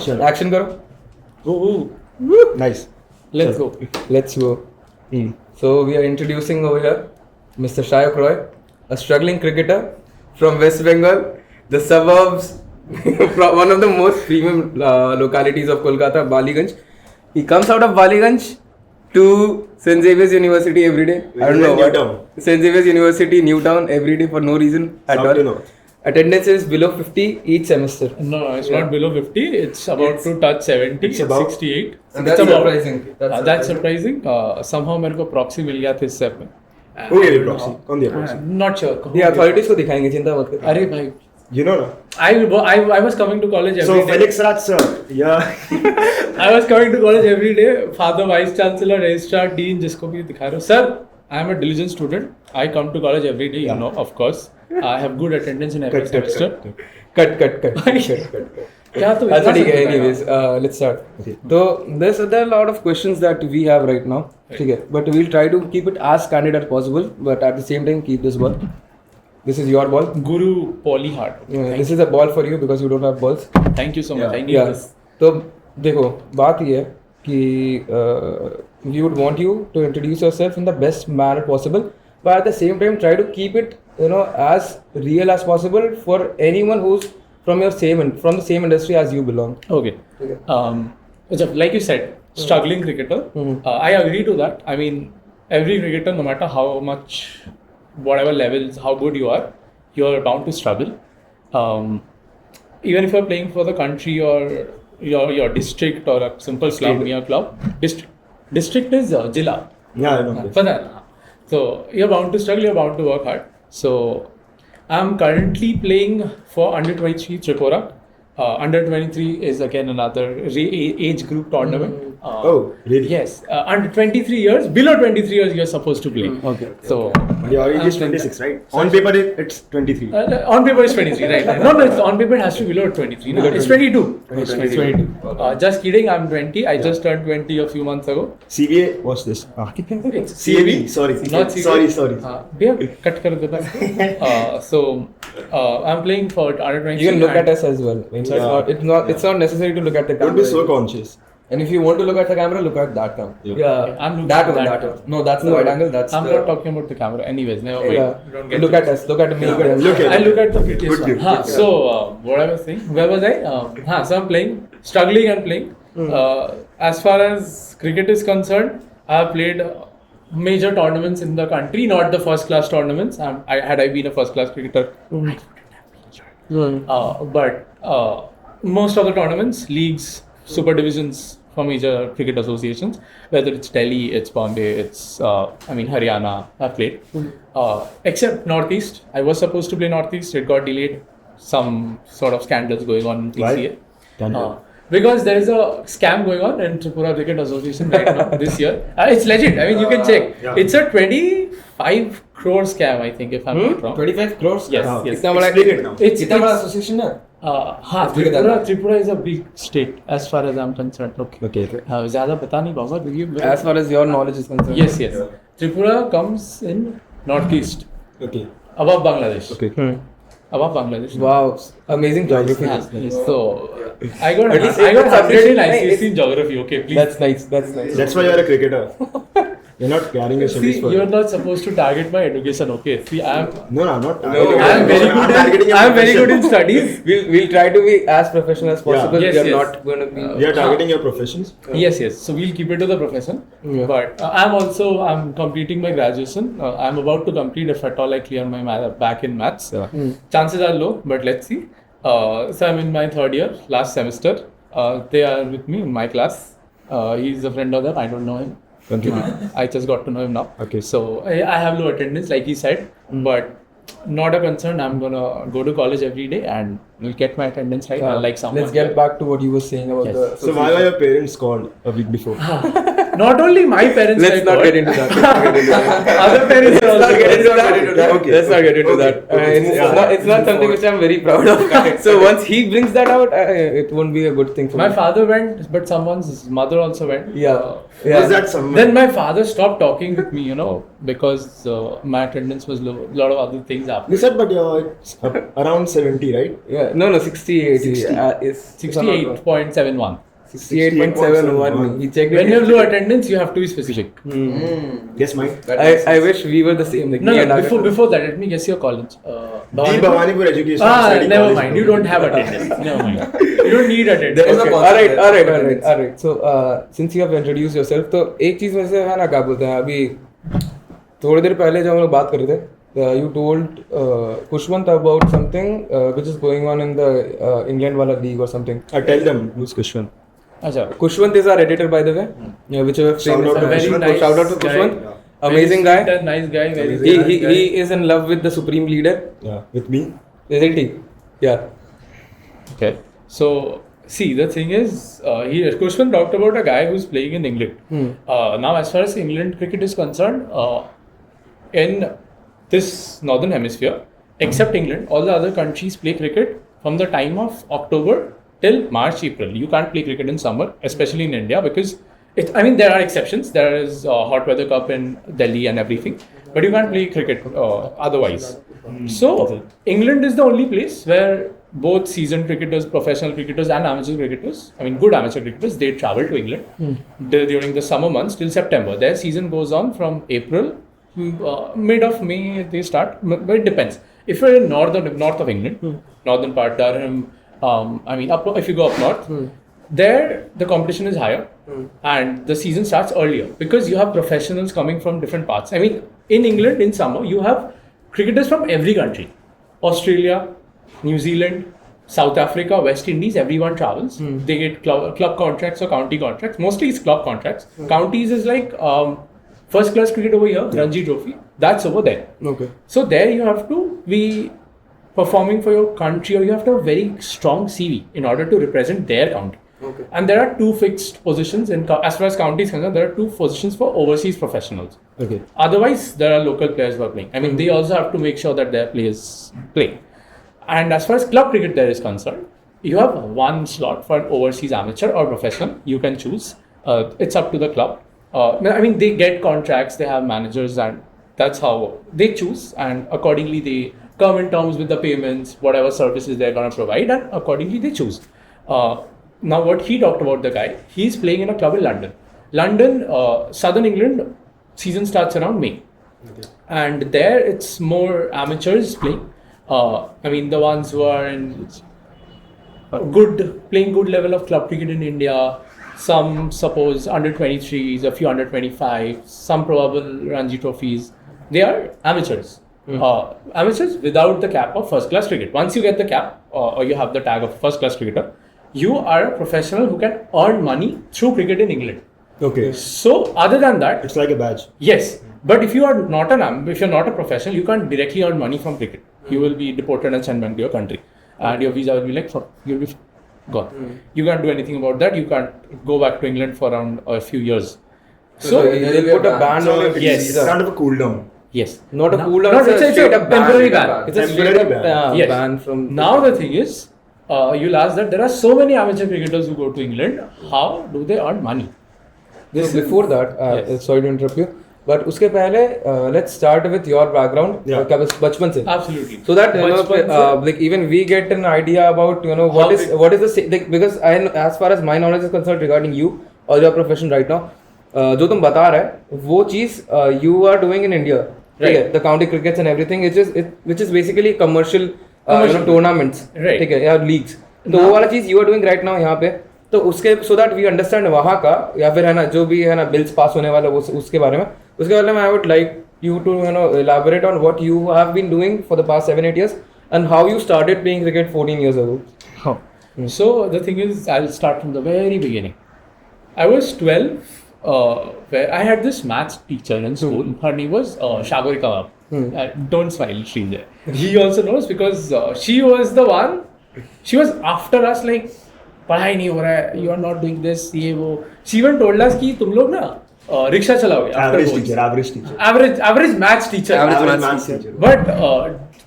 Action karo. Nice. Let's go. Let's go. So we are introducing over here Mr. Sayak Roy, a struggling cricketer from West Bengal, the suburbs, from one of the most premium localities of Kolkata, Baliganj. He comes out of Baliganj to St. Xavier's University every day. I don't know what. St. Xavier's University, Newtown, every day for no reason at all. Attendance is below 50 each semester. No, it's not below 50. It's about to touch 70. It's about 68. And that's surprising. That's surprising. Somehow मेरे को proxy मिल गया था इस step में. Who gave you proxy? कौन दिया proxy? Not sure. The authorities को दिखाएंगे, चिंता मत कर. अरे भाई. You know, no? I was coming to college every day. So Felix Raj sir, yeah. I was coming to college every day. Father, vice chancellor, registrar, dean, जिसको भी दिखा रहे हो. Sir, I am a diligent student. I come to college every day. You know, of course. I have good attendance in every semester. Cut. क्या तो अच्छा ठीक है. Anyways, let's start. So there are a lot of questions that we have right now. ठीक है. But we'll try to keep it as candid as possible. But at the same time, keep this ball. This is your ball. Guru Polyhard. This is a ball for you because you don't have balls. Thank you so much. I need this. तो देखो बात ये है कि we would want you to introduce yourself in the best manner possible, but at the same time try to keep it as real as possible for anyone who's from the same industry as you belong. Okay. Like you said, struggling cricketer. I agree to that. I mean, every cricketer, no matter how much, whatever levels, how good you are bound to struggle. Even if you're playing for the country or your district or a simple club, near club. District is Jilla. Yeah, I know. So you're bound to struggle, you're bound to work hard. So I'm currently playing for under 23 Tripura. Under 23 is again another age group tournament. Oh, really? Yes. Under 23 years, below 23 years, you're supposed to play. Okay. So your age is 26, right? On paper, it's 23. On paper, it's 23, right? No, it's on paper, it has to be below 23. No, it's 22. It's 22. Just kidding, I'm 20. I just turned 20 a few months ago. CBA, what's this? It's CAB? Sorry. Not CBA. Sorry. Cut kar deta. So I'm playing for under 23. You can look at us as well. It's not necessary to look at the camera. Don't be so conscious. And if you want to look at the camera, look at that camera. Yeah, I'm looking that at one. that one. No, that's the wide angle. I'm not talking about the camera. Anyways, never mind. Don't get look at us. Look at me. Yeah. I look at the prettiest one. Good. So what I was saying, where was I? So I'm playing, struggling and playing. As far as cricket is concerned, I have played major tournaments in the country, not the first class tournaments. Had I been a first class cricketer, I wouldn't have played. But most of the tournaments, leagues, super divisions for major cricket associations, whether it's Delhi, it's Bombay, it's Haryana, I've played. Except Northeast. I was supposed to play Northeast, it got delayed. Some sort of scandals going on in TCA. Because there is a scam going on in Tripura Cricket Association right now this year. It's legit. I mean, you can check. Yeah. It's a 25 crore scam, I think, if I'm not wrong. 25 crores? Yes. It's not like it now. It's association now. Tripura is a big state as far as I'm concerned. Okay. ज़्यादा पता नहीं बाबा क्योंकि as far as your knowledge is concerned. Yes. Tripura comes in northeast. Okay. Above Bangladesh. Okay. Above Bangladesh. Wow, amazing geography. So I got 100 in ICSE in geography. Okay, please. That's nice. That's why you're a cricketer. You're not carrying your studies for. You're not supposed to target my education. Okay. See, I'm not. I'm very good in studies. We'll try to be as professional as possible. Yes, we are not going to be. We are targeting your professions. Yes. So we'll keep it to the profession. Yeah. But I'm completing my graduation. I'm about to complete if at all I clear my back in maths. Yeah. Chances are low, but let's see. So I'm in my third year, last semester. They are with me in my class. He's a friend of them. I don't know him. I just got to know him now. Okay. So I have low attendance, like he said, but not a concern. I'm gonna go to college every day and will get my attendance right. Like someone. Let's get back to what you were saying about the. So why were your parents called a week before? not only my parents. Let's not get into that. Other parents are also. Let's not get into that. Okay. Let's not get into that. It's not something which I'm very proud of. So once he brings that out, it won't be a good thing for My me. father went, but someone's mother also went. Yeah. Was that someone? Then my father stopped talking with me, because my attendance was low. A lot of other things happened. You said, but it's around 70, right? Yeah. No, 68. 60. Is 68.71. 68.71. He checked When it. you have low attendance, you have to be specific. Yes, mine. I wish we were the same. Like No, me and no, Aakash. before that, let me guess your college. The Bhawanipur Education Society Never College. mind. You don't have attendance. Never mind. You don't need attendance. Okay. There's a concept All right. So since you have introduced yourself, तो एक चीज में से है ना क्या बोलते हैं अभी थोड़ी देर पहले जब हम लोग बात कर रहे थे, you told Kushwant about something which is going on in the England wala league or something. I tell them who's Kushwan. Acha. Kushwant is our editor, by the way. Yeah, which is Shout out to Very Kushwan. nice Shout out to guy. Kushwant. Yeah. Amazing Very guy. sweet and nice guy. Very He- nice guy. He is in love with the supreme leader, Yeah, with me. isn't he? Yeah. Okay. So, see, the thing is, Kushwan talked about a guy who's playing in England. Now, as far as England cricket is concerned, in this northern hemisphere, except England, all the other countries play cricket from the time of October till March, April. You can't play cricket in summer, especially in India, because there are exceptions. There is Hot Weather Cup in Delhi and everything, but you can't play cricket otherwise. So, England is the only place where both seasoned cricketers, professional cricketers, and amateur cricketers, good amateur cricketers, they travel to England during the summer months till September. Their season goes on from April, mid of May they start, but it depends. If you're in north of England, northern part, Durham, if you go up north, there the competition is higher and the season starts earlier because you have professionals coming from different parts. In England in summer you have cricketers from every country, Australia, New Zealand, South Africa, West Indies, everyone travels. They get club contracts or county contracts. Mostly it's club contracts. Counties is like first class cricket over here, Ranji Trophy, that's over there. Okay. So there you have to be performing for your country, or you have to have a very strong CV in order to represent their county. Okay. And there are two fixed positions as far as county is concerned. There are two positions for overseas professionals. Okay. Otherwise, there are local players who are playing. They also have to make sure that their players play. And as far as club cricket there is concerned, you have one slot for an overseas amateur or professional. You can choose. It's up to the club. They get contracts, they have managers, and that's how they choose. And accordingly, they come in terms with the payments, whatever services they're going to provide, and accordingly they choose. Now, what he talked about, the guy, he's playing in a club in London. London, southern England, season starts around May. Okay. And there it's more amateurs playing. The ones who are in playing good level of club cricket in India. Some suppose under 23s, a few under 25, some probable Ranji trophies. They are amateurs. Amateurs without the cap of first class cricket. Once you get the cap or you have the tag of first class cricketer, you are a professional who can earn money through cricket in England. Okay. So other than that, It's like a badge. yes, but if you are not if you're not a professional, you can't directly earn money from cricket. You will be deported and sent back to your country, and your visa will be you'll be gone. You can't do anything about that. You can't go back to England for around a few years. So They'll put a ban So on it. it's Yes. kind of a cool down. yes, Not a Now- cool down. No, It's a straight up temporary ban. It's a Temporary straight up ban. Yes. ban from. Now the thing is, you'll ask that there are so many amateur cricketers who go to England. How do they earn money? So before that, Yes. sorry to interrupt you, but उसके पहले let's start with your background. Yeah. क्या बस बचपन से. Absolutely. So that बचपन से- like even we get an idea about what is the like, because as far as my knowledge is concerned regarding you or your profession right now, जो तुम बता रहे हैं वो चीज you are doing in India, Right. the county crickets and everything, which is basically commercial Commercial. tournaments, Right. ठीक है, या leagues. तो वो वाला चीज you are doing right now यहाँ पे, तो उसके so that we understand वहाँ का या फिर है ना जो भी है ना बिल्स पास होने वाला उसके बारे में I would like you to elaborate on what you have been doing for the past 7-8 years and how you started playing cricket 14 years ago. So the thing is, I'll start from the very beginning. I was 12, where I had this maths teacher in school. Her name was Shagorika. Don't smile, she's there. He also knows because she was the one. She was after us like, पढ़ाई नहीं हो रहा है, you are not doing this, ये वो. She even told us कि तुम लोग ना रिक्शा चलाओगे Average teacher. average maths teacher. Average Average maths maths teacher. teacher. But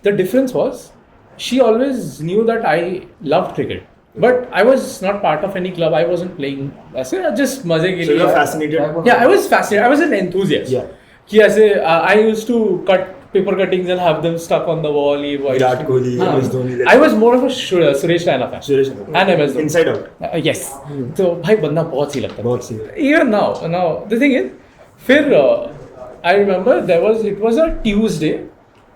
the difference was, she always knew that I loved cricket. But I was not part of any club. I wasn't playing. ऐसे just मजे के So लिए. you're fascinated. Yeah, I was fascinated. I was an enthusiast. Yeah. कि ऐसे I used to cut paper cuttings and have them stuck on the wall. ये वो. Virat Kohli, MS Dhoni. I was more of a Suresh Raina fan. Suresh And M.S. Dhoni. Inside out. Yes. तो भाई बंदा बहुत सही लगता है. बहुत सही. Even now the thing is, फिर I remember it was a Tuesday.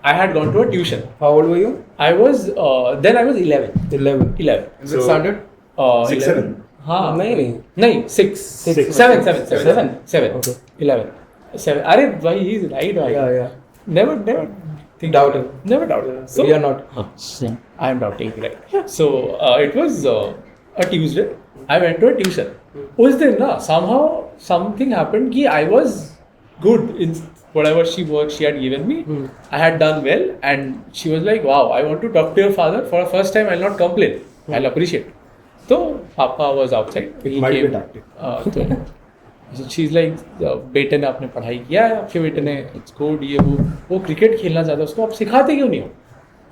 I had gone to a tuition. How old were you? I was then I was 11. 11. 11. Is it started? 6, 7. हाँ नहीं 6 Six. 7 Okay. 11 7. अरे भाई he is right भाई. Yeah. Never think Doubted. Never doubted. So We are not. I am doubting, right? So it was a Tuesday. I went to a tuition. उस दिन ना somehow something happened कि I was good in whatever she had given me. I had done well, and she was like, "Wow, I want to talk to your father for the first time. I'll not complain. I'll appreciate." So Papa was outside. He Might be came. tactic. So she's like, बेटे ने आपने पढ़ाई किया है, आपके बेटे ने it's good ये वो क्रिकेट खेलना चाहता है, उसको आप सिखाते क्यों नहीं हो?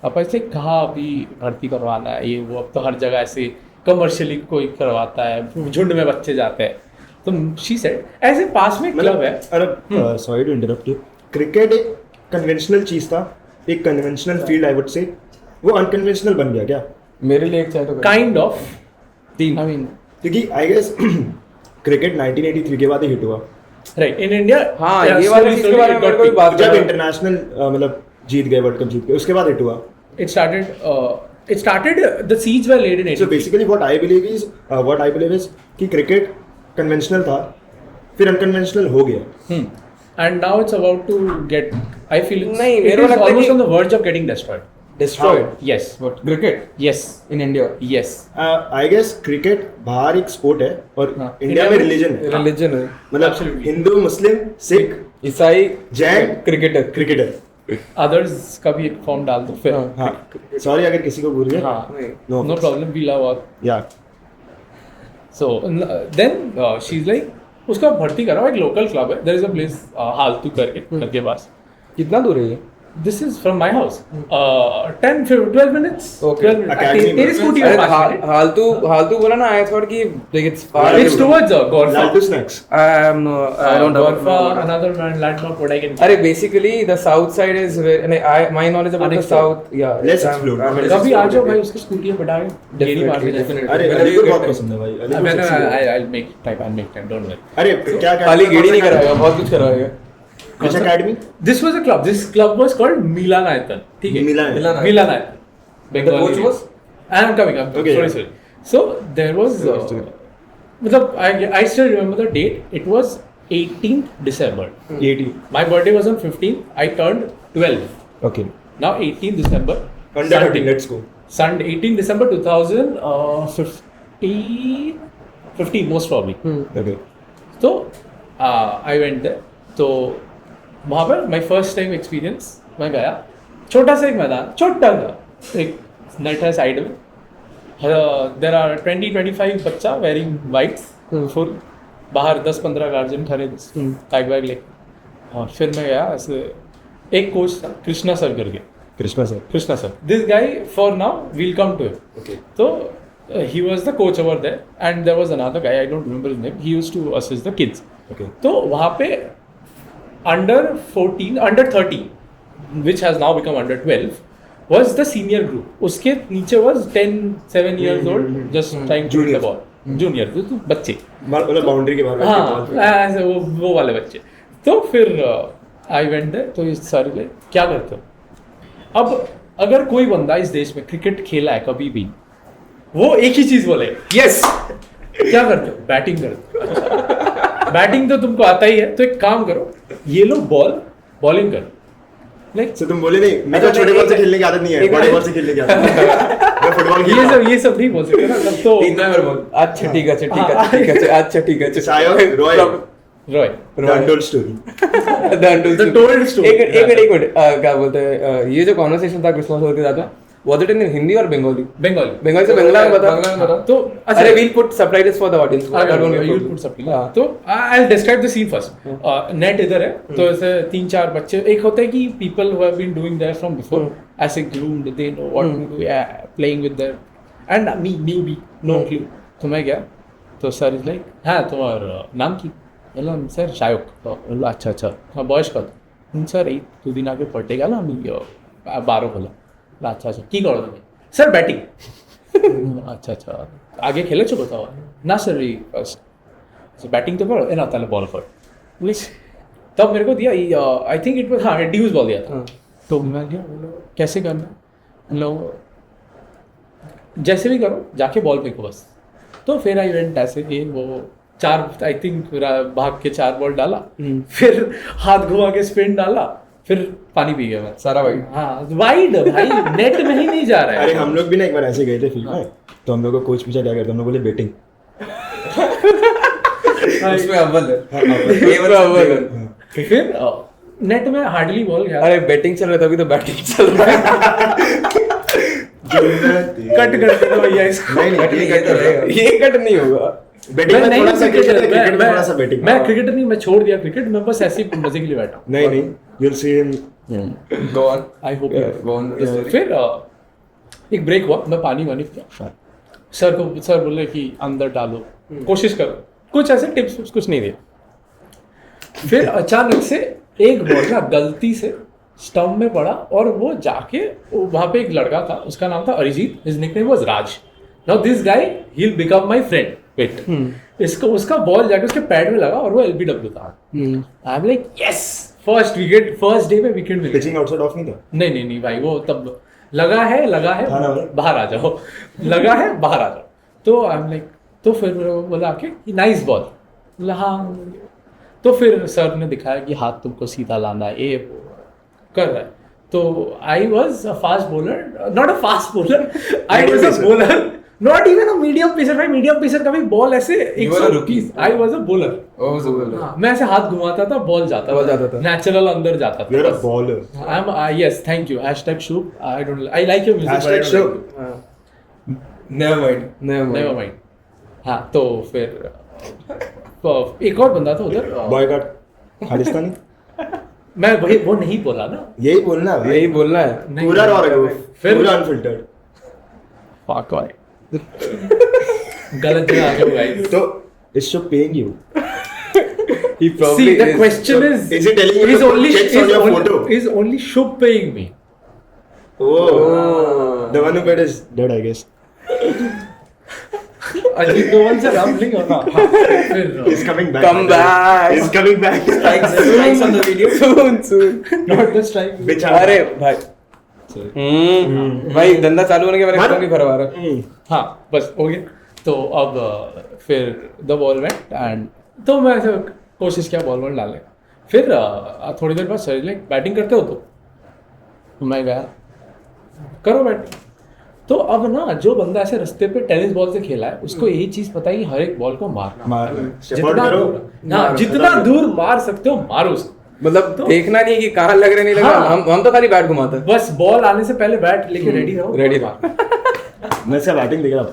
पापा इसलिए कहा अभी भर्ती करवाना है ये वो, अब तो हर जगह ऐसे कमर्शियली कोई करवाता है, झुंड में बच्चे जाते हैं. तो शी सेड ऐसे पास में क्लब है. अरे sorry to interrupt you. Cricket एक कन्वेंशनल चीज था, एक conventional field I would say. वो अनकन्वेंशनल बन गया क्या? मेरे लिए एक चाहे तो काइंड ऑफ 3. आई मीन क्योंकि आई गेस क्रिकेट 1983 के बाद ही हिट हुआ. Right in India. हाँ, ये वाली चीज के बारे में मेरे को भी बात जब करना है. इंटरनेशनल मतलब जीत गए, वर्ल्ड कप जीत गए, उसके बाद हिट हुआ. It started the seeds were laid in So 83. basically what I believe is कि क्रिकेट कन्वेंशनल था, फिर अनकन्वेंशनल हो गया. And now it's about to get. I feel it's, नहीं, it मेरे को is लगता है almost कि- on the verge of getting destroyed. Destroyed. Yes. What? Cricket Yes. in India. Yes. I guess cricket बाहर एक स्पोर्ट है और हाँ. इंडिया में रिलीजन है. Religion है. मतलब Absolutely. हिंदू, मुस्लिम, सिख, ईसाई, जैन, क्रिकेटर. क्रिकेटर. Others का भी एक फॉर्म डाल दो फिर. हाँ, सॉरी अगर किसी को भूल गया. हाँ. No No problem. We love all. या So then she's like उसका भर्ती कराओ, एक लोकल क्लब है. There is a place हालतू करके पास. कितना दूर है ये? This is from my house. 12 minutes. Okay. 12 minutes. Academy तेरी स्कूटी अरे में 5 minutes. हालतू बोला ना, I thought कि like it's far. It's towards Gorfa. लालटू snacks. I don't know. Gorfa, another landmark what I can. अरे basically the south side is where my knowledge about the Unexplored. south, yeah. Let's I'm- explore. I'm कभी आ जाओ okay. भाई, उसकी scooty है बटा के गेड़ी मार के जाए. अरे Whenever अलीपुर you बहुत get पसंद है भाई. I अलीपुर mean, sexy है. I'll make time. Don't worry. अरे क्या क्या खाली गेड़ी नहीं कराएगा, बहुत कुछ कराएगा. कुछ academy. This was a club. This club was called Milanayatan. ठीक है. Milanayatan. Milanayatan. The coach was? I am coming. Okay, Sorry. So there was. मतलब I still remember the date. It was 18th December. 80. My birthday was on 15th. I turned 12. Okay. Now 18th December. Under Sunday. 13. Let's go. Sunday 18th December 2015 most probably. Okay. तो I went there. तो वहाँ पर my first time experience, मैं गया. छोटा सा एक मैदान, छोटा सा एक नेट है साइड में. देर आर 20-25 बच्चा वेयरिंग वाइट्स फुल. बाहर 10-15 गार्जियन खड़े बैग लेके. और फिर मैं गया ऐसे. एक कोच था कृष्णा सर करके. Krishna sir. This guy for now will come to him. Okay. तो he was the coach over there, and there was another guy, I don't remember his name. He used to assist the kids. Okay. तो वहाँ पे under 13, which has now become under 12, was the senior group. उसके नीचे was 7 years old, just trying to hit the ball. Junior, तो बच्चे. मतलब boundary के बाहर. हाँ, ऐसे वो वाले बच्चे. तो फिर I went there. तो इस सारे ले क्या करते हो? अब अगर कोई बंदा इस देश में क्रिकेट खेला है कभी भी, वो एक ही चीज बोले, यस. क्या करते हो? बैटिंग करते हो. बैटिंग तो तुमको आता ही है, तो एक काम करो, ये लो बॉलिंग करो. लाइक So तुम बोले नहीं, मेरे को छोटे बॉल से खेलने की आदत नहीं है, बड़े बॉल से खेलने की आदत है. मैं फुटबॉल खेलता हूँ. ये सब नहीं बोल सकते ना. तब तो अच्छा ठीक है. Sayak Roy. Roy. The untold story. The told story. एक मिनट क्या बोलते हैं, ये जो कॉन्वर्सेशन था क्रिसमस के साथ में, Was it in Hindi or Bengali? Bengali Bengali से बंगला में बता. बंगला में बता. तो अरे we'll put subtitles for the audience. you'll put something. हाँ. तो I'll describe the scene first. Net इधर है तो ऐसे 3-4 बच्चे एक होता है कि people who have been doing that from before ऐसे groomed, they know what to do, yeah, playing with their and me newbie, no clue. तो मैं गया तो सर इज लाइक हाँ तुम्हारा नाम की बोला सर शायक तो बोला अच्छा अच्छा हाँ बॉयस का सर এই দুদিন আগে পড়তে গেল আমি 12 হলো আচ্ছা আচ্ছা কি করো তুমি স্যার ব্যাটিং আচ্ছা আচ্ছা আগে খেলেছো কোথাও না স্যার এই ফার্স্ট ব্যাটিং তো করো না তাহলে বল কর প্লিজ तब मेरे को दिया आई थिंक इट वाज हाँ ड्यूज बॉल दिया था तो मैं गया कैसे करना लो जैसे भी करो जाके बॉल फेंको बस तो फिर आई वेंट ऐसे ये वो 4 आई थिंक भाग के 4 बॉल डाला फिर हाथ घुमा के स्पिन डाला फिर पानी पी गया मैं सारा वाइड. हाँ वाइड भाई नेट में ही नहीं जा रहा है अरे हम लोग भी ना एक बार ऐसे गए थे फील्ड में तो हम लोग को कोच पूछा क्या करते हम लोग बोले बैटिंग. उसमें अव्वल है. ये वाला अव्वल है. फिर नेट में हार्डली बॉल गया अरे बैटिंग चल रहा था अभी तो बैटिंग चल रहा है. कट कर देना भैया इसको नहीं नहीं ये तो रहेगा. ये कट नहीं होगा. बैटिंग में थोड़ा सा क्रिकेट में थोड़ा सा बैटिंग. मैं क्रिकेटर नहीं मैं छोड़ दिया क्रिकेट मैं बस ऐसे ही मजे के लिए बैठा हूँ नहीं नहीं you'll see him. Go on. I hope Go on. फिर एक ब्रेक हुआ मैं पानी वानी पिया सर बोले कि अंदर डालो कोशिश करो कुछ ऐसे टिप्स कुछ नहीं दिए फिर अचानक से एक बॉल ना गलती से स्टंप में पड़ा और वो जाके वहाँ पे एक लड़का था उसका नाम था Arijit his nickname was Raj now this guy he will become my friend wait इसको उसका बॉल जाके उसके पैड में लगा और वो एलबीडब्ल्यू था आई am like yes first wicket first day में विकेट मिला पिचिंग आउटसाइड ऑफ नहीं था. नहीं भाई वो तब लगा है हाँ ना भाई. बाहर आ जाओ लगा है बाहर आ जाओ तो आई एम लाइक तो फिर बोला कि नाइस बॉल बोला हाँ तो फिर सर ने दिखाया कि हाथ तुमको सीधा लाना है ये कर रहा है तो I was a fast bowler not a fast bowler I was a bowler not even a medium pacer भाई मीडियम पेसर का भी बॉल ऐसे You were a rookie. I was a bowler Oh, so well. मैं ऐसे हाथ घुमाता था ball जाता बॉल जाता था. नेचुरल अंदर जाता था You're a बस। baller. I'm yes, thank you. #Shub. I don't. I like your music. but I Hashtag don't Shub. like you. Never mind. Never mind. हाँ तो फिर एक और बंदा था उधर बॉयकॉट खालिस्तानी. मैं वही वो नहीं बोला ना यही बोलना है. यही बोलना है. नहीं पूरा रॉ रखो. फिर- पूरा अनफिल्टर्ड. fuck why गलत जगह आ गए गाइस तो is Shub paying you? He probably see the is. question is Is he telling you is to put only checks on your photo? is only Shub paying me Oh. The one who paid is dead, I guess. अजीब the one से rambling होना फिर He's coming back. Come back. He's coming back. Strikes on the video. Soon. not the strike बेचारा. अरे भाई. भाई धंधा चालू होने के बाद मार- एकदम ही भरवा रहा. हाँ बस हो गया तो अब फिर द बॉल वेंट एंड तो मैं ऐसे कोशिश किया बॉल डालने फिर थोड़ी देर बाद सर लाइक बैटिंग करते हो तो मैं गया करो बैटिंग तो अब ना जो बंदा ऐसे रास्ते पे टेनिस बॉल से खेला है उसको यही चीज पता है कि हर एक बॉल को मारना मार. Support जितना करो. दूर हाँ जितना दूर मार सकते हो मारो उसको मतलब देखना नहीं है कि कहाँ लग रहा नहीं लग रहा. हाँ. हम तो खाली बैट घुमाते हैं. बस बॉल आने से पहले बैट लेके रेडी रहो Ready बॉल मारो। मैं इसका बैटिंग देख रहा हूँ.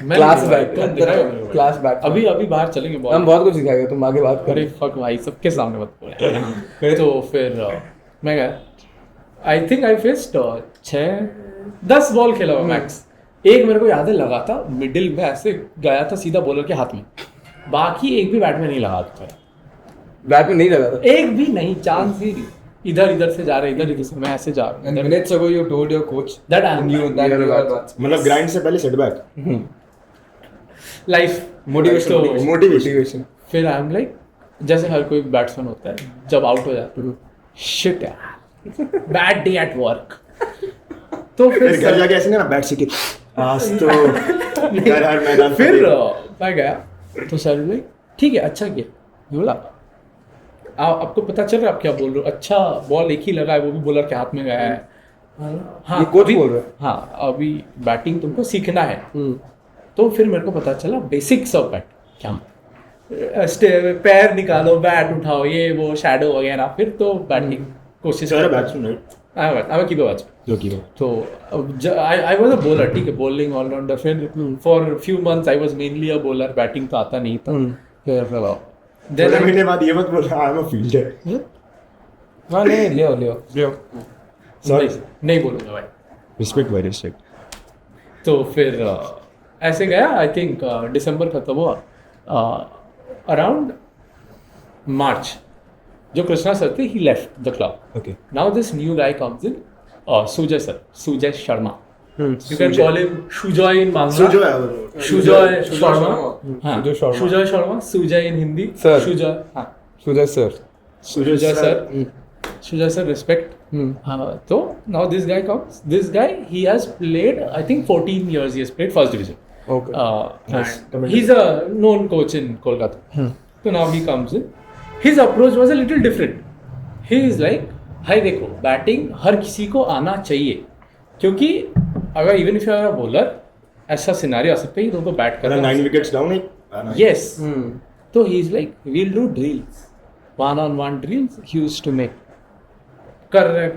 मैं क्लास नहीं बैट. तुम दिखाओ मेरे को। Class bat. अभी बाहर चलेंगे बॉल हम बहुत कुछ सिखाएंगे. तुम आगे बात अरे करें. फक भाई सबके सामने मत बोल तो फिर मैं गया I think I faced 6-10 ball खेला हुआ मैक्स एक मेरे को याद है लगा था मिडिल में ऐसे गया था सीधा बॉलर के हाथ में बाकी एक भी बैट में नहीं लगा था बैट में नहीं लगा था. एक भी नहीं चांस ही नहीं इधर से जा रहे इधर से मैं ऐसे जा रहा And minutes ago you told your coach That I knew that you were bad. मतलब ग्राइंड से पहले सेटबैक. Life Motivation. Motivation. फिर आई एम लाइक जैसे हर कोई बैट्समैन होता है जब आउट हो जाता है शिट यार बैड डे एट वर्क तो फिर घर जाके ऐसे ना बैट सीखे. आज तो घर हर मैदान. फिर मैं गया तो सर ने ठीक है अच्छा किया बोला आपको पता चल रहा है आप क्या बोल रहे हो अच्छा बॉल एक ही लगा है वो भी बॉलर के हाथ में गया है हाँ ये कोच अभी- बोल रहा है? हाँ अभी बैटिंग तुमको सीखना है तो फिर मेरे को पता चला बेसिक्स ऑफ बैट क्या पैर निकालो बैट उठाओ ये वो शैडो वगैरह फिर तो बैटिंग कोशिश sir batsman right. I am keeper batsman जो कि तो I was a bowler, ठीक है, bowling all-rounder. फिर for few months I was mainly a bowler, batting तो आता नहीं था. फिर then थोड़े महीने बाद ये मत बोल आई एम अ फील्डर. हाँ नहीं लियो सॉरी, नहीं बोलूँगा भाई. रिस्पेक्ट भाई, रिस्पेक्ट. तो फिर ऐसे गया. आई थिंक दिसंबर खत्म हुआ. अराउंड मार्च जो कृष्णा सर थे, he left the club. Okay. Now this new guy comes in, Sujay Sharma. You can call him Shujoy in Bangla. Shujoy Sharma. हाँ, Shujoy Sharma. Sujay in Hindi. Sir. Shujoy. हाँ. Sujay sir. Shujoy sir. Shujoy sir, respect. So now this guy comes. This guy, he has played, I think 14 years. He has played first division. Okay. Nice. And he's a known coach in Kolkata. So now he comes in. His approach was a little different. He is like, भाई देखो, batting हर किसी को आना चाहिए, क्योंकि अगर even if you are a bowler, ऐसा scenario आ सकता है कि तुमको बैट करना 9 विकेट्स डाउन है. यस. तो he is like, we'll do drills, 1-on-1 drills he used to make.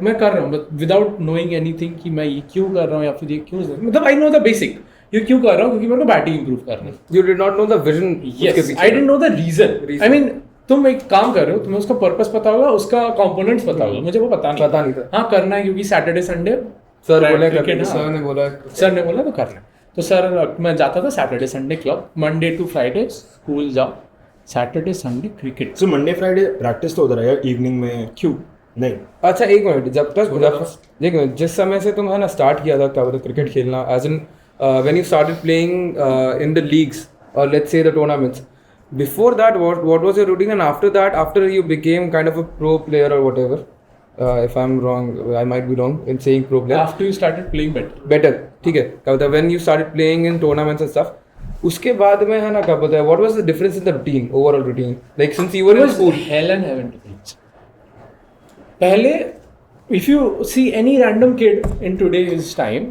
मैं कर रहा हूँ बट विदाउट नोइंग एनीथिंग कि मैं ये क्यों कर रहा हूँ या फिर ये क्यों, मतलब आई नो द बेसिक, ये क्यों कर रहा हूँ क्योंकि मेरे को बैटिंग इंप्रूव करना है. You did not know the vision. Yes, I didn't know the reason. I mean तुम एक काम कर रहे हो, तुम्हें उसका पर्पस पता होगा, उसका कंपोनेंट्स पता होगा, मुझे वो पता नहीं था. हाँ, करना है क्योंकि सैटरडे संडे सर बोले क्रिकेट. सर ने बोला तो करना है. तो सर मैं जाता था Saturday Sunday club, Monday to Friday school जाओ, Saturday Sunday cricket. So Monday Friday practice तो उधर है इवनिंग में क्यों नहीं? अच्छा एक मिनट, एक मिनट, जिस समय से तुम है ना स्टार्ट किया था क्या बोलते क्रिकेट खेलना, age in when you started playing in the leagues और let's say the tournaments, before that what was your routine, and after you became kind of a pro player or whatever, if I'm wrong, I might be wrong in saying pro player, after you started playing better, ठीक है, क्या बोलते हैं, when you started playing in tournaments and stuff, उसके बाद में है ना क्या बोलते हैं, what was the difference in the routine, overall routine, like since you were in school? hell and heaven difference. पहले if you see any random kid in today's time,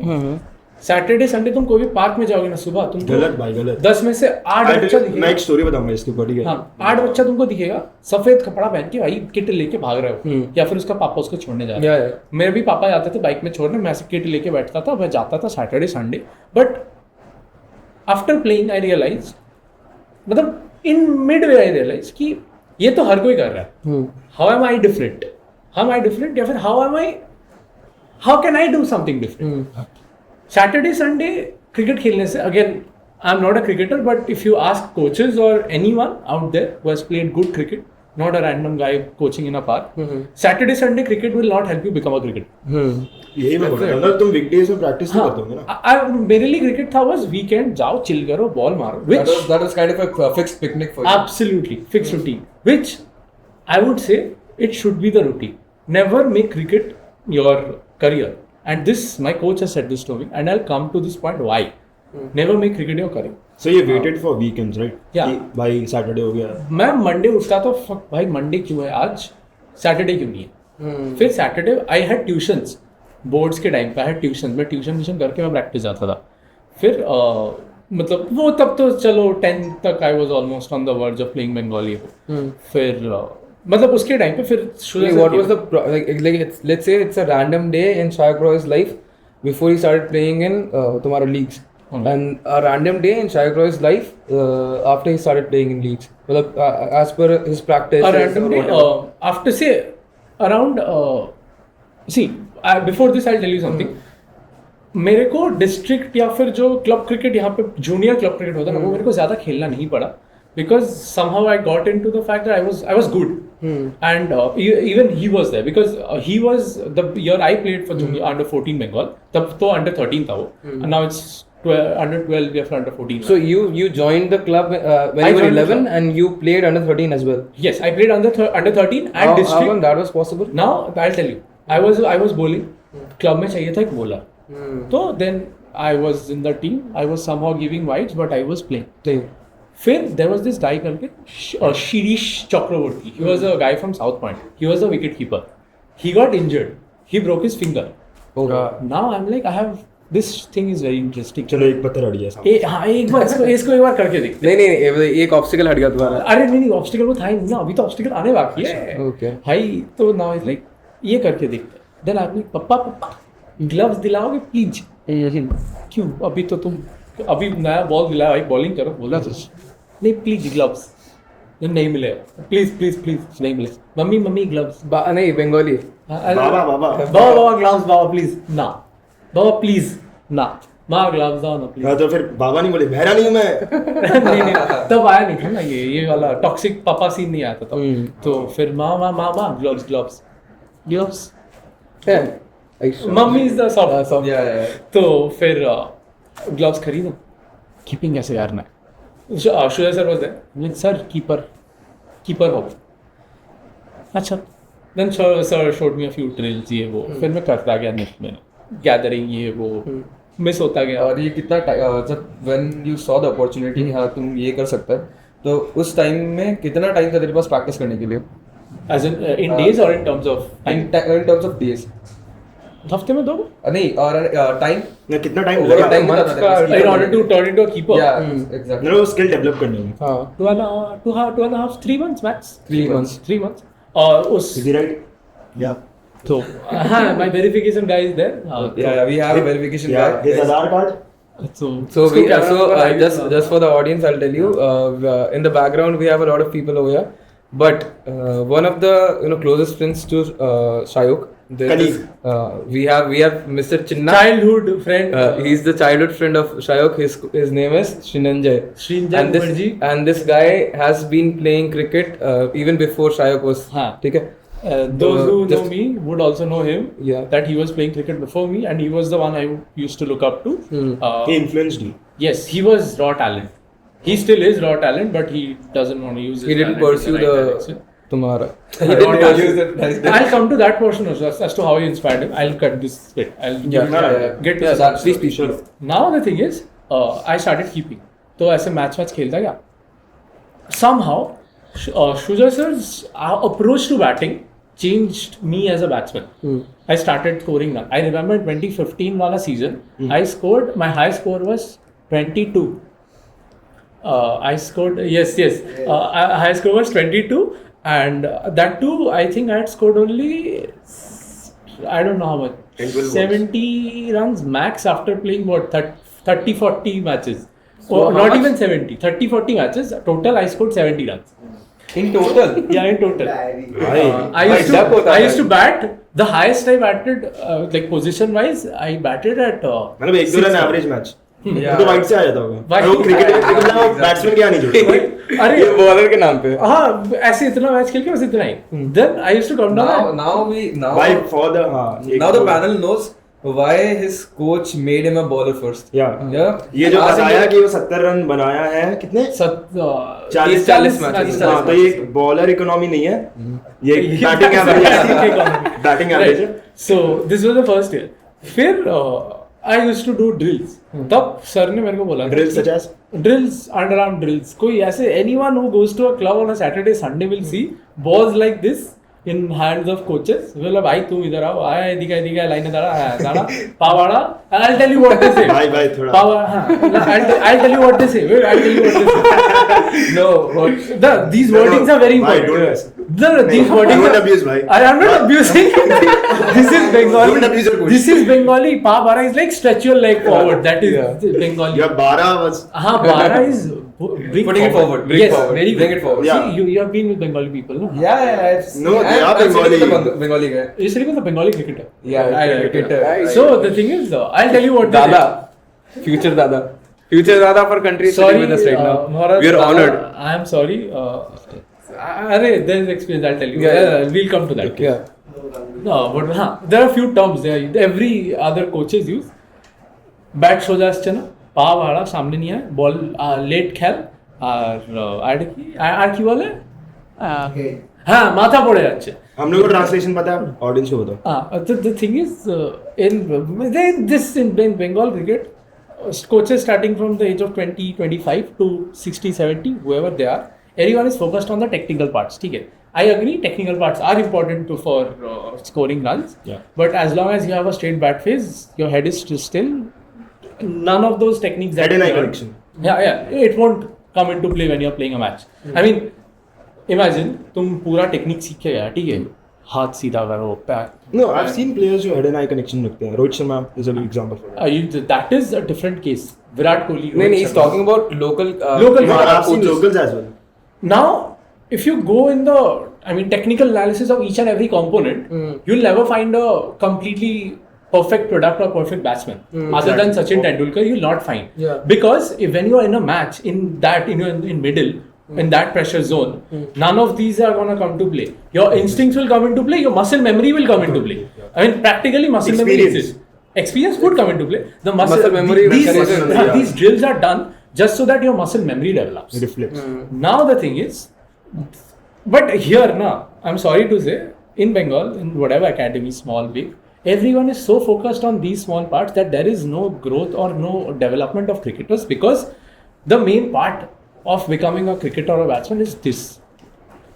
Saturday Sunday तुम कोई भी पार्क में जाओगे ना सुबह, तुम गलत भाई, गलत. 10 में से 8 बच्चा दिखेगा. मैं एक स्टोरी बताऊंगा इसके ऊपर, ठीक है? हाँ, 8 बच्चा तुमको दिखेगा सफेद कपड़ा पहन के, भाई किट लेके भाग रहे हो, या फिर उसका पापा उसको छोड़ने जा रहा है. मेरे भी पापा जाते थे बाइक में छोड़ने, मैं ऐसे किट लेके बैठता था, मैं जाता था Saturday Sunday. But after playing I realise, मतलब in mid way I realise कि ये तो हर कोई कर रहा है. हाउ एम आई डिफरेंट, या फिर how can I do something different. Saturday Sunday cricket खेलने से, again I am not a cricketer, but if you ask coaches और anyone out there who has played good cricket, not a random guy coaching in a park, Saturday Sunday cricket will not help you become a cricketer. यही मैं बोल रहा हूं, तुम weekdays में practice नहीं करते होंगे ना? मेरे लिए क्रिकेट था बस वीकेंड जाओ, चिल करो, बॉल मारो, that was kind of a fixed picnic for you. Absolutely fixed routine, which I would say it should be the routine. Never make cricket your career. And this, my coach has said this to me, and I'll come to this point why. Never make cricket your career. So you waited for weekends, right? Yeah. भाई Saturday हो गया. मैं Monday उठता तो fuck भाई Monday क्यों है आज, सैटरडे क्यों नहीं है. फिर Saturday I had tuitions, boards के टाइम पे आई हैड ट्यूशन, मैं ट्यूशन करके मैं प्रैक्टिस जाता था. फिर मतलब वो तब तो चलो 10th तक I was almost on the verge of playing Bengali. फिर मतलब उसके टाइम पे फिर what was the like let's say it's a random day in Sayak Roy's life before he started playing in तुम्हारा leagues, and a random day in Sayak Roy's life after he started playing in leagues, मतलब as per his practice. A random day after say around see before this I'll tell you something. मेरे को district या फिर जो club cricket यहाँ पे junior club cricket होता है ना, वो मेरे को ज़्यादा खेलना नहीं पड़ा, because somehow I got into the fact that I was good, and even he was there because he was the year I played for junior under 14 Bengal, तब तो under 13 था वो, and now it's under 12 या फिर under 14. So you joined the club when you were 11 and you played under 13 as well. Yes, I played under 13 and district. How come that was possible? Now I'll tell you, I was bowling, club में चाहिए था एक bowler, तो then I was in the team, I was somehow giving wides but I was playing. फिर there was this guy करके Shirish Chakraborty. He was a guy from South Point. He was a wicket keeper. He got injured. He broke his finger. Oh. Now I'm like, I have this thing is very interesting. चलो एक पत्थर हट गया. हाँ एक बार इसको एक बार करके देख. नहीं एक ऑब्स्टिकल हट गया तुम्हारा. अरे नहीं ऑब्स्टिकल वो था ही नहीं ना, अभी तो ऑब्स्टिकल आने बाकी है. Okay. भाई तो now it's like ये करके देखते. Then I'm like पप्पा ग्लव्स दिलाओगे प्लीज? क्यों? अभी तो तुम अभी नया बॉल दिलाया भाई, बॉलिंग करो, बोला तो नहीं प्लीज ग्लव्स नहीं मिले, प्लीज प्लीज प्लीज नहीं मिले, मम्मी मम्मी ग्लव्स, नहीं बंगाली बाबा बाबा बाबा ग्लव्स, बाबा प्लीज ना, बाबा प्लीज ना, माँ ग्लव्स दो ना प्लीज। हाँ तो फिर बाबा नहीं बोले बहरा नहीं हूँ मैं। नहीं तब आया नहीं था ना ये वाला टॉक्सिक पापा सीन नहीं आया था तब। तो फिर माँ माँ माँ माँ gloves gloves gloves, mummy is the soft. तो फिर ग्लव्स खरीदो, कीपिंग कैसे करना है? Shuja sir was there, sir keeper हो। अच्छा, then sir showed me a few drills ये वो, फिर मैं करता गया नेट में गैदरिंग ये वो, मिस होता गया। और ये कितना जब when you saw the opportunity हाँ तुम ये कर सकता है, तो उस टाइम में कितना टाइम था तेरे पास प्रैक्टिस करने के लिए? एज इन डेज और in terms of in terms of days? हफ्ते में 2 नहीं, और टाइम कितना टाइम Overall लगा time months कितना का? था? in order to turn into a keeper? Yeah, exactly. No, skill develop करनी है। हाँ, 2.5 3 months max. 3 months. 3 months. और उस Is he right? Yeah. तो हाँ, my verification guy is there. Yeah, we have a verification Yeah. guy. His Aadhaar card. So just for the audience, I'll tell you. In the background, we have a lot of people over here, but one of the closest friends to Shayuk. Colleague. We have Mr. Chinna. childhood friend. He's the childhood friend of Shayuk. His name is Srinanjay. Srinjay Mukherjee. And this guy has been playing cricket even before Shayuk was. हाँ. ठीक है. Those who know just- me would also know him. Yeah. That he was playing cricket before me, and he was the one I used to look up to. He influenced you. Yes, he was raw talent. He still is raw talent, but he doesn't want to use his He didn't talent in pursue right the direction. तुम्हारा. He didn't use it. I'll come to that portion also, as to how he inspired him. I'll cut this bit. I'll get to that. Please, please, sure. Now the thing is, I started keeping. तो ऐसे match खेलता गया. Somehow, Shuja sir's approach to batting changed me as a batsman. I started scoring now. I remember 2015 wala season, I scored, my high score was 22. I scored, yes. High score was 22, and that too, I think I had scored only, I don't know how much, 70 runs max after playing what, 30-40 matches. So Not much? even 70, 30-40 matches. Total, I scored 70 runs. In total? Yeah, in total. I used to bat. The highest I batted, like position wise, I batted at. मतलब 1-2 run average match. Yeah. तो white से आ जाता होगा। White- वो cricket में batsman क्या नहीं जोड़ते। अरे ये बॉलर के नाम पे. हाँ, ऐसे इतना मैच खेल के बस इतना ही. Then I used to come down. Now Why for the हाँ now the panel knows why his coach made him a bowler first. Yeah. Yeah. ये जो Ask him बताया to- कि वो 70 रन बनाया है कितने 40 matches. हाँ तो ये बॉलर इकोनॉमी नहीं है ये बैटिंग एवरेज बैटिंग एवरेज है So this was the first year. फिर I used to do drills. तब सर ने मेरे को बोला drill such as drills, underarm drills. कोई ऐसे anyone who goes to a club on a Saturday, Sunday will see balls like this in hands of coaches. बोला भाई तुम इधर आओ, आया दिखा लाइन दाड़ा पावाड़ा, and I'll tell you what they say. भाई थोड़ा Power, I'll tell you what they say. Wait, I'll tell you what they say. No, what? These wordings are very Bhai, important. don't These wordings don't are. abuse bhai I am not abusing. This is Bengali. Don't abuse your coach. This is Bengali. Pa bara is like stretch your leg forward. That is Bengali. या 12 was हाँ, bara is bring Putting it forward, bring yes, it forward, very bring good. it forward. Yeah. See, you have been with Bengali people, no? Yeah. I've seen- No, they are I've seen Bengali. the Bengali guy. You said he was a Bengali cricketer. Yeah, cricketer. So the thing is, I'll tell you what. they Dada, say. future Dada for country is Sorry, sitting with us right now. Maharaj We are Dada, honored. I am sorry. There is experience. I'll tell you. Yeah. We'll come to that. Yeah. No, but there are a few terms there. Every other coaches use. Bat সোজা আসছে না, পা ভাড়া সামনে নিয়ে বল late খেল, আর কি বলে হ্যাঁ মাথা পড়ে যাচ্ছে। हम लोग को ट्रांसलेशन पता है ऑडियंस को बताओ The thing is in Bengal cricket, coaches starting from the age of 20-25 to 60-70, whoever they are, everyone is focused on the technical parts. ठीक है, I agree, technical parts are important for scoring runs. Yeah. But as long as you have a straight bat phase, your head is still none of those techniques that Head and eye you learn- connection. Yeah, it won't come into play when you're playing a match. I mean, imagine तुम पूरा technique सीख के गया, ठीक है, हाथ सीधा करो पैर. No, I've seen players जो head and eye connection रखते हैं. Rohit Sharma is a good example for that. That is a different case. Virat Kohli. No, Rohit he's Sharma. talking about local. Local. No, I've seen coaches. locals as well. Now, if you go in the, technical analysis of each and every component, you'll never find a completely perfect product or perfect batsman. Other than Sachin Tendulkar, you'll not find. Yeah. Because if when you're in a match, in middle, in that pressure zone, none of these are going to come to play. Your instincts will come into play, your muscle memory will come into play. Practically muscle memory exists. Experience would come into play. The muscle memory these drills are done just so that your muscle memory develops. It reflects. Now the thing is, but here now, I'm sorry to say, in Bengal, in whatever academy, small, big, everyone is so focused on these small parts that there is no growth or no development of cricketers, because the main part of becoming a cricketer or a batsman is this.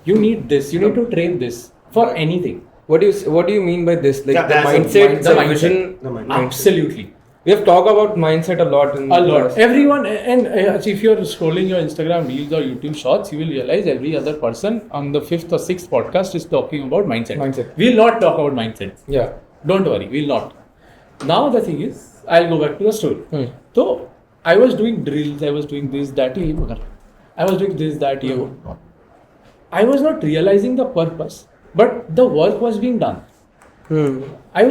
You need this. You need to train this for anything. What do you mean by this? Like Yeah, the as a mindset, the the mindset. vision. The mindset. Absolutely. We have talked about mindset a lot. A lot. Everyone, and if you're scrolling your Instagram reels or YouTube shorts, you will realize every other person on the 5th or 6th podcast is talking about mindset. We'll not talk about mindset. Yeah. Don't worry, we'll not. Now the thing is, I'll go back to the story. So I was doing drills, I was doing this, that, I was doing this, that, I was not realizing the purpose, but the work was being done. I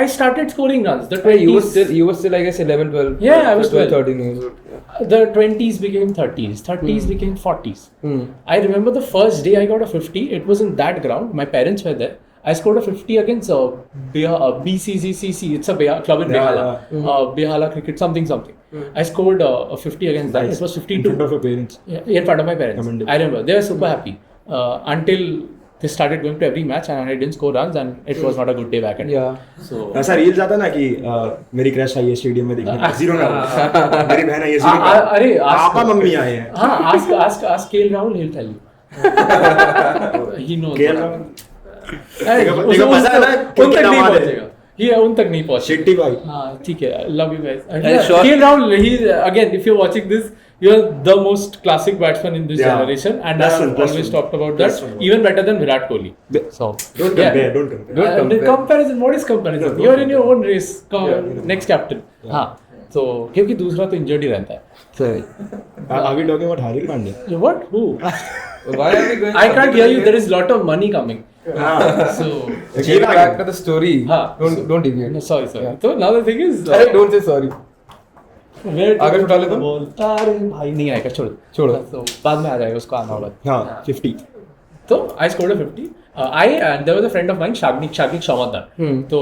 started scoring runs. The 20s, You were still I guess 11, 12. Yeah, I was 12. 13 years old. Yeah. The 20s became 30s, 30s became 40s. I remember the first day I got a 50. It was in that ground. My parents were there. I scored a 50 against BCCCC. It's a club in Behala. Behala cricket, something. I scored a 50 against that. It was 52. In front of your parents. Yeah, in front of my parents. Commendable. I remember. They were super happy. Until they started going to every match and I didn't score runs and it was not a good day back at Yeah. So ऐसा reels आता ना कि मेरी crush आई है stadium में देखने zero ना मेरी बहन आई है जीरो अरे पापा मम्मी आए हैं हाँ ask KL Rahul, he'll tell you. He knows. KL देखो पता है ना उन तक नहीं पहुंचेगा. ये उन तक नहीं पहुंचे. शेट्टी भाई हाँ ठीक है. Love you guys. sure. KL Rahul, he again, if you're watching this, you're the most classic batsman in this generation, and I've always talked about that. Even better than Virat Kohli. So don't compare. Comparison. What is comparison? You're in your own race. Next captain. हाँ. तो क्योंकि दूसरा तो injured ही रहता है. Sorry. Are we talking about Hardik Pandya? What? Who? Why are we going? I can't hear you. There is lot of money coming. So Get back to the story. हाँ. Don't deviate. No, sorry. So now the thing is. Don't say sorry. आगे उठा ले तो? अरे भाई नहीं आएगा, छोड़. तो बाद में आ जाएगा, उसको आना होगा. हाँ 50. So I scored a 50. And there was a friend of mine, Shagnik Shamadar. So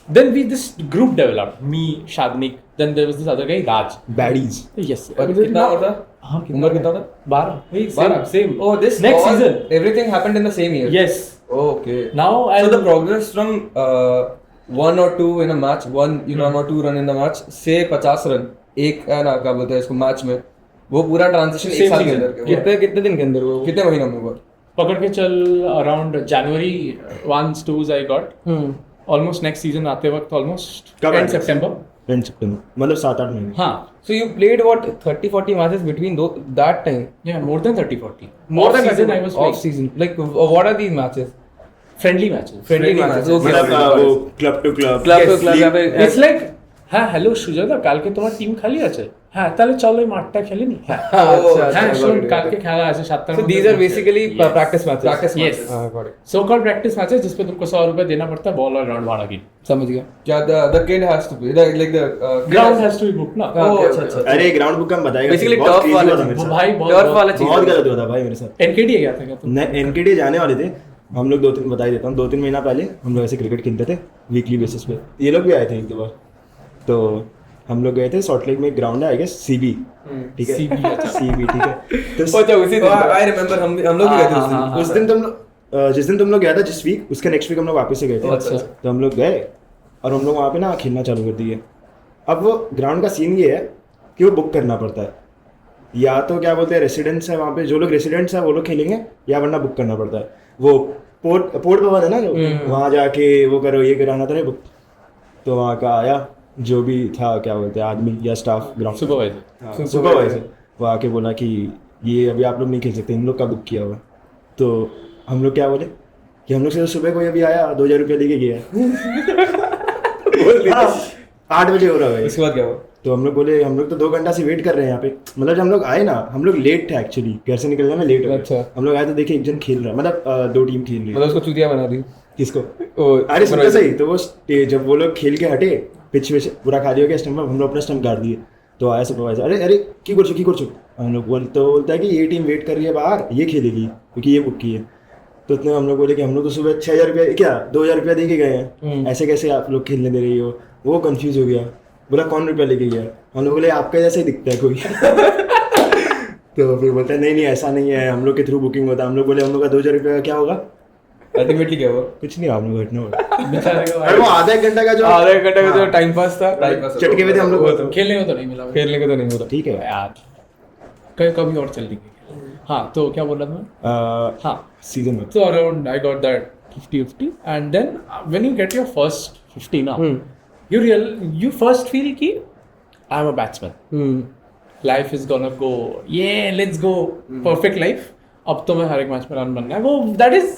then this group developed. Me, Shagnik. Then there was this other guy, Raj. Baddies. Yes. कितना होता? हाँ, उम्र कितना था? 12. Same. Oh, this next all, season. Everything happened in the same year. Yes. Oh, okay. Now So the progress from 1 or 2 in a match, 1 run or 2 run in the match, से 50 run एक है ना क्या बोलते हैं इसको match में, वो पूरा ट्रांजिशन एक साल के अंदर कितने दिन के अंदर हुआ, कितने महीनों में हुआ? पकड़ के चल around January 1s 2s I got. Almost next season आते वक्त almost end September. End September. मतलब 7-8 महीने. हाँ. So you played what 30-40 matches between that time? Yeah, more than 30-40. More than season I was playing. off season. Like what are these matches? Friendly matches. Friendly matches. Okay. मतलब वो club to club. Club to club. या फिर It's like হ্যাঁ hello Sujata কালকে তোমার team খালি আছে হ্যাঁ তাহলে চলো এই মাঠটা খেলে নি হ্যাঁ হ্যাঁ শোন কালকে খেলা আছে 7টার So these are basically practice matches. Practice matches. got it. So called practice matches जिसपे तुमको 100 रुपए देना पड़ता है बॉल और ग्राउंड भाड़ा की. समझ गया. क्या the kid has to be like the ground has to be booked ना. अच्छा. अरे ग्राउंड बुक का बताएगा. Basically turf वाला भाई turf वाला चीज बहुत गलत हुआ था भाई मेरे साथ. एनकेडी गया था क्या तुम? एनकेडी जाने वाले थे हम लोग 2-3 बता ही देता हूँ 2-3 महीना पहले हम लोग ऐसे क्रिकेट खेलते थे वीकली बेसिस पे. ये लोग भी आए थे एक दो बार. तो हम लोग गए थे सॉल्ट लेक में एक ग्राउंड है आई गेस सीबी. ठीक है सीबी ठीक है. तो अच्छा उसी दिन आई रिमेंबर हम लोग भी गए थे उस दिन तुम लोग जिस दिन तुम लोग गया था जिस वीक उसके नेक्स्ट वीक हम लोग वापस से गए थे. तो हम लोग गए और हम लोग वहाँ पे ना खेलना चालू कर दिए. अब वो ग्राउंड का सीन ये है कि वो बुक करना पड़ता है. या तो क्या बोलते हैं रेसिडेंट्स है वहाँ पे जो लोग रेसिडेंट्स है वो लोग खेलेंगे या वरना बुक करना पड़ता है. वो पोर्ट भवन है ना जो वहाँ जाके वो करो ये कराना था बुक. तो वहाँ का आया जो भी था क्या बोलते हैं आदमी या स्टाफ ग्राउंड सुपरवाइजर वो आके बोला कि ये अभी आप लोग नहीं खेल सकते इन लोग का बुक किया हुआ. तो हम लोग क्या बोले कि हम लोग से सुबह कोई अभी आया 2000 रुपया दे के गया। हाँ, 8 बजे हो रहा है। इसके बाद क्या हुआ? तो हम लोग बोले हम लोग तो 2 घंटा से वेट कर रहे हैं यहाँ पे। मतलब जब हम लोग आए ना, हम लोग लेट थे एक्चुअली, घर से निकलने में लेट हो गए। अच्छा। हम लोग आए तो देखे एक जन खेल रहा है, मतलब 2 टीम खेल रही है। मतलब उसको चूतिया बना दी। किसको? ओ, अरे सुनते सही, तो वो जब वो लोग खेल के हटे, पिच में पूरा खाली हो गया स्टंप, हम लोग अपना स्टंप गाड़ दिए। तो आया सुपरवाइजर, अरे अरे की करछो। हम लोग बोलता है कि ये टीम वेट कर रही है बाहर, ये खेलेगी क्योंकि ये बुक की है। तो उतने हम लोग बोले कि हम लोग तो सुबह 6000 रुपया, क्या 2000 रुपया दे के गए हैं, ऐसे कैसे आप लोग खेलने दे रही हो? वो कंफ्यूज हो गया, बोला कौन रुपया लेके गया? हम लोग बोले आपका जैसे ही दिखता है कोई। तो फिर बोलता है नहीं ऐसा नहीं है, हम लोग के थ्रू बुकिंग होता है। हम लोग बोले हम लोग का 2000 रुपया का क्या होगा? अल्टीमेटली क्या हुआ? कुछ नहीं, हम लोग घटना हुआ। बेचारे को अरे वो आधा एक घंटा का जो टाइम पास था, चटके में थे हम लोग। खेलने को तो नहीं मिला। खेलने को तो नहीं होता। ठीक है यार कभी और चल लेंगे। हाँ, तो क्या बोल रहा था मैं? हाँ, सीजन में so around I got that 50-50 and then when you get your first 50 now you first feel कि I'm a batsman, life is gonna go, yeah let's go, perfect life, अब तो मैं हर एक मैच में रन बनना है, वो that is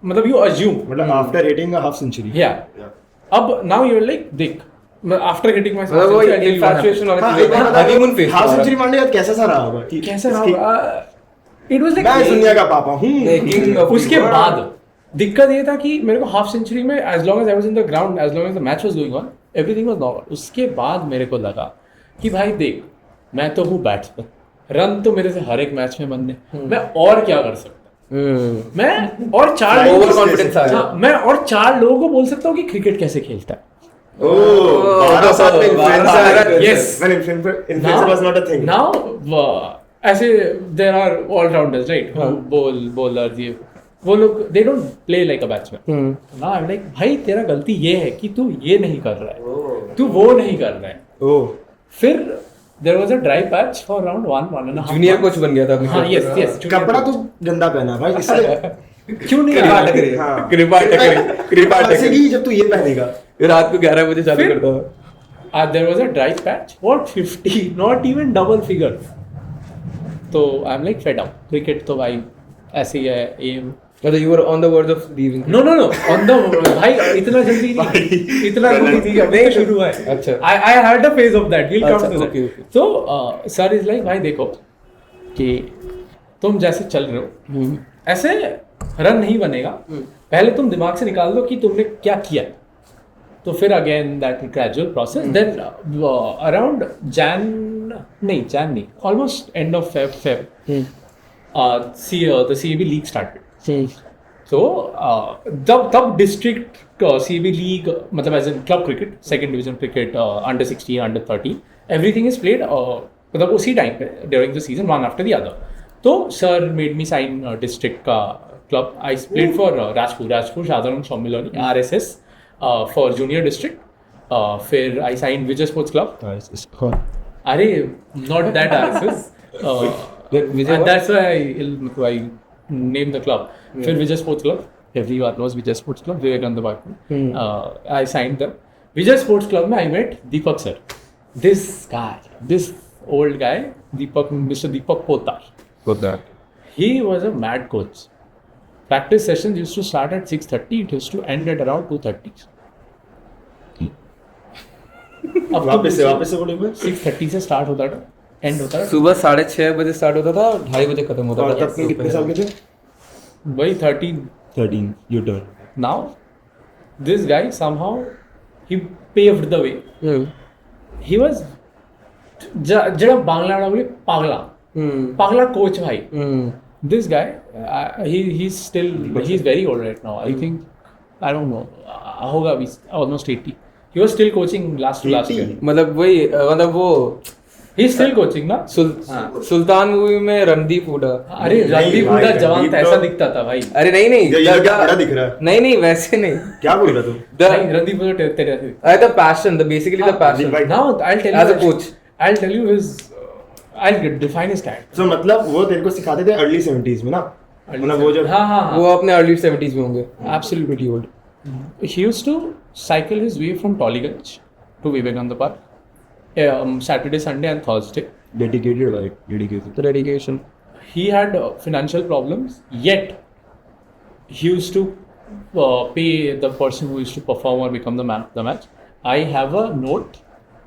मतलब you assume, मतलब after hitting half century. yeah, अब now you're like देख after hitting my मतलब वो infatuation वाला चीज है, honeymoon phase। हाफ सेंचुरी मारने के बाद कैसा सा रहा होगा? कैसे रहा? It was like मैं दुनिया का पापा हूँ। उसके बाद दिक्कत ये था कि मेरे को हाफ सेंचुरी में as long as I was in the ground, as long as the match was going on, everything was normal। उसके बाद मेरे को लगा कि भाई देख, मैं तो हूँ बैट्समैन, रन तो मेरे से हर एक मैच में बनने, मैं और क्या कर सकता हूँ? मैं और 4 लोगों ओवर कॉन्फिडेंस आ गया। मैं और 4 लोगों को बोल सकता हूँ कि क्रिकेट कैसे खेलता है। बारह साल में influencer। Yes. Well, influencer was not a thing. Now ऐसे there are all rounders, right? Bowlers, ये वो लोग they don't play like a batsman. Now I'm like भाई तेरा गलती ये है कि तू ये नहीं कर रहा है, तू वो नहीं कर रहा है। फिर there was a dry patch for around 1.5 junior coach बन गया था अपने। हाँ, yes, कपड़ा तो गंदा पहना भाई, इसलिए क्यों नहीं कृपा कर टकरे, हाँ। कृपा टकरे। जब तू ये पहनेगा रात को 11 बजे चालू फिर- करता था। there was a dry patch, what 50, not even double figure। तो आई am like fed up, cricket तो भाई ऐसे ही है, एम मतलब you were on the verge of leaving। Know on the भाई इतना जल्दी नहीं, इतना जल्दी नहीं, अब नहीं शुरू है। अच्छा। I had a phase of that, will come अच्छा, टू okay, दैट। तो सर इज लाइक भाई देखो कि तुम जैसे चल रहे हो ऐसे रन नहीं बनेगा, पहले तुम दिमाग से निकाल दो कि तुमने क्या किया। तो फिर again that gradual process, then around Jan नहीं, almost end of Feb the CAB league started। So तब district CAB league मतलब as in club cricket, second division cricket, under 16, under 13, everything is played मतलब उसी time पे during the season, one after the other। तो sir made me sign district का club। I played for Rajpur साधारण सम्मेलन RSS for junior district। फिर I signed Vijay sports club. अरे not that RSS, and that's why I named the club। फिर Vijay sports club, everyone knows Vijay sports club, Vivekananda park. I signed them। Vijay sports club में I met Deepak sir, this old guy, Mr. Deepak Poddar। He was a mad coach। Practice sessions used to start at 6:30, it used to end at around 2:30। वापस से बोलो 6:30 से start होता था, and होता था सुबह 6:30 बजे स्टार्ट होता था, 2:30 बजे खत्म होता और था। तब के कितने साल के थे? वही 13। U turn. Now this guy somehow he paved the way। he was जड़ा बांग्ला वाला बोले पागला कोच भाई। this guy he's very old right now। I think I don't know, होगा अभी almost 80। he was still coaching last year। मतलब वही मतलब वो he's still coaching ना। सुल्तान मूवी में रणदीप हुडा। अरे रणदीप हुडा जवान था, ऐसा दिखता था भाई। अरे नहीं ये क्या बड़ा दिख रहा है? नहीं वैसे नहीं। क्या बोल रहा तू? नहीं, रणदीप हुडा तेरे the passion, basically the passion। now I'll tell you his, I'll define his character। so मतलब वो तेरे को सिखाते थे अर्ली 70s में ना, मतलब वो जब हाँ वो अपने अर्ली 70s में होंगे। absolutely old। he used to cycle his way from Tollygunj to Vivekananda Park, Saturday, Sunday and Thursday। dedication। he had financial problems, yet he used to pay the person who used to perform or become the man of the match. I have a note,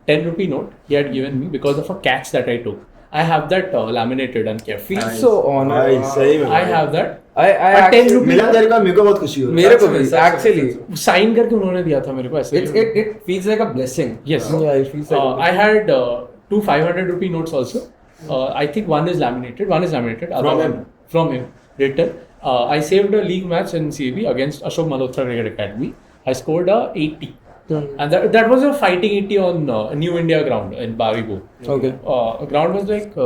10 rupee note he had given me because of a catch that I took. I have that laminated and kept. Feels so honored. भाई सही में I have that. I A 10 actually, rupee मिला तेरे का, मेरे को बहुत खुशी हुई. मेरे को भी actually sign करके उन्होंने दिया था मेरे को ऐसे. it feels like a blessing. Yes. Yeah, it feels like. I had two 500 rupee notes also. I think one is laminated. Other From one him? From him. Written. I saved a league match in CAB against Ashok Malhotra Cricket Academy. I scored a 80. And that was a fighting 80 on New India ground in Barigo. Okay. Ground was like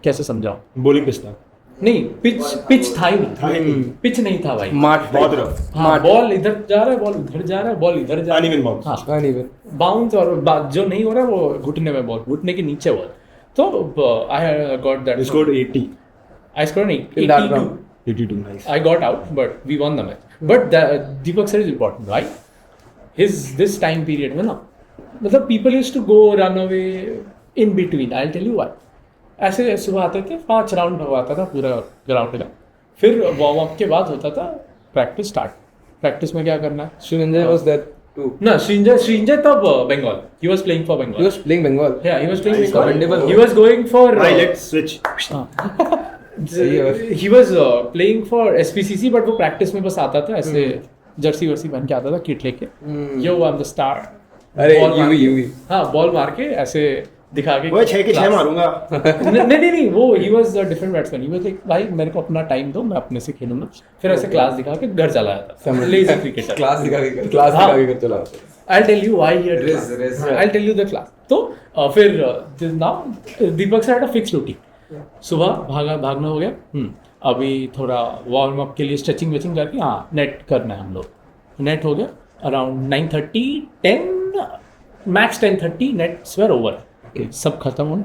कैसे समझाऊं? Bowling पिस्ता. नहीं, pitch था ही नहीं. Pitch नहीं था भाई. Mart. बहुत रफ. हाँ, बॉल इधर जा रहा है, बॉल उधर जा रहा है, बॉल इधर जा रहा है. Uneven bounce. हाँ. Uneven. बाउंस और जो नहीं हो रहा है वो घुटने में बॉल, घुटने के नीचे बॉल. तो I got that. He scored 80. I scored an In that 82. round. 82, nice. I got out, but we won the match. But Deepak sir is important, right? This time period में ना, मतलब people used to go run away in between. I'll tell you why. ऐसे सुबह आते थे, 5 round भगवाता था पूरा ground का. फिर वार्म अप के बाद होता था प्रैक्टिस स्टार्ट. प्रैक्टिस में क्या करना है? Srinjay was there too. No, Srinjay तब Bengal. He was playing for Bengal. He was playing Bengal. Yeah, he was playing Nice, Bengal. commendable. He was going for. Right, let's switch. He was playing for SPCC, but वो practice में बस आता था ऐसे Jersey वर्सी पहन के आता था, किट लेके. Yo, I'm the star. अरे Ball मार के- यूवी. हाँ, बॉल मार के ऐसे दिखा के. वो 6 के 6 मारूंगा. नहीं, वो he was a different batsman. He was like, भाई मेरे को अपना टाइम दो, मैं अपने से खेलूंगा. फिर ऐसे क्लास दिखा के घर चला जाता. Lazy cricketer. क्लास दिखा के चला. I'll tell you why he had Riz. class. I'll tell you the class. तो फिर now Deepak sir had a fixed routine. सुबह भागना हो गया. अभी थोड़ा वार्म अप के लिए स्ट्रेचिंग वेचिंग करके हाँ नेट करना है हम लोग. नेट हो गया around 9:30 10 max 10:30 nets were over. सब खत्म होने.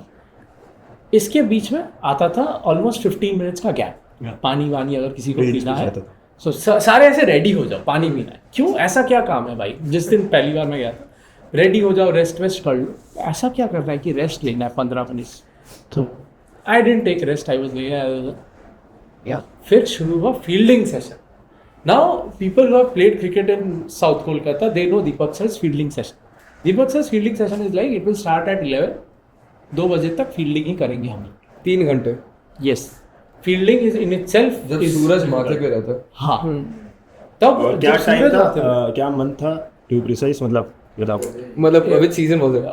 इसके बीच में आता था ऑलमोस्ट 15 मिनट्स का गैप. पानी वानी अगर किसी को पीना है तो सारे ऐसे रेडी हो जाओ, पानी पीना है. क्यों? ऐसा क्या काम है भाई? जिस दिन पहली बार मैं गया था, रेडी हो जाओ, रेस्ट वेस्ट कर लो. ऐसा क्या करना है कि रेस्ट लेना है 15 मिनट. तो I didn't take rest, I was yeah. फिर शुरू हुआ fielding session. Now people who have played cricket in south Kolkata they know Deepak sir's fielding session. Deepak sir's fielding session is like it will start at 11. 2 बजे तक fielding ही करेंगे हम. 3 घंटे. Yes, fielding is in itself. जब सूरज माथे पे रहता. हाँ. तब और क्या जब टाइम सूरज था, माथे पे- क्या मंथ था टू प्रिसाइज, मतलब बताओ. मतलब which season was it?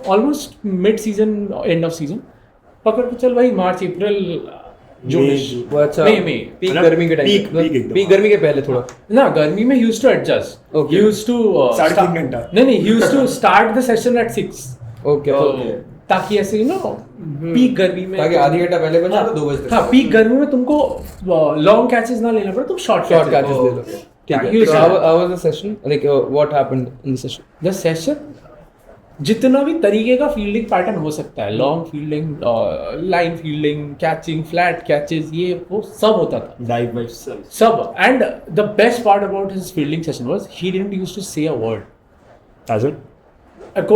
Almost mid season end off season पकड़ के चल भाई. मार्च अप्रैल जून. वो अच्छा मई पीक मतलब गर्मी के टाइम. peak एकदम. पीक गर्मी के पहले थोड़ा. ना गर्मी में used to adjust. Okay. He used to 3.5 घंटा. नहीं he used to start the session at 6. Okay. ताकि ऐसे पीक गर्मी में ताकि आधी घंटा पहले बचा तो 2 बजे तक. हाँ, पीक गर्मी में तुमको लॉन्ग कैचेस ना लेना पड़े, तुम शॉर्ट शॉर्ट कैचेस कैचेस ले लो. ठीक है. Use So that. how was the session? Like what happened in the session? The session जितना भी तरीके का फील्डिंग पैटर्न हो सकता है, long fielding, line fielding, catching, flat catches, ये वो सब होता था. डाइव बाय सब. And the best part about his fielding session was he didn't used to say a word. As it.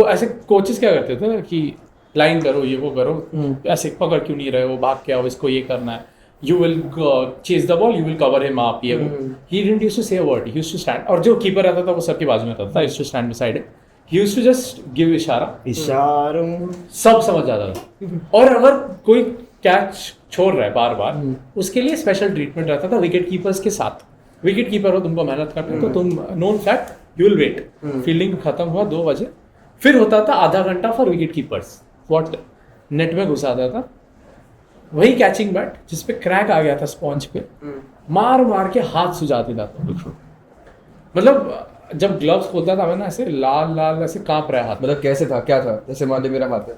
ऐसे कोचेस क्या करते थे कि लाइन करो, ये वो करो, ऐसे पकड़ क्यों नहीं रहे हो, भाग के आओ, इसको ये करना है, you will chase the ball, you will cover him up, ये वो. He didn't used to say a word. He used to stand. और जो कीपर रहता था वो सबके बाजू में रहता था. Used to stand beside him. He used to just give इशारों. सब समझ जाता था. और अगर कोई कैच छोड़ रहा है बार बार, उसके लिए स्पेशल ट्रीटमेंट रहता था विकेट कीपर्स के साथ. विकेट कीपर हो, तुमको मेहनत करना है तो तुम known fact you will wait. Fielding खत्म हुआ 2 बजे. फिर होता था आधा घंटा for wicket keepers. What net में घुसाता था वही कैचिंग बैट जिसपे क्रैक आ गया था स्पॉन्ज पे, मार मार के हाथ सुजा देता था. मतलब जब ग्लव्स खोलता था मैं ना, ऐसे लाल लाल ऐसे कांप रहा है हाथ. मतलब कैसे था, क्या था? जैसे मान लो मेरा हाथ है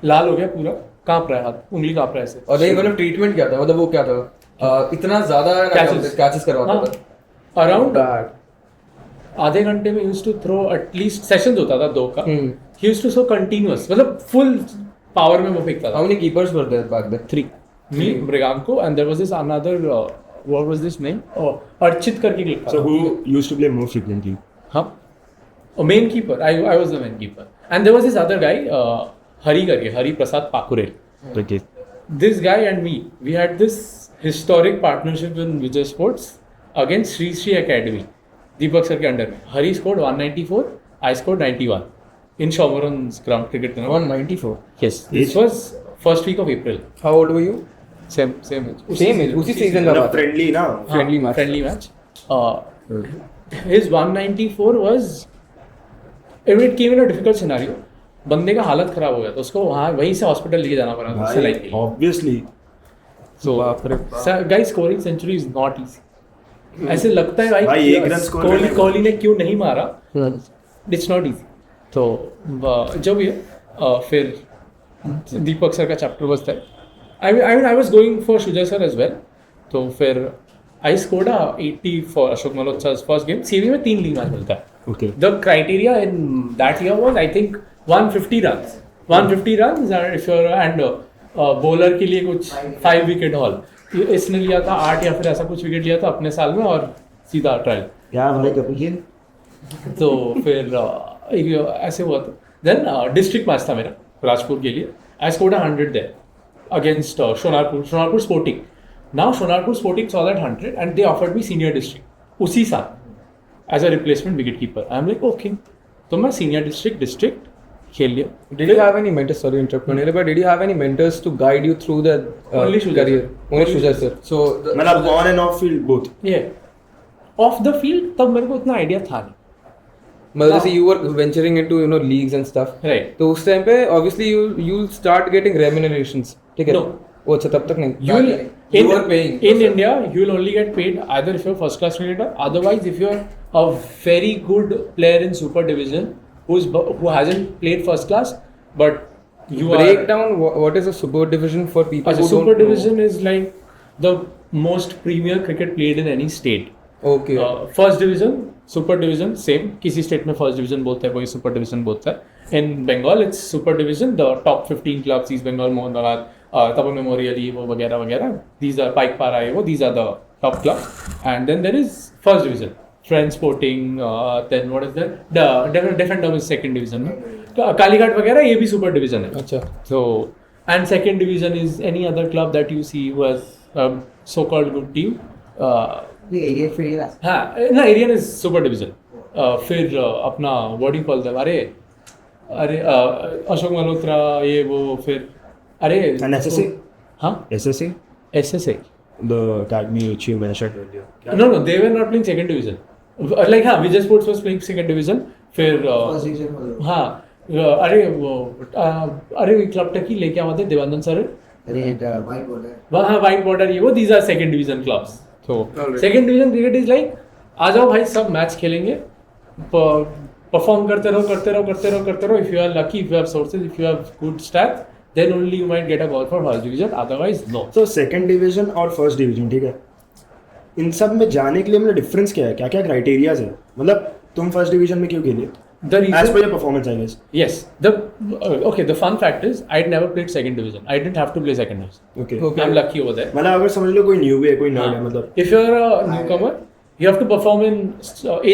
लाल हो गया पूरा, कांप रहा है हाथ, उंगली कांप रहा है ऐसे. और नहीं मतलब ट्रीटमेंट क्या था, मतलब वो क्या था? इतना ज्यादा कैचेस करवाता था. अराउंड आधे घंटे में used to throw at least sessions होता था 2 का. He used to so continuous, मतलब फुल पावर में वो फेंकता था. How many keepers were there back then? 3. Me, Mriganko, and there was this another what was this name? Archit करके लिखा So था. who used to play more frequently? हाँ, main keeper. I was the main keeper. And there was this other guy, Hari करके, Hari Prasad Pakurel. Okay. This guy and me, we had this historic partnership in Vijay Sports against Sri Academy. Deepak sir के under में हरी scored 194, I scored 91 in Shaumaran's ground cricket. 194. Yes, this was first week of April. How old were you? Same age. उसी season का बात है. Friendly ना Friendly match. His 194 was it came in a difficult scenario. बंदे का हालत खराब हो गया तो उसको वहीं से हॉस्पिटल लेके जाना पड़ा सिलाई के लिए. Obviously. So guys, scoring century is not easy. ऐसे लगता है भाई एक रन स्कोर कोहली ने क्यों नहीं मारा. It's not easy. तो जब ये फिर दीपक सर का chapter was there. I mean I was going for Shuja sir as well. तो फिर I scored a 80 for Ashok Malhotra's first game. CV में 3 लीग मैच मिलता है. Okay. The criteria in that year was I think 150 runs. 150 runs and if you're and bowler के लिए कुछ 5 wicket haul. इसने लिया था 8 या फिर ऐसा कुछ विकेट लिया था अपने साल में और सीधा ट्रायल. क्या भाई कपिल. तो फिर ऐसे हुआ था. देन डिस्ट्रिक्ट मैच था मेरा राजपुर के लिए. I scored 100 there against Sonarpur sporting. Now Sonarpur sporting saw that 100 and they offered me senior district उसी साल as a replacement wicket keeper. I am like okay. तो मैं सीनियर डिस्ट्रिक्ट खेल लिया. Did you have any mentors? Sorry, interrupt करने but did you have any mentors to guide you through the Only Shuja career? sir. Only Shuja sir. So मतलब on and off field both. Yeah. Off the field तब मेरे को इतना idea था नहीं. मतलब जैसे you were venturing into leagues and stuff. Right. तो उस टाइम पे obviously you'll start getting remunerations. ठीक है. No. वो अच्छा तब तक नहीं. You were paying. In India, you will only get paid either if you're first class cricketer. Otherwise, if you're a very good player in super division who hasn't played first class, but you break down what is a super division for people who super don't division is like the most premier cricket played in any state. Okay. First division, super division, same. किसी state में first division बोलता है, कोई super division बोलता है. In Bengal, it's super division. The top 15 clubs, East Bengal, Mohun Bagan, Tapan Memorial, वो वगैरह वगैरह. These are Pike Para, these are the top clubs. And then there is first division. Friends Sporting, then what is that? The Defender is second division. Kalighat वगैरह ये भी super division है. अच्छा. So and second division is any other club that you see who has a so-called good team. हाँ, ना Arian is super division. फिर अपना what do you call them? अरे अशोक मल्होत्रा ये वो फिर अरे. And SSA. हाँ. SSA. The academy which you mentioned earlier. No, they were not playing second division. Like हाँ, Vijay Sports was playing second division. फिर हाँ अरे क्लब टकी लेके आए थे देवानंद सर. हाँ वाइट बॉर्डर ये वो. These are second division clubs. So second division cricket is like आ जाओ भाई सब मैच खेलेंगे. परफॉर्म करते रहो. If you are lucky, if you have sources, if you have good stats, then only you might get a call for first division. Otherwise, no. So second division और first division ठीक है. इन सब में जाने के लिए मतलब डिफरेंस क्या है? क्या क्या क्राइटेरियाज है? मतलब तुम फर्स्ट डिवीजन में क्यों खेले? The reason, as per your performance, I guess. Yes. The fun fact is I'd never played second division. I didn't have to play second division. Okay. I'm lucky over there. मतलब अगर समझ लो कोई newbie है, कोई nerd है मतलब. If you're a newcomer, you have to perform in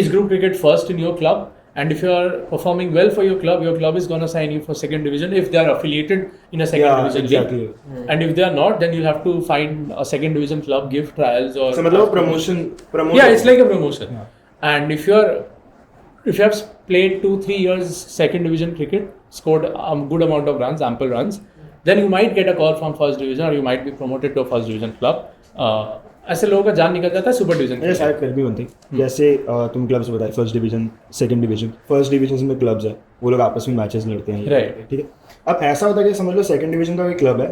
age group cricket first in your club. And if you are performing well for your club is going to sign you for second division if they are affiliated in a second division exactly. league. And if they are not, then you'll have to find a second division club, give trials or. So मतलब promotion. Yeah, it's like a promotion. Yeah. And if you have played 2-3 years second division cricket, scored a good amount of runs, ample runs, then you might get a call from first division or you might be promoted to a first division club. ऐसे लोगों का जान निकल जाता है super division. ये शायद कर भी बनती है. जैसे तुम क्लब्स बताए first division, second division. First division में क्लब्स है, वो लोग आपस में मैचेस लड़ते हैं. राइट. ठीक है. अब ऐसा होता है कि समझ लो सेकंड डिवीजन का कोई क्लब है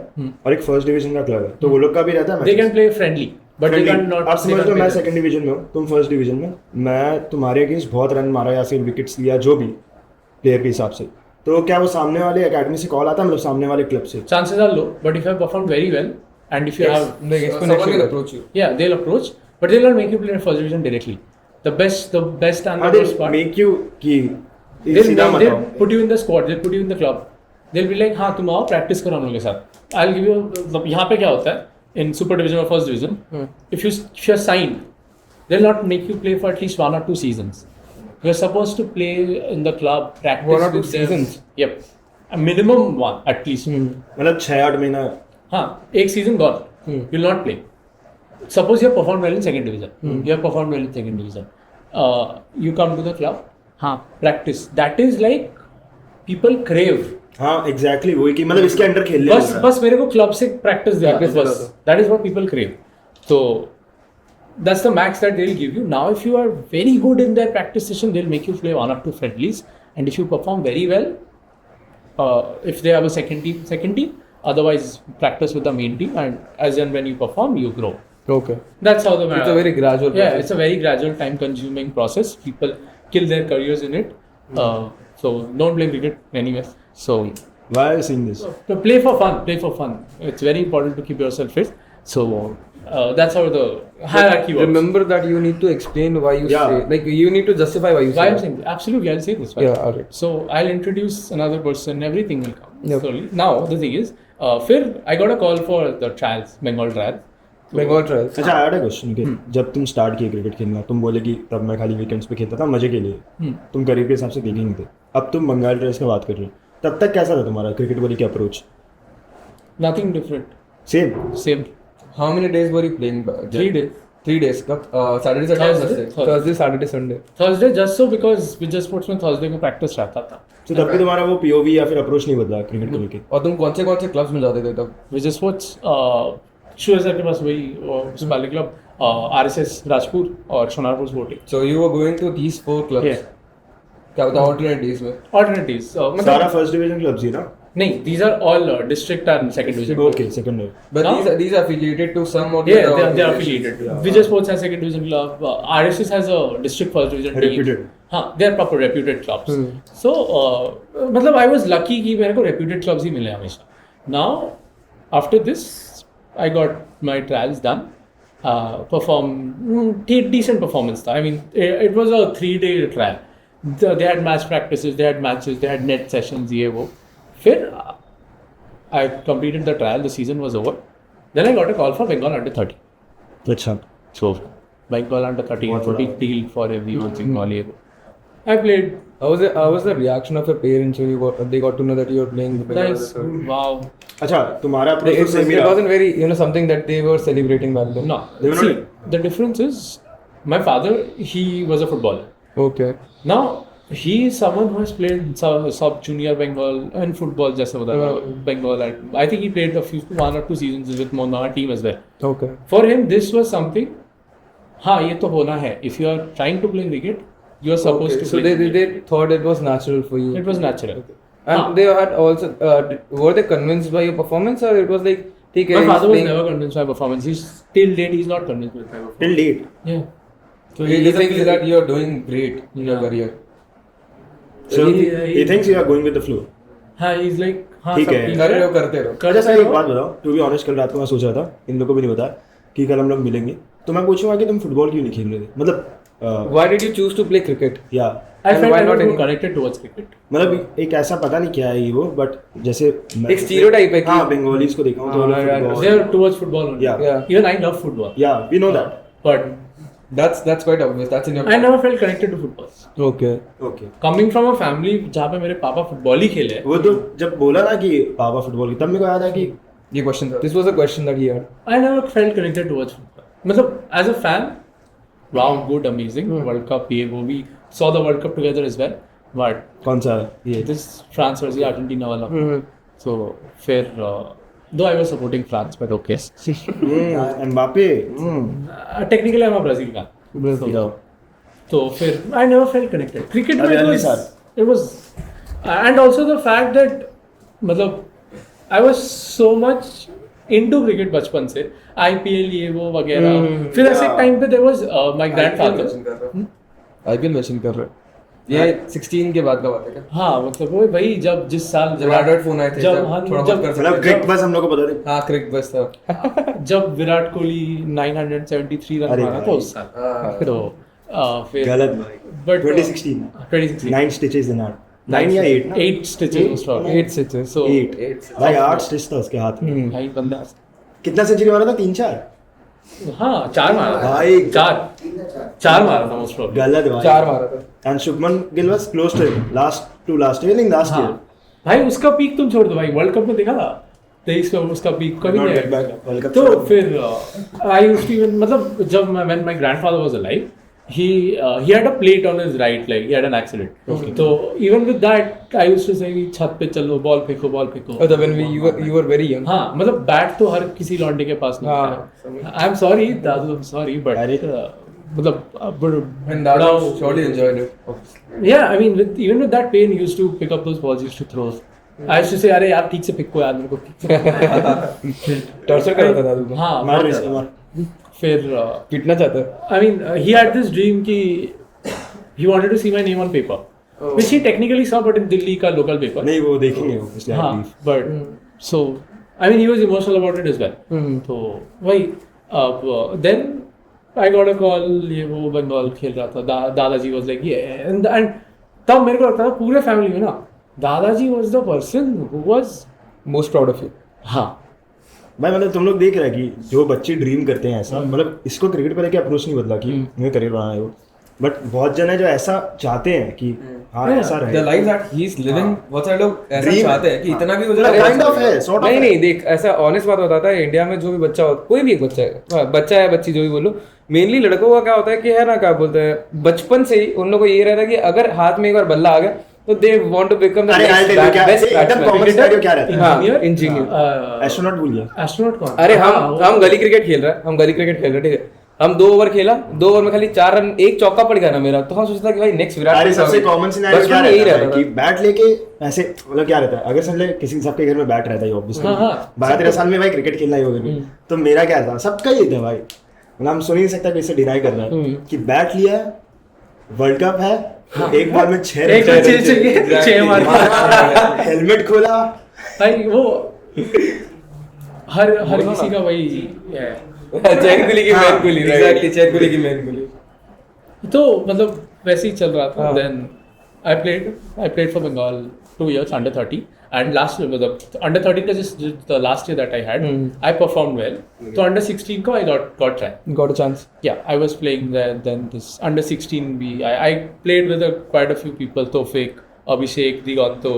और एक फर्स्ट डिवीजन का क्लब है, तो वो लोग का भी रहता है. They can play friendly but they can not. आप समझ लो मैं सेकंड डिवीजन में हूँ, तुम फर्स्ट डिवीजन में. मैं तुम्हारे अगेंस्ट बहुत रन मारा या फिर विकेट्स लिया जो भी प्लेयर के हिसाब से, तो क्या वो सामने वाले एकेडमी से कॉल आता है, मतलब सामने वाले क्लब से? Chances are low, but if you have performed very well and if you have someone will approach you. Yeah, they'll approach, but they'll not make you play in first division directly. The best and the worst part, make you कि they'll put you in the squad, they'll put you in the club. They'll be like हाँ तुम आओ practice करो हम लोग के साथ. I'll give you. यहाँ पे क्या होता है in super division or first division, if you're signed, they'll not make you play for at least 1 or 2 seasons. You're supposed to play in the club, practice 1 or 2 with seasons. Yep, a minimum 1 at least. मतलब 6-8 महीना. हाँ, एक season gone, will not play. suppose you have performed well in second division. You have performed well in second division. You come to the club. Practice. That is like people crave. हाँ exactly वही कि मतलब इसके under खेलने बस मेरे को club से प्रैक्टिस दिया बस that is what people crave तो that's the max that they'll give you. Now if you are very good in their practice session, they'll make you play 1 up to friendlies, and if you perform very well, if they have a second team, otherwise practice with the main team, and as and when you perform you grow. Okay, that's how the it's a very gradual process. It's a very gradual, time consuming process. People kill their careers in it. So don't play cricket anyways. So why are you saying this? To play for fun. It's very important to keep yourself fit. So that's how the hierarchy works. Remember that you need to explain why you say, like you need to justify why you say. Why I'm saying this. Absolutely, I'll say this. Right? Yeah, alright. So I'll introduce another person. Everything will come Yep. slowly. Now the thing is, I got a call for the trials, Bengal trials. Bengal trials. अच्छा आया question कि जब तुम start किए cricket खेलना तुम बोले कि तब मैं खाली वीकेंड्स पे खेलता था मजे के लिए तुम करियर के हिसाब से देखे नहीं थे अब तुम बंगाल ट्रायल्स की बात कर रहे हो तब तक कैसा था तुम्हारा क्रिकेट वाली की approach Nothing different. Same How many days were you playing? 3 days. 3 days. Saturday, Sunday. Thursday, Saturday, Sunday. Thursday just so because Vijay Sports में Thursday को practice रहता था. तो तब भी तुम्हारा वो पीओवी या फिर अप्रोच नहीं बदला क्रिकेट को लेके और तुम कौन से क्लब्स में जाते थे तब? Vijay Sports, शुएसर के पास वही मुन्सिपल क्लब, RSS राजपुर और Sonarpur sporting. So you were going to these 4 clubs. Yeah. क्या बता alternate days में? Alternate days. सारा फर्स्ट डिवीजन क्लब्स ही ना नहीं, these are all district and second division. Okay second But No. these are affiliated to some or Yeah, they are affiliated. Vijay Sports has second division club. RSS has a district first division team. Reputed. हाँ, they are proper reputed clubs. So मतलब I was lucky कि मेरे को reputed clubs ही मिले हमेशा. Now after this, I got my trials done. Decent performance था. I mean, it was a 3-day trial. They had match practices, they had matches, they had net sessions, ये वो. फिर I completed the trial, the season was over. Then I got a call for Bengal under 30. अच्छा So Bengal under 30 was a big deal for everyone in Bengal. I played. How was the reaction of your parents when they got to know that you were playing the Bengal? Nice. Wow. अच्छा तुम्हारा approach It, तो same he it रहा wasn't very, something that they were celebrating back then. No. They were See, not- the difference is my father, he was a footballer. Okay. Now, he is someone who has played sub junior Bengal and football जैसे होता है Bengal. I think he played 1 or 2 seasons with Mona team as well. Okay. For him, this was something. हाँ ये तो होना है. If you are trying to play cricket, you are supposed to So play. they thought it was natural for you. It was natural. And they had also were they convinced by your performance or it was like ठीक है My father was playing- never convinced by performance. He's till date he's not convinced with my performance. Till date Yeah. So he thinks that you are doing great in your career. So he thinks you are going with the flow हाँ he's like हाँ ठीक सब है। ठीक कर रहे है. हो करते रहो. कर अच्छा सर रहे एक हो. बात बताओ टू बी ऑनेस्ट कल रात को मैं सोच रहा था इन लोगों को भी नहीं बताया कि कल हम लोग मिलेंगे तो मैं पूछूंगा कि तुम फुटबॉल क्यों नहीं खेल रहे थे मतलब Why did you choose to play cricket? या I And felt why I not was more any- connected towards cricket. मतलब एक ऐसा पता नहीं क्या है ये वो बट जैसे एक stereotype है कि- हाँ बंगालीज को देखा हूँ तो हाँ, football- They are towards football only. Yeah. Even I love football. Yeah, we know that. But That's quite obvious. That's in your. I never felt connected to football. Okay. Okay. Coming from a family जहाँ पे मेरे पापा football ही खेले. वो तो जब बोला ना कि पापा फुटबॉल की तब मेरे को याद है कि ये question. This was a question that he had. I never felt connected towards football. मतलब as a fan, wow, good, amazing. World Cup ये वो we saw the World Cup together as well. But कौन सा ये this France versus Argentina वाला. So फिर though I was supporting France, but okay. Mbappe Technically I'm a Brazil fan. So फिर I never felt connected. Cricket में it was and also the fact that मतलब I was so much into cricket बचपन से IPL ये वो वगैरह फिर ऐसे टाइम पे there was my grandfather IPL mention कर रहे हैं. ये 16 के बाद का बात है क्या? हाँ मतलब वो भाई जब जिस साल जब एंड्रॉइड फोन आए थे जब जब हाँ, थोड़ा जब- बहुत कर मतलब सकते क्रिक बस हम लोग को पता नहीं हाँ क्रिक बस था. जब विराट कोहली 973 रन अरे मारा था भाई। उस साल तो फिर गलत भाई But 2016 2016 9 स्टिचेस इन आर्ट 9 या 8 ना 8 stitches most probably. 8 stitches. So 8 भाई 8 स्टिच था उसके हाथ में भाई बंदा कितना सेंचुरी मारा था 3-4 हाँ 4 मारा था भाई 4 मारा था most probably. गलत भाई 4 मारा था. And Shubman Gill was close to last year नहीं लास्ट हाँ ईयर भाई उसका पीक तुम छोड़ दो भाई वर्ल्ड कप में देखा था 23 का उसका पीक कभी Not नहीं get back, World आया। Cup तो से- फिर आई यूज्ड टू मतलब जब when my grandfather was alive, he had a plate on his right leg. He had an accident. Okay. So even with that, I used to say कि छत पे चलो बॉल फेंको बॉल फेंको। Oh, when you were very young. हाँ मतलब bat तो हर किसी लौंडे के पास नहीं हाँ, होता है। I am sorry Dadu, I am sorry but अरे। मतलब And Dadu surely enjoyed it. yeah, I mean even with that pain, he used to pick up those balls, he used to throw. I used to say अरे यार ठीक से फेंको यार मेरे को। टॉर्चर कर रहा था दादू को। हाँ मार बहुत रही ज्यादा। मार फिर पीटना चाहता है। I mean he had this dream कि he wanted to see my name on paper, which he technically saw but in Delhi का local paper। नहीं वो देखेंगे वो इसलिए I हाँ believe. but so I mean he was emotional about it as well। तो वही अब then I got a call, ये वो बंगाल खेल रहा था, दादाजी was like yeah and तब मेरे को लगता था पूरे फैमिली में ना दादाजी was the person who was Most proud of you. हाँ भाई मतलब तुम लोग देख रहे हैं कि जो बच्चे ड्रीम करते हैं ऐसा मतलब इसको क्रिकेट पर लेके अप्रोच नहीं बदला कि मुझे करियर बनाना है वो बट बहुत जन है जो ऐसा चाहते हैं कि हाँ ऐसा रहे The life that he is living, बहुत सारे लोग ऐसा Dream चाहते हैं कि इतना भी हो मतलब जाए। kind of है, sort of नहीं है। नहीं देख ऐसा ऑनेस्ट बात बताता है इंडिया में जो भी बच्चा हो कोई भी एक बच्चा है बच्चा है बच्ची जो भी बोलो मेनली लड़कों का क्या होता है कि है ना क्या बोलते हैं बचपन से ही उन लोगों को ये रहता है कि अगर हाथ में एक बार बल्ला आ गया तो they want to become the अरे I'll tell you क्या बेस्ट एकदम कॉमन सिनेरियो क्या रहता है हाँ इंजीनियर एस्ट्रोनॉट भूल गया एस्ट्रोनॉट कौन? अरे हाँ, हम गली क्रिकेट खेल रहे हैं हम गली क्रिकेट खेल रहे हैं ठीक है हम 2 ओवर खेला 2 ओवर में खाली 4 रन एक चौका पड़ गया ना मेरा तो हम सोचता कि भाई नेक्स्ट विराट अरे कोहली सबसे होगा। कॉमन सिनेरियो बचपन क्या में यही रहता है रहता कि था। बैट लेके ऐसे मतलब क्या रहता है अगर समझ ले किसी सबके घर में बैट रहता है ऑब्वियसली हाँ, हाँ, 12-13 साल में भाई क्रिकेट खेलना ही होगा तो मेरा क्या था सबका ही था भाई मतलब हम सुन ही नहीं सकता कि इसे डिनाई कर रहा है कि बैट लिया है वर्ल्ड कप है एक बॉल में 6 एक रन बच्चे चाहिए 6 मार हेलमेट खोला भाई वो हर किसी का वही है। चैन कुली की मैन कुली एग्जैक्टली चैन कुली की मैन कुली तो मतलब वैसे ही चल रहा था हाँ। Then I played for Bengal 2 years under 30 and last मतलब under 13 का just the last year that I had I performed well so under 16 को I got try got a chance yeah I was playing there then this under 16 I played with quite a few people Tofik Abhishek Diganto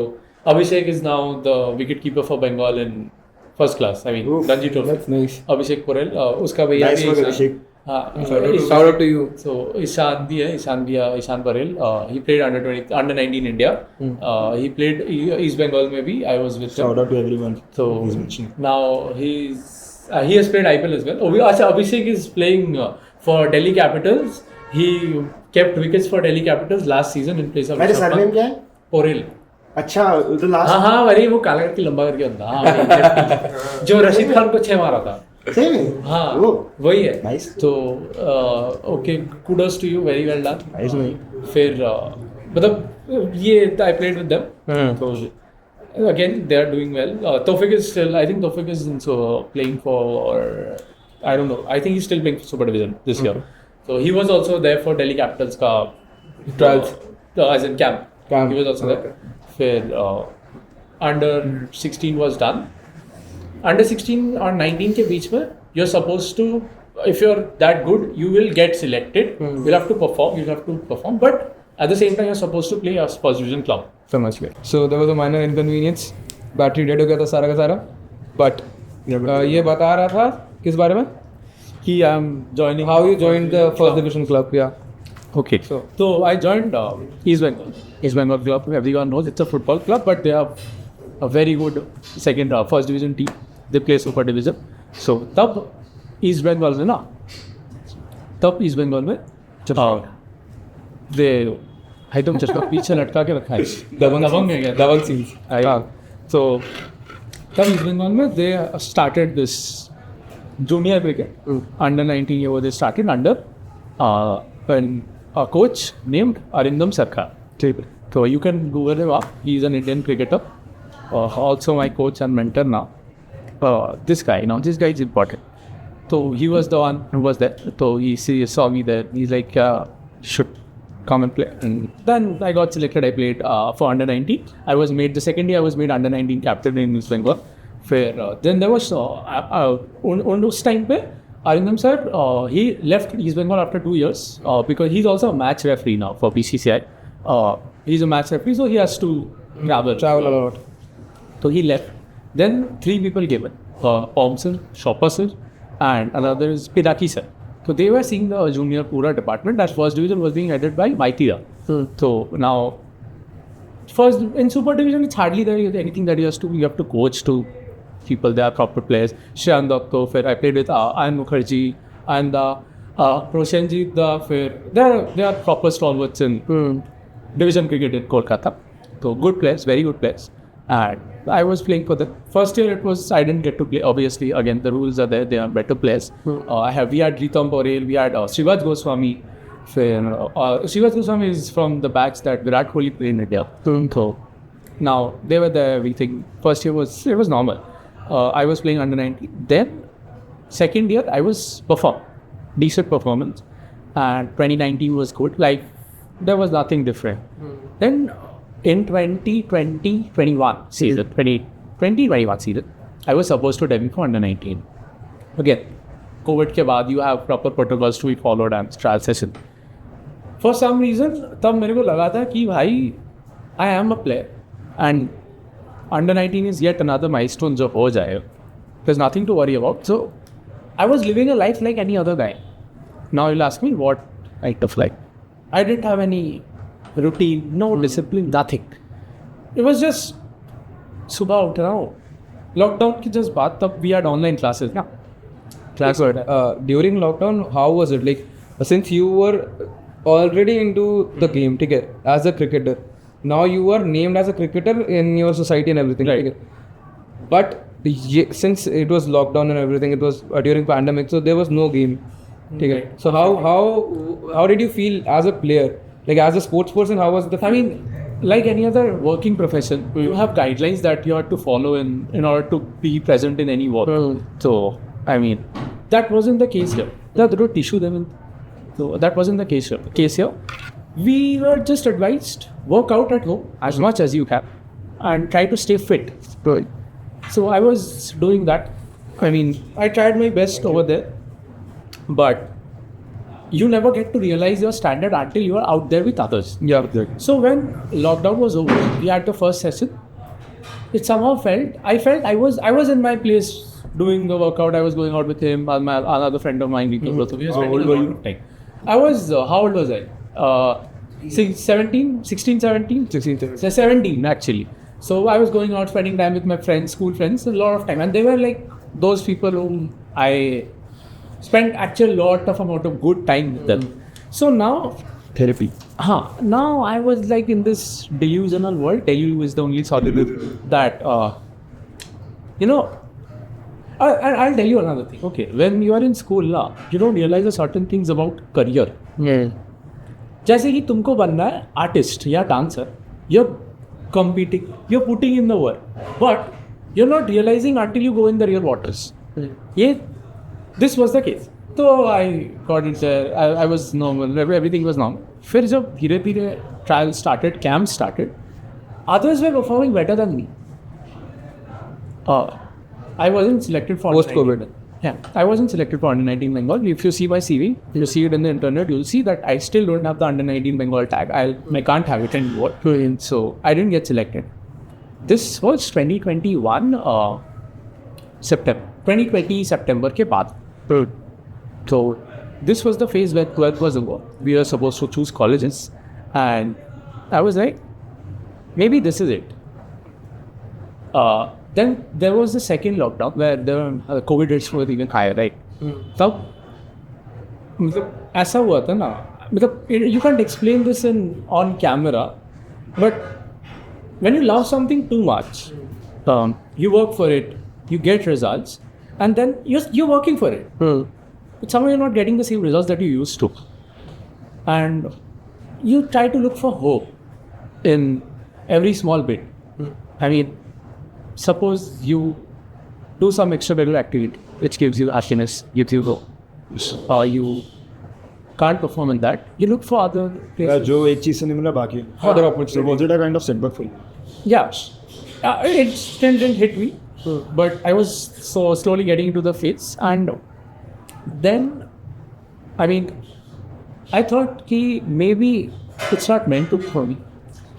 Abhishek is now the wicket keeper for Bengal in first class I mean Oof, Ranji Trophy that's nice Abhishek Porel उसका भैया nice work Abhishek हाँ shout out to you So Ishan भी है Ishan Parel he played under 19 India he played East Bengal में भी I was with him shout out to everyone so he's mentioning. now he has played IPL as well अच्छा Abhishek is playing for Delhi Capitals he kept wickets for Delhi Capitals last season in place of मेरे Rishabh surname Pant. क्या है Porel अच्छा तो last हाँ हाँ वही वो काला करके लंबा करके होता हाँ वही, जो रशीद खान को 6 मारा था सेम हाँ वो वही है Nice. तो okay kudos to you very well done nice भाई फिर मतलब ये आई प्लेड विद देम तो again they are doing well Tawfiq is still I think Tawfiq is also playing for I don't know I think he's still playing for Super Division this year so he was also there for Delhi Capitals का Trials. as in camp he was also there फिर under 16 was done under 16 और 19 के बीच में you're supposed to if you're that good you will get selected you'll have to perform but at the same time you're supposed to play a first division club समझ गया so there was a minor inconvenience battery dead हो गया था सारा का सारा but ये बता रहा था किस बारे में कि I am joining how you joined the first division club या okay so I joined East Bengal club everyone knows it's a football club but they have a very good first division team they play super division so तब East Bengal में ना तब East Bengal में they एकदम चश्मा पीछे लटका के रखा है दबंग है क्या दबंग सीन्स so तब East Bengal में they started this junior cricket under 19 year they started under a coach named Arindam Sarkar. So you can Google him up. He is an Indian cricketer. Also my coach and mentor now. This guy is important. So he was the one who was there. So he saw me there. He's like, should come and play. And then I got selected. I played for under 19. I was made the second year. I was made under 19 captain in East Bengal. Then there was on those time पे Arindam sir, he left East Bengal after 2 years because he's also a match referee now for BCCI. He's a match referee, so he has to travel a lot So he left. Then 3 people came in. Om sir, Shopper sir, and another is Pidaki sir. So they were seeing the junior Pura department. That first division was being headed by Mahi. So now, first in super division, it's hardly there anything that you have to coach to people. They are proper players. Shan Doctor, I played with Ayan Mukherjee and Proshenjit. They are proper stalwarts in division cricket in Kolkata. So good players, very good players. And I was playing for them. First year I didn't get to play. Obviously, again, the rules are there. They are better players. We had Ritam Porel, we had Shivaj Goswami. Shivaj Goswami is from the batch that Virat Kohli played in India. So now they were there, everything. First year was normal. I was playing under 19. Then second year I was decent performance, and 2019 was good. Like there was nothing different. Then in 2020-21 season, 2020-21 season, I was supposed to debut for under 19. Again, COVID के बाद you have proper protocols to be followed and trial session. For some reason, तब मेरे को लगा था कि भाई I am a player and under 19 is yet another milestone जो हो जाए. There's nothing to worry about. So I was living a life like any other guy. Now you'll ask me what kind of life. I didn't have any routine, no discipline, nothing. It was just सुबह उठ रहा हूँ. Lockdown की just बात तब we had online classes. Yeah. During lockdown, how was it? Like, since you were already into the game, okay, as a cricketer, now you are named as a cricketer in your society and everything, right? Okay. But since it was lockdown and everything, it was during pandemic, so there was no game. Okay. Right. So how did you feel as a player, like as a sports person? How was the? I mean, like any other working profession, you have guidelines that you have to follow in order to be present in any work. So I mean, that wasn't the case here. So that wasn't the case here. We were just advised, work out at home as much as you can and try to stay fit. Right. So I was doing that. I mean, I tried my best over there, but you never get to realize your standard until you are out there with others. Yeah, exactly. So when lockdown was over, we had the first session. It somehow I felt I was in my place doing the workout. I was going out with him, another friend of mine. How old were you? I was, how old was I? 16, 17? 17 actually. So I was going out, spending time with my friends, school friends, a lot of time. And they were like those people whom I spent actually a lot of amount of good time with them. So now, Therapy. Now I was like in this delusional world. Delusion is the only solitude that, I'll tell you another thing. Okay, when you are in school, you don't realize certain things about career. जैसे कि तुमको बनना है artist या dancer, you're competing, you're putting in the work, but you're not realizing until you go in the real waters. This was the case. So I got it there. I was normal. Everything was normal. फिर जब धीरे-धीरे trials started, camps started, others were performing better than me. I wasn't selected for post-COVID. Yeah, I wasn't selected for under 19 Bengal. If you see my CV, you see it in the internet, you'll see that I still don't have the under 19 Bengal tag. I can't have it anymore. So I didn't get selected. This was 2021 September. 2020 September के बाद. So this was the phase where 12th was over. We were supposed to choose colleges, and I was like, maybe this is it. Then there was the second lockdown where the COVID rates were even higher, right? तब मतलब ऐसा हुआ था ना, मतलब you can't explain this on camera, but when you love something too much, you work for it, you get results, and then you're working for it. But somehow you're not getting the same results that you used to, and you try to look for hope in every small bit. I mean, suppose you do some extracurricular activity which gives you happiness, gives you hope, or you can't perform in that, you look for other places. जो एक चीज से नहीं मिला बाकी other opportunity. Was it a kind of setback for you? Yeah, it still didn't hit me, but I was so slowly getting into the phase, and then, I mean, I thought कि maybe it's not meant to for me,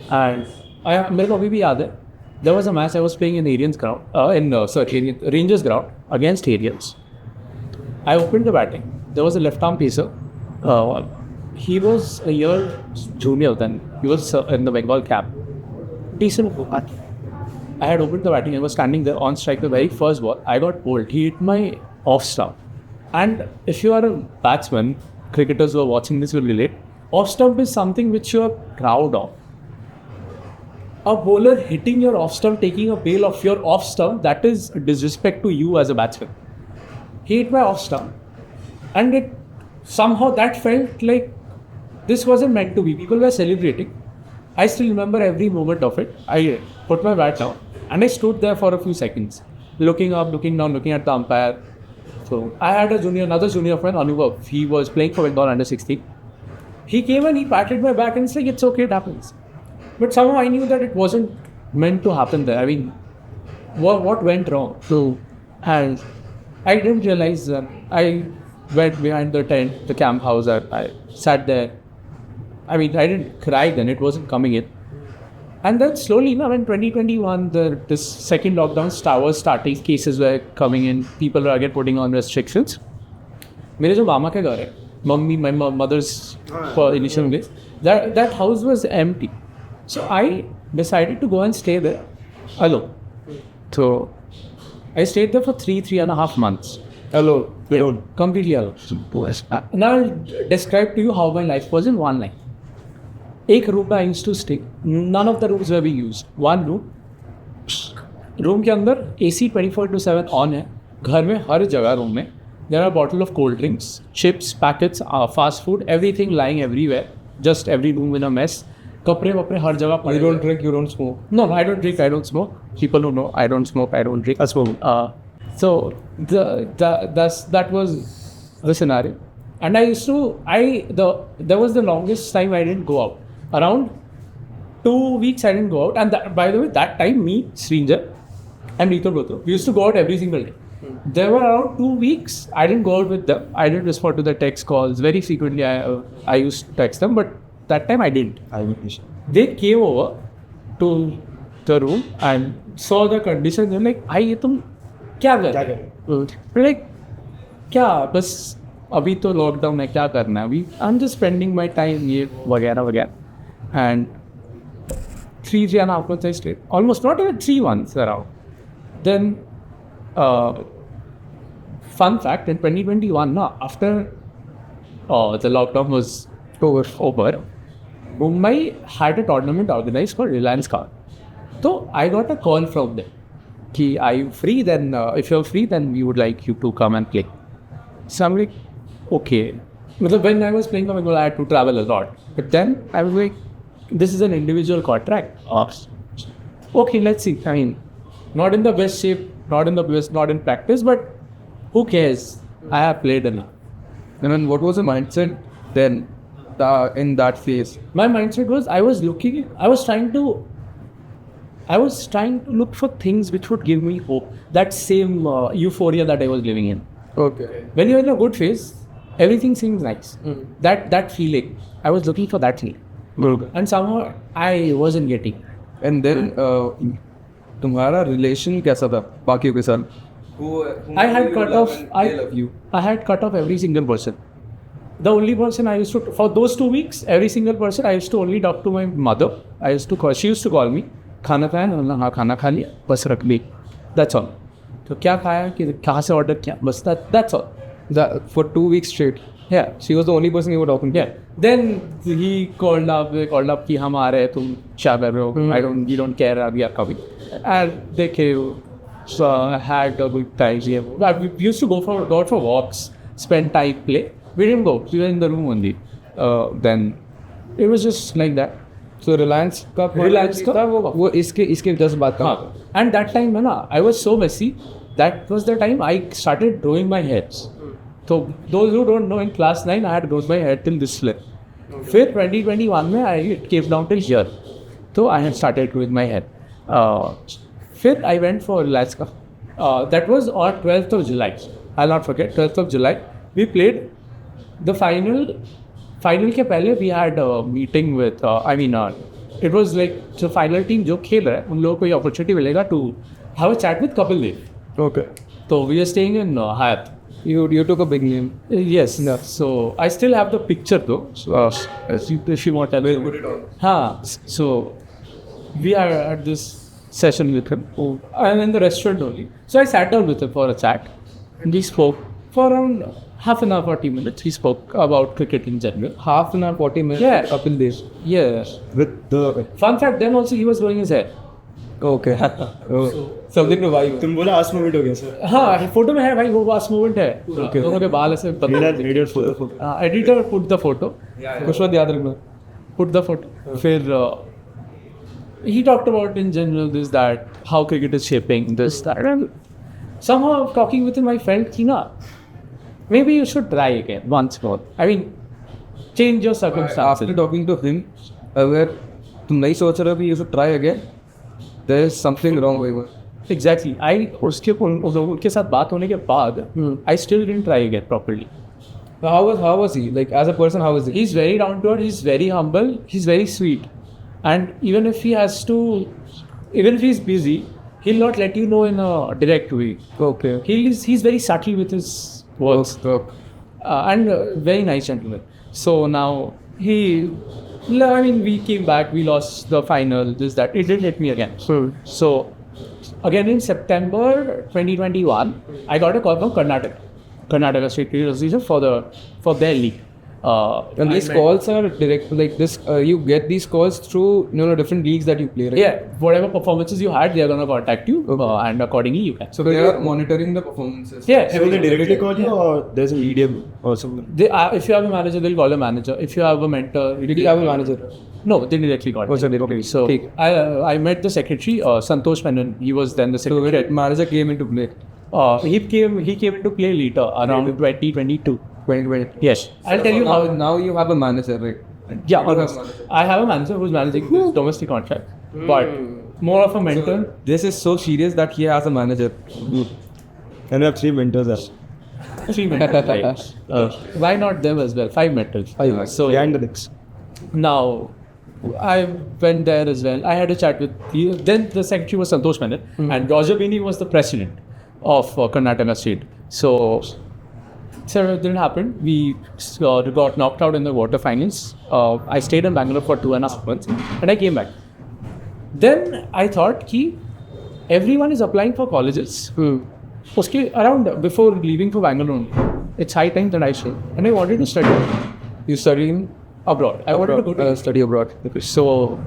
and मेरे को अभी भी याद है there was a match I was playing in Arians ground, Rangers ground against Arians. I opened the batting. There was a left-arm pacer. He was a year junior then. He was in the Bengal cap. Decent. I had opened the batting and was standing there on strike the very first ball. I got bowled. He hit my off stump. And if you are a batsman, cricketers who are watching this will relate. Off stump is something which you are proud of. A bowler hitting your off stump, taking a bail of your off stump, that is a disrespect to you as a batsman. He hit my off stump, and it somehow that felt like this wasn't meant to be. People were celebrating. I still remember every moment of it. I put my bat down and I stood there for a few seconds, looking up, looking down, looking at the umpire. So I had another junior friend, Anubhav. He was playing for Bengal under 16. He came and he patted my back and said, "It's okay, it happens." But somehow I knew that it wasn't meant to happen there. I mean, what went wrong? So, and I didn't realize that. I went behind the tent, the camp house, and I sat there. I mean, I didn't cry then, it wasn't coming in. And then slowly, now in 2021, this second lockdown was starting, cases were coming in, people were again putting on restrictions. मेरे जो मामा के घर है, mummy, my mother's for initial days, that house was empty. So I decided to go and stay there alone. So I stayed there for 3.5 months. Alone. Completely alone. Now I'll describe to you how my life was in one line. एक room में I used to stay. None of the rooms were being used. One room. Room के अंदर AC 24/7 on है. घर में हर जगह room में there are bottle of cold drinks, chips, packets, fast food, everything lying everywhere. Just every room in a mess. कपड़े वपड़े हर जगह पड़े. You don't drink, you don't smoke. No, I don't drink, I don't smoke. People who know, I don't smoke, I don't drink. I smoke. So that was the scenario. And there was the longest time I didn't go out. Around 2 weeks I didn't go out. And by the way, that time me, Srinjar, and Rito Brotro, we used to go out every single day. There were around 2 weeks I didn't go out with them. I didn't respond to the text calls. Very frequently I used to text them, but that time I didn't. They came over to the room and saw the condition. They're like, "ये तुम क्या कर रहे हो?" Like, क्या बस अभी तो लॉकडाउन है, क्या करना है अभी? I'm just spending my time ये वगैरह वगैरह. And 3.5 months I stayed. Almost not even 3 months around. Then, fun fact, in 2021, after the lockdown was over, Mumbai had a tournament organized for Reliance Car. So I got a call from them. Are you free? Then if you're free, then we would like you to come and play. So I'm like, okay. When I was playing for Bengal, I had to travel a lot. But then I was like, this is an individual contract. Okay, let's see. I mean, not in the best shape, not in practice, but who cares? I have played enough. And then what was the mindset then in that phase? My mindset was I was trying to look for things which would give me hope. That same euphoria that I was living in. Okay. When you're in a good phase, everything seems nice. That feeling, I was looking for that feeling. Okay. And somehow I wasn't getting. And then तुम्हारा relation कैसा था बाकियों के साथ? I had cut off. They love you. I had cut off every single person. The only person I used to, for those 2 weeks, every single person I used to only talk to my mother. She used to call me, खाना खाया ना? हाँ खाना खा लिया, बस रख ली. That's all. तो क्या खाया कि कहाँ से order किया, बस that's all. For 2 weeks straight. Yeah. She was the only person you were talking to. Yeah. Then he called up कि हम आ रहे हैं, तुम क्या कर रहे हो? We don't care, we are coming. And they came. So I had a good time. We used to go for walks, spend time, play. We didn't go. We were in the room only. Then it was just like that. So Reliance का वो इसके just बात था. And that time I was so messy. That was the time I started growing my hairs. So those who don't know, in class 9 I had grown my hair till this length. फिर 2021 में it came down till here. So I had started growing my hair. फिर I went for Reliance का. That was on 12th of July. I'll not forget, 12th of July. We played the final के पहले we had a meeting with, it was like the final team जो खेल रहा है उन लोगों को ये opportunity मिलेगा to have a chat with Kapil Dev. Okay. So we are staying in Hyatt. You took a big name. Yes. So I still have the picture though. So, if you want, I'll put it on. So we are at this session with him. I'm in the restaurant only. So I sat down with him for a chat. And we spoke for around half an hour, 40 minutes. We spoke about cricket in general. Half an hour, 40 minutes. Yeah. Kapil Dev. Yeah. With the Fun fact, then also he was growing his hair. Okay. Something to vibe. तुम बोला आस movement हो गया sir हाँ photo में है भाई वो vast movement है दोनों के बाल ऐसे एडिटर पुट द फोटो कुछ मत याद रखना. put the photo. फिर he talked about in general this that how cricket is shaping this that and somehow talking with him I felt कि ना maybe you should try again once more. I mean change your circumstances. After talking to him, अगर तुम नहीं सोच रहे हो कि you should try again, there is something wrong with you. Exactly. उनके साथ बात होने के बाद I still didn't try again properly. How was he? Like as a person, how was he? He's very down to earth. He's very humble. He's very sweet. And even if he's busy, he'll not let you know in a direct way. Okay. He's very subtle with his words. And very nice gentleman. So now we came back, we lost the final, this, that. It didn't hit me again. So again in September 2021, I got a call from Karnataka State Cricket Association for their league. And these calls are direct, like this. You get these calls through different leagues that you play, right? Yeah, whatever performances you had, they are gonna contact you, and accordingly you can. So they are monitoring the performances. Yeah, So they directly call you or there's a medium or something? If you have a manager, they'll call a manager. If you have a mentor, Did you have a manager? No, they directly got. Oh, so directly. So Okay. I met the secretary, Santosh Menon. He was then the So secretary. the manager came into play. He came into play later around 2022. 2020. Yes, I'll tell you now, how. now you have a manager, right? Yeah, You have a manager. I have a manager who's managing this domestic contract, but more of a mentor. So this is so serious that he has a manager. And we have 3 mentors as 3 mentors. Right? Why not them as well? 5 mentors. So behind the decks. now I went there as well. I had a chat with then the secretary was Santosh Menon and Roger Beanie was the president of Karnataka State. So it didn't happen. We got knocked out in the quarterfinals. I stayed in Bangalore for 2.5 months and I came back. Then I thought कि everyone is applying for colleges. Uske around before leaving for Bangalore, it's high time that I should. And I wanted to study. You study in Abroad. I wanted to go to study abroad. So,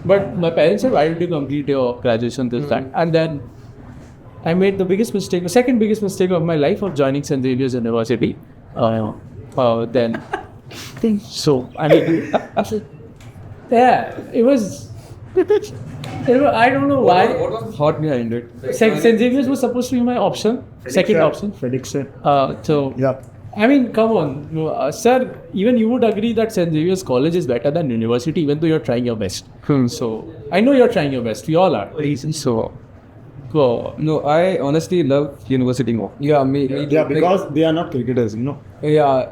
but my parents said, why did you complete your graduation this time? And then I made the second biggest mistake of my life of joining St. Xavier's University. Then, so, I mean, yeah, it was, I don't know why. What was the thought behind it? St. Xavier's was supposed to be my option, second option. Prediction. So, Yeah. I mean, come on, sir. Even you would agree that St. Xavier's College is better than university, even though you're trying your best. So I know you're trying your best. We all are. So, No, I honestly love university more. Yeah, me Yeah, because they are not cricketers, you know. Yeah,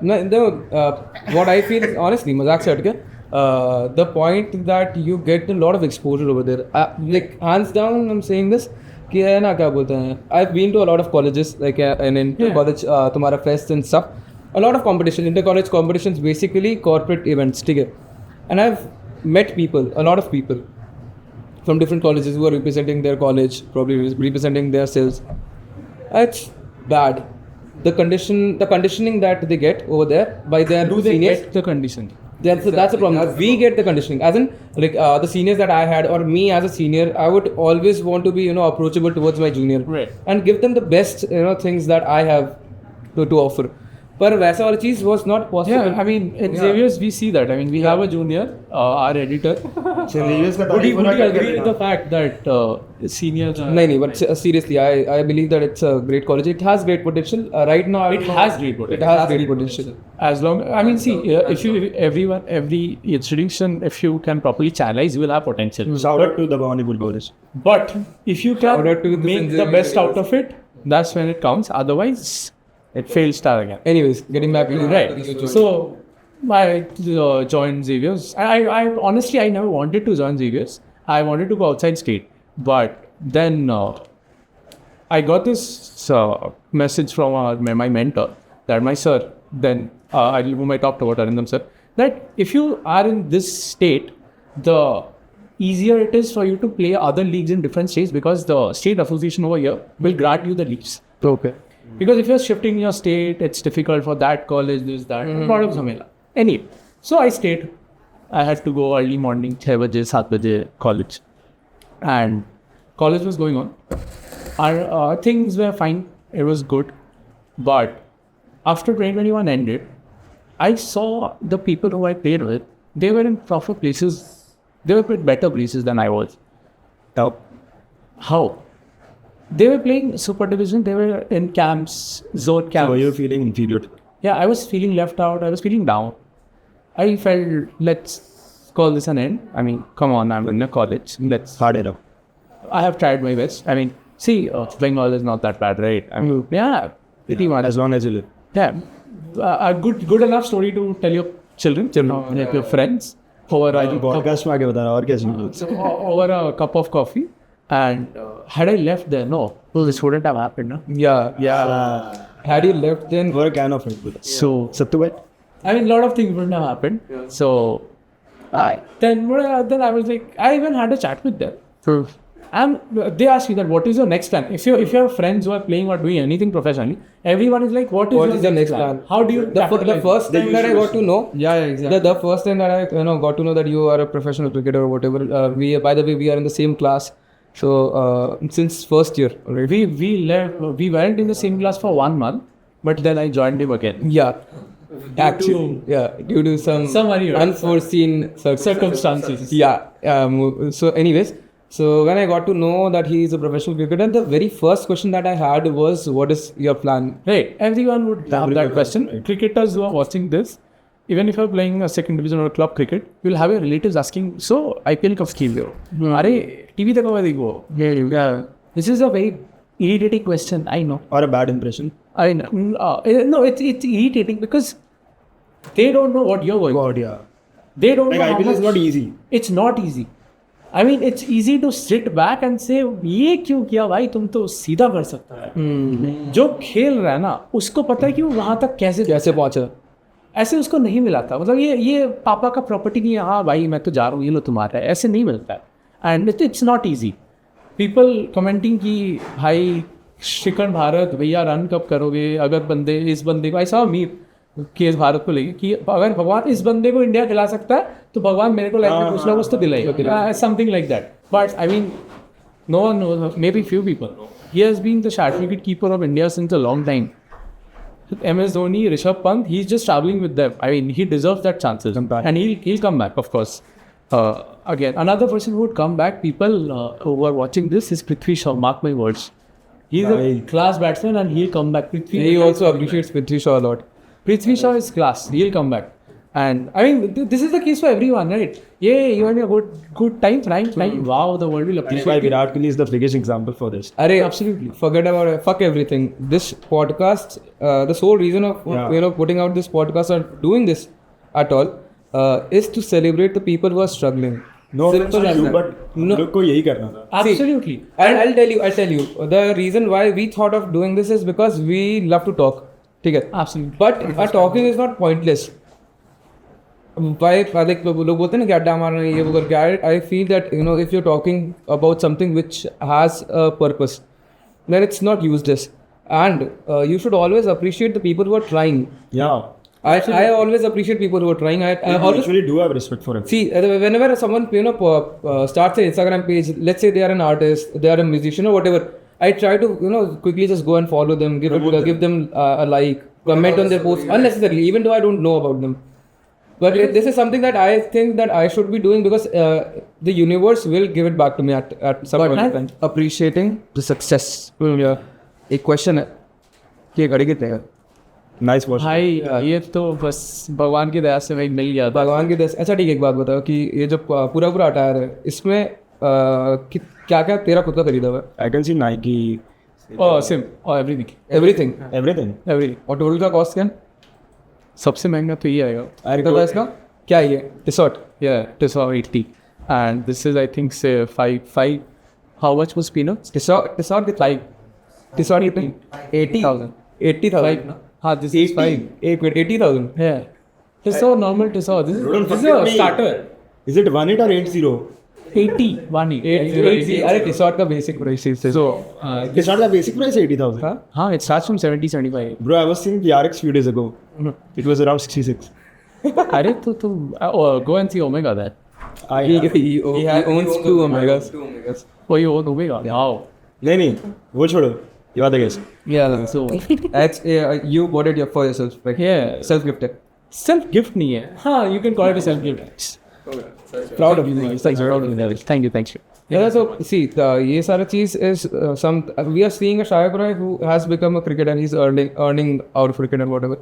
what I feel is, honestly, मजाक से हटके, the point that you get a lot of exposure over there. Like hands down, I'm saying this. कि है ना क्या बोलते हैं, I've been to a lot of colleges, like and in college तुम्हारा fest and stuff, a lot of competition, inter-college competitions, basically corporate events, ठीक है, and I've met people, a lot of people from different colleges who are representing their college, probably representing their sales. It's bad. The conditioning that they get over there by their seniors. Get the condition? That's the problem. We get the conditioning. As in, like the seniors that I had, or me as a senior, I would always want to be, approachable towards my junior, right, and give them the best, things that I have to offer. But वैसा वाली चीज़ was not possible. Yeah, I mean, at Xavier's we see that. I mean, we have a junior, our editor. Would he agree with the fact that seniors? नहीं, but seriously, I believe that it's a great college. It has great potential. Right now, It has great potential. It has great potential. As long, I mean, see, if you every institution, if you can properly channelize, you will have potential. Shout out to the Bhavani Bull College. But if you Shout out to can the make the St. best Xavier's out of it, that's when it counts. Otherwise, it fails star again. Anyways, getting back to Right. So I joined Xavier's. I honestly, I never wanted to join Xavier's. I wanted to go outside state. But then I got this message from my mentor that my sir, then whom I talked about, Arindam sir, that if you are in this state, the easier it is for you to play other leagues in different states because the state association over here will grant you the leagues. Okay. Because if you're shifting your state, it's difficult for that college, this, that, lot of zamela. Anyway, so I stayed. I had to go early morning, 6 baje, 7 baje college. And college was going on. Our things were fine. It was good. But after 2021 ended, I saw the people who I played with, they were in proper places. They were in better places than I was. How? They were playing Super Division. They were in camps, zone camps. So were you feeling inferior? Yeah, I was feeling left out. I was feeling down. I felt, let's call this an end. I mean, come on, I'm in a college. Let's Hard enough. I have tried my best. I mean, see, Bengal is not that bad, right? I mean, yeah, pretty much. As long as you live. Yeah, a good enough story to tell your children, like your friends, over podcast में आगे बता रहा और क्या चाहिए over a cup of coffee. And had I left there, no, this wouldn't have happened. No? Yeah. Had you left then? for a can of Red Bull. So, Sattu bhai? I mean, a lot of things wouldn't have happened. Yeah. So, then I was like, I even had a chat with them. And they asked me that, what is your next plan? If you have friends who are playing or doing anything professionally, everyone is like, what is your next plan? How do you The first time that I got to know, exactly. the first time that I got to know that you are a professional cricketer or whatever. By the way, we are in the same class. So since first year already. We weren't in the same class for 1 month, but then I joined him again. Yeah. Actually, due to some unforeseen Circumstances. Yeah. So anyways, so when I got to know that he is a professional cricketer, the very first question that I had was, what is your plan? Right. Everyone would have that question. Cricketers who are watching this, even if you're playing a second division or club cricket, you'll have your relatives asking, so IPL कब खेल रहे हो? अरे TV तक कब देखो? Yeah. This is a very irritating question. I know. Or a bad impression. I know. No, it's irritating because they don't know what you're going. God, yeah. They don't Like know. IPL is not easy. It's not easy. I mean, it's easy to sit back and say, ये क्यों किया भाई? तुम तो सीधा कर सकता है. जो खेल रहा है ना, उसको पता है कि वो वहाँ तक कैसे पहुँचा. ऐसे उसको नहीं मिला था. मतलब ये पापा का प्रॉपर्टी नहीं है. हाँ भाई मैं तो जा रहा हूँ, ये लो तुम्हारा है. ऐसे नहीं मिलता है. And it's not easy. People commenting कि भाई श्रीखंड भारत भैया रन कब करोगे? अगर इस बंदे को ऐसा मीर केस भारत को लेके कि अगर भगवान इस बंदे को इंडिया खिला सकता है तो भगवान मेरे को लाइफ में कुछ ना कुछ तो दिलाएगा. Something like that. But I mean no one knows, maybe few people. He has been the shadow wicket keeper of India since a long time. M.S. Dhoni, Rishabh Pant, he's just traveling with them. I mean, he deserves that chances. And he'll come back, of course. Again, another person who would come back, people who are watching this, is Prithvi Shaw. Mark my words. He's a class batsman and he'll come back. He also appreciates Prithvi Shaw a lot. Prithvi Shaw is class. He'll come back. And I mean, this is the case for everyone, right? Yeah, you want a good time, fine. Wow, the world will appreciate. That's why Virat Kohli is the biggest example for this. Absolutely. Forget about it. Fuck everything. This podcast, the sole reason of putting out this podcast or doing this at all is to celebrate the people who are struggling. No Simple offense as to you, that. but लोग को यही करना था. Absolutely. I'll tell you. The reason why we thought of doing this is because we love to talk. ठीक है? Absolutely. But our talking is not pointless. Why like लोग बोलते हैं ना कि अड्डा मारना ये वो करके. I feel that if you're talking about something which has a purpose, then it's not useless. And you should always appreciate the people who are trying. Yeah. I always appreciate people who are trying. I always actually do have respect for him. see whenever someone starts an Instagram page, let's say they are an artist, they are a musician or whatever, I try to quickly just go and follow them, give them a like, comment on their posts unnecessarily, even though I don't know about them. But this is something that I think that I should be doing because the universe will give it back to me at some point in time. Appreciating the success. एक question है कि घड़ी कितने का? Nice watch. भाई ये तो बस भगवान की दया से भाई मिल गया था. भगवान की दया से. अच्छा ठीक है, एक बात बताओ कि ये जो पूरा अटायर है, इसमें क्या क्या तेरा खुद का खरीदा हुआ है? I can see Nike. Sim or everything. Everything. Everything. और टोटल का कॉस्ट क्या है? सबसे महंगा तो ये आएगा तो इसका क्या है ये Tissot? yeah Tissot 80 and this is I think say 5 how much was peanuts Tissot कितना? 5 Tissot 80,000. 80,000. हाँ this is 5 एक minute 80,000. yeah Tissot normal Tissot this Don't is forget a me. starter Is it 1 8 or 8 0? 80 1 अरे Tissot का basic price is so It's not the basic price 80,000. हाँ हाँ it starts from 70 75 Bro, I was seeing the RX few days ago. It was around 66. अरे तो go and see Omega that he owns two Omegas. oh you own Omega wow नहीं वो छोड़ो. You are the guest. Yeah, so that's you bought it for yourself, like yeah self gifted. self gift नहीं है हाँ you can call it a self gift Proud of you. thank you Yeah, so see, ये सारा चीज is some we are seeing a Sayak Roy who has become a cricketer and he's earning out of cricket and whatever.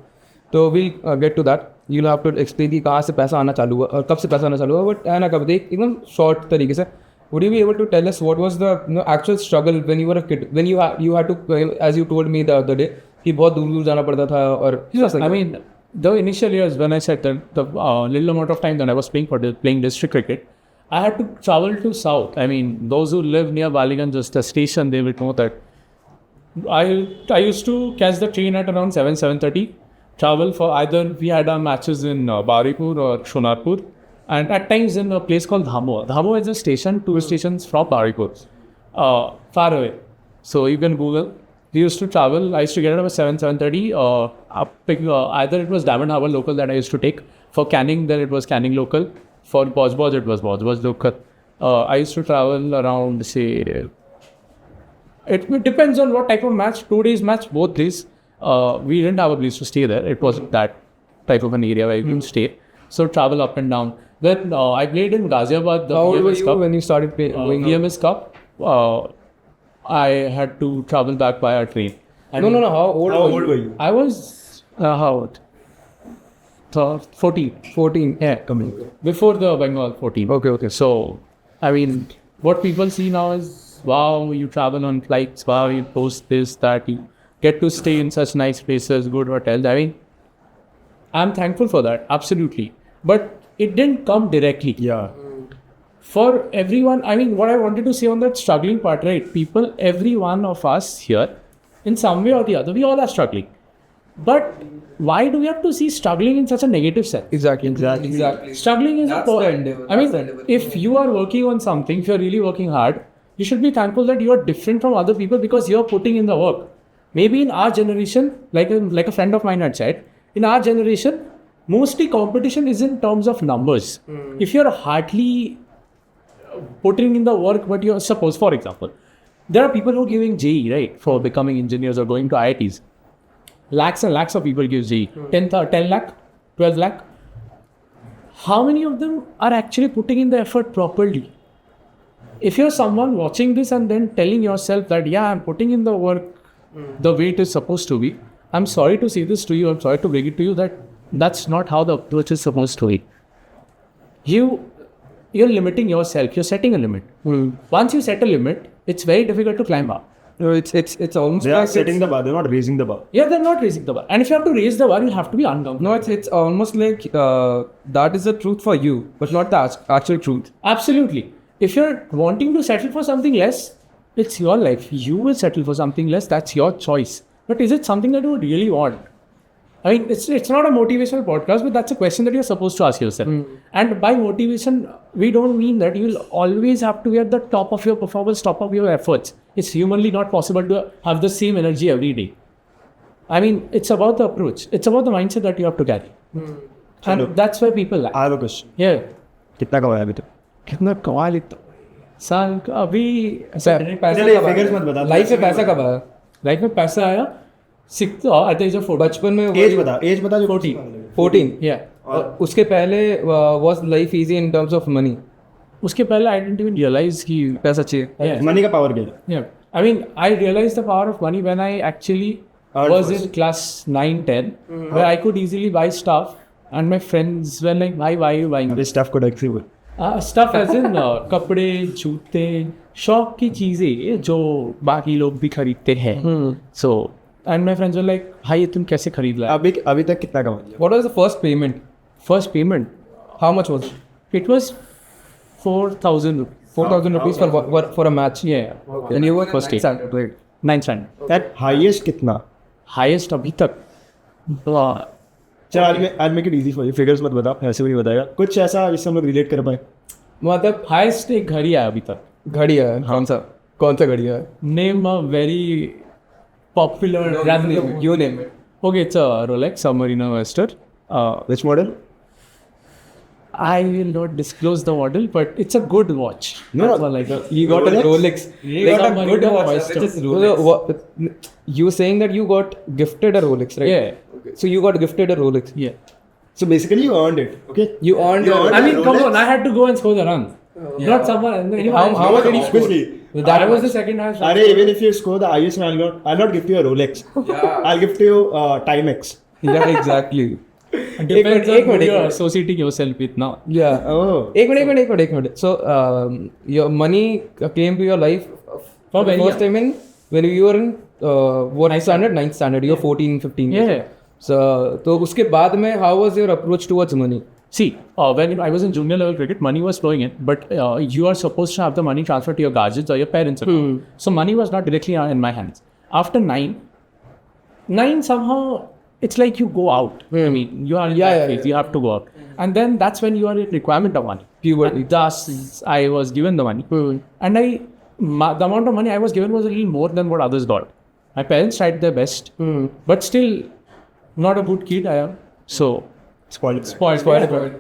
So we'll get to that. You'll have to explain कि कहाँ से पैसा आना चालू हुआ और कब से पैसा आना चालू हुआ. But है ना कब देख एकदम short तरीके से. Would you be able to tell us what was the actual struggle when you were a kid? When you had to, as you told me the other day, कि बहुत दूर दूर जाना पड़ता था और I mean the initial years when I said that the little amount of time that I was playing district cricket, I had to travel to south. I mean those who live near Baliganj, just a station, they will know that I used to catch the train at around 7:30, travel for either we had our matches in Baripur or Shonarpur. And at times in a place called Dhamo. Dhamo is a station, 2 stations from Baripur, far away. So you can Google. We used to travel. I used to get up at 7:30. Either it was Diamond Harbour local that I used to take. For Canning, then it was Canning local. For Boj it was Boj local. I used to travel around, say, it depends on what type of match. 2 days match, both days. We didn't have a place to stay there. It was that type of an area where you can stay. So travel up and down. Then I played in Ghaziabad. The how old were EMS you Cup. when you started going? EMS Cup. I had to travel back by a train. No. How old were you? I was how old? 14. 14. Yeah, coming before the Bengal 14. Okay. So, I mean, what people see now is wow, you travel on flights. Wow, you post this, that. You get to stay in such nice places, good hotels. I mean, I'm thankful for that, absolutely. But it didn't come directly. Yeah. For everyone, I mean, what I wanted to say on that struggling part, right? People, every one of us here, in some way or the other, we all are struggling. But why do we have to see struggling in such a negative sense? Exactly. Struggling is That's the endeavor. I mean, That's the endeavor. if you are working on something, if you're really working hard, you should be thankful that you are different from other people because you're putting in the work. Maybe in our generation, like a friend of mine had said, in our generation, mostly competition is in terms of numbers. If you're hardly putting in the work, but you're suppose, for example, there are people who are giving JE, right, for becoming engineers or going to IITs. Lakhs and lakhs of people give JE. 10 lakh, 12 lakh. How many of them are actually putting in the effort properly? If you're someone watching this and then telling yourself that, yeah, I'm putting in the work the way it is supposed to be, I'm sorry to say this to you, I'm sorry to bring it to you that that's not how the approach is supposed to be. You're limiting yourself, you're setting a limit. Once you set a limit, it's very difficult to climb up. No, it's almost They are like setting the bar. They're not raising the bar. Yeah, they're not raising the bar. And if you have to raise the bar, you have to be uncomfortable. no, it's almost like that is the truth for you, but not the actual truth. Absolutely. If you're wanting to settle for something less, it's your life. You will settle for something less. That's your choice. But is it something that you really want? I mean, it's not a motivational podcast, but that's a question that you're supposed to ask yourself. And by motivation, we don't mean that you'll always have to be at the top of your performance, top of your efforts. It's humanly not possible to have the same energy every day. I mean, it's about the approach. It's about the mindset that you have to carry. And that's where people lack. I have a question. Yeah. कितना कमाया अभी तक? कितना कमा लेता साल का अभी figures मत बता। लाइफ में पैसा कब आया? लाइफ में पैसा आया at the age of 40 बचपन में एज बता जो 14. yeah और उसके पहले was life easy in terms of money? उसके पहले I didn't even realize कि पैसा चाहिए. yeah मनी का पावर क्या है? yeah I mean I realized the power of money when I actually was in class 9-10 where I could easily buy stuff and my friends were like why are you buying अरे staff को Dyke से बोल. stuff as in कपड़े जूते शौक की चीज़ें जो बाकी लोग भी खरीदते हैं so And my friends were like, भाई ये तुम कैसे खरीद लाए? अभी तक कितना कमा लिया? What was the first payment? First payment, How much was it? it was 4,000 rupees. 4,000 rupees for a match. Yeah. And you were First first eight. grade. 9th standard. That highest कितना? Highest अभी तक. चल आज make it easy for you, figures मत बता, ऐसे भी नहीं बताएगा, कुछ ऐसा जिससे हम लोग रिलेट कर पाए. मतलब Highest एक घड़ी आया अभी तक. घड़ी है. कौन सा घड़ी है? Name a very popular brand name. You name it. Okay, it's a Rolex Submariner Wester. Which model? I will not disclose the model, but it's a good watch. No, That's all I got. You got a Rolex. Yeah, Like a good watch. Wester. Which is Rolex. You saying that you got gifted a Rolex, right? Yeah. Okay. So you got gifted a Rolex. Yeah. So basically you earned it, okay? You earned. You earned I mean, come Rolex? on, I had to go and score the runs. Not someone. How much did you score? Obviously. That was the second highest. अरे even if you score the highest, I'll not gift you a Rolex. I'll gift you Timex. Yeah, exactly. Depends एक on who minute, you're associating yourself with now. Yeah. Oh. एक minute. So your money came to your life for the very first time when you were in what standard? 9th standard. You're 14, 15. Yeah. So तो उसके बाद में how was your approach towards money? See, when I was in junior level cricket, money was flowing in, but you are supposed to have the money transferred to your guardians or your parents. So money was not directly in my hands. After 9 somehow it's like you go out. I mean, you are in that phase, you have to go out, and then that's when you are in requirement of money. Puberty. Thus, I was given the money, and the amount of money I was given was a little more than what others got. My parents tried their best, but still not a good kid I am. So. Spoiled.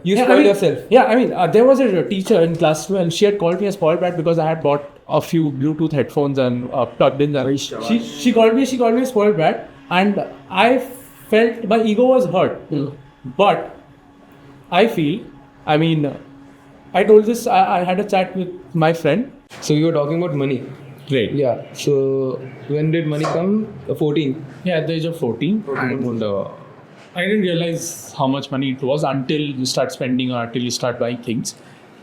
You spoiled yourself. Yeah, I mean, there was a teacher in class 12 and she had called me a spoiled brat because I had bought a few Bluetooth headphones and plugged in. And she called me a spoiled brat, and I felt my ego was hurt. But I feel, I mean, I told this. I had a chat with my friend. So you were talking about money. Great. Yeah. So when did money come? 14. Yeah, at the age of 14. And, I didn't realize how much money it was until you start spending or until you start buying things.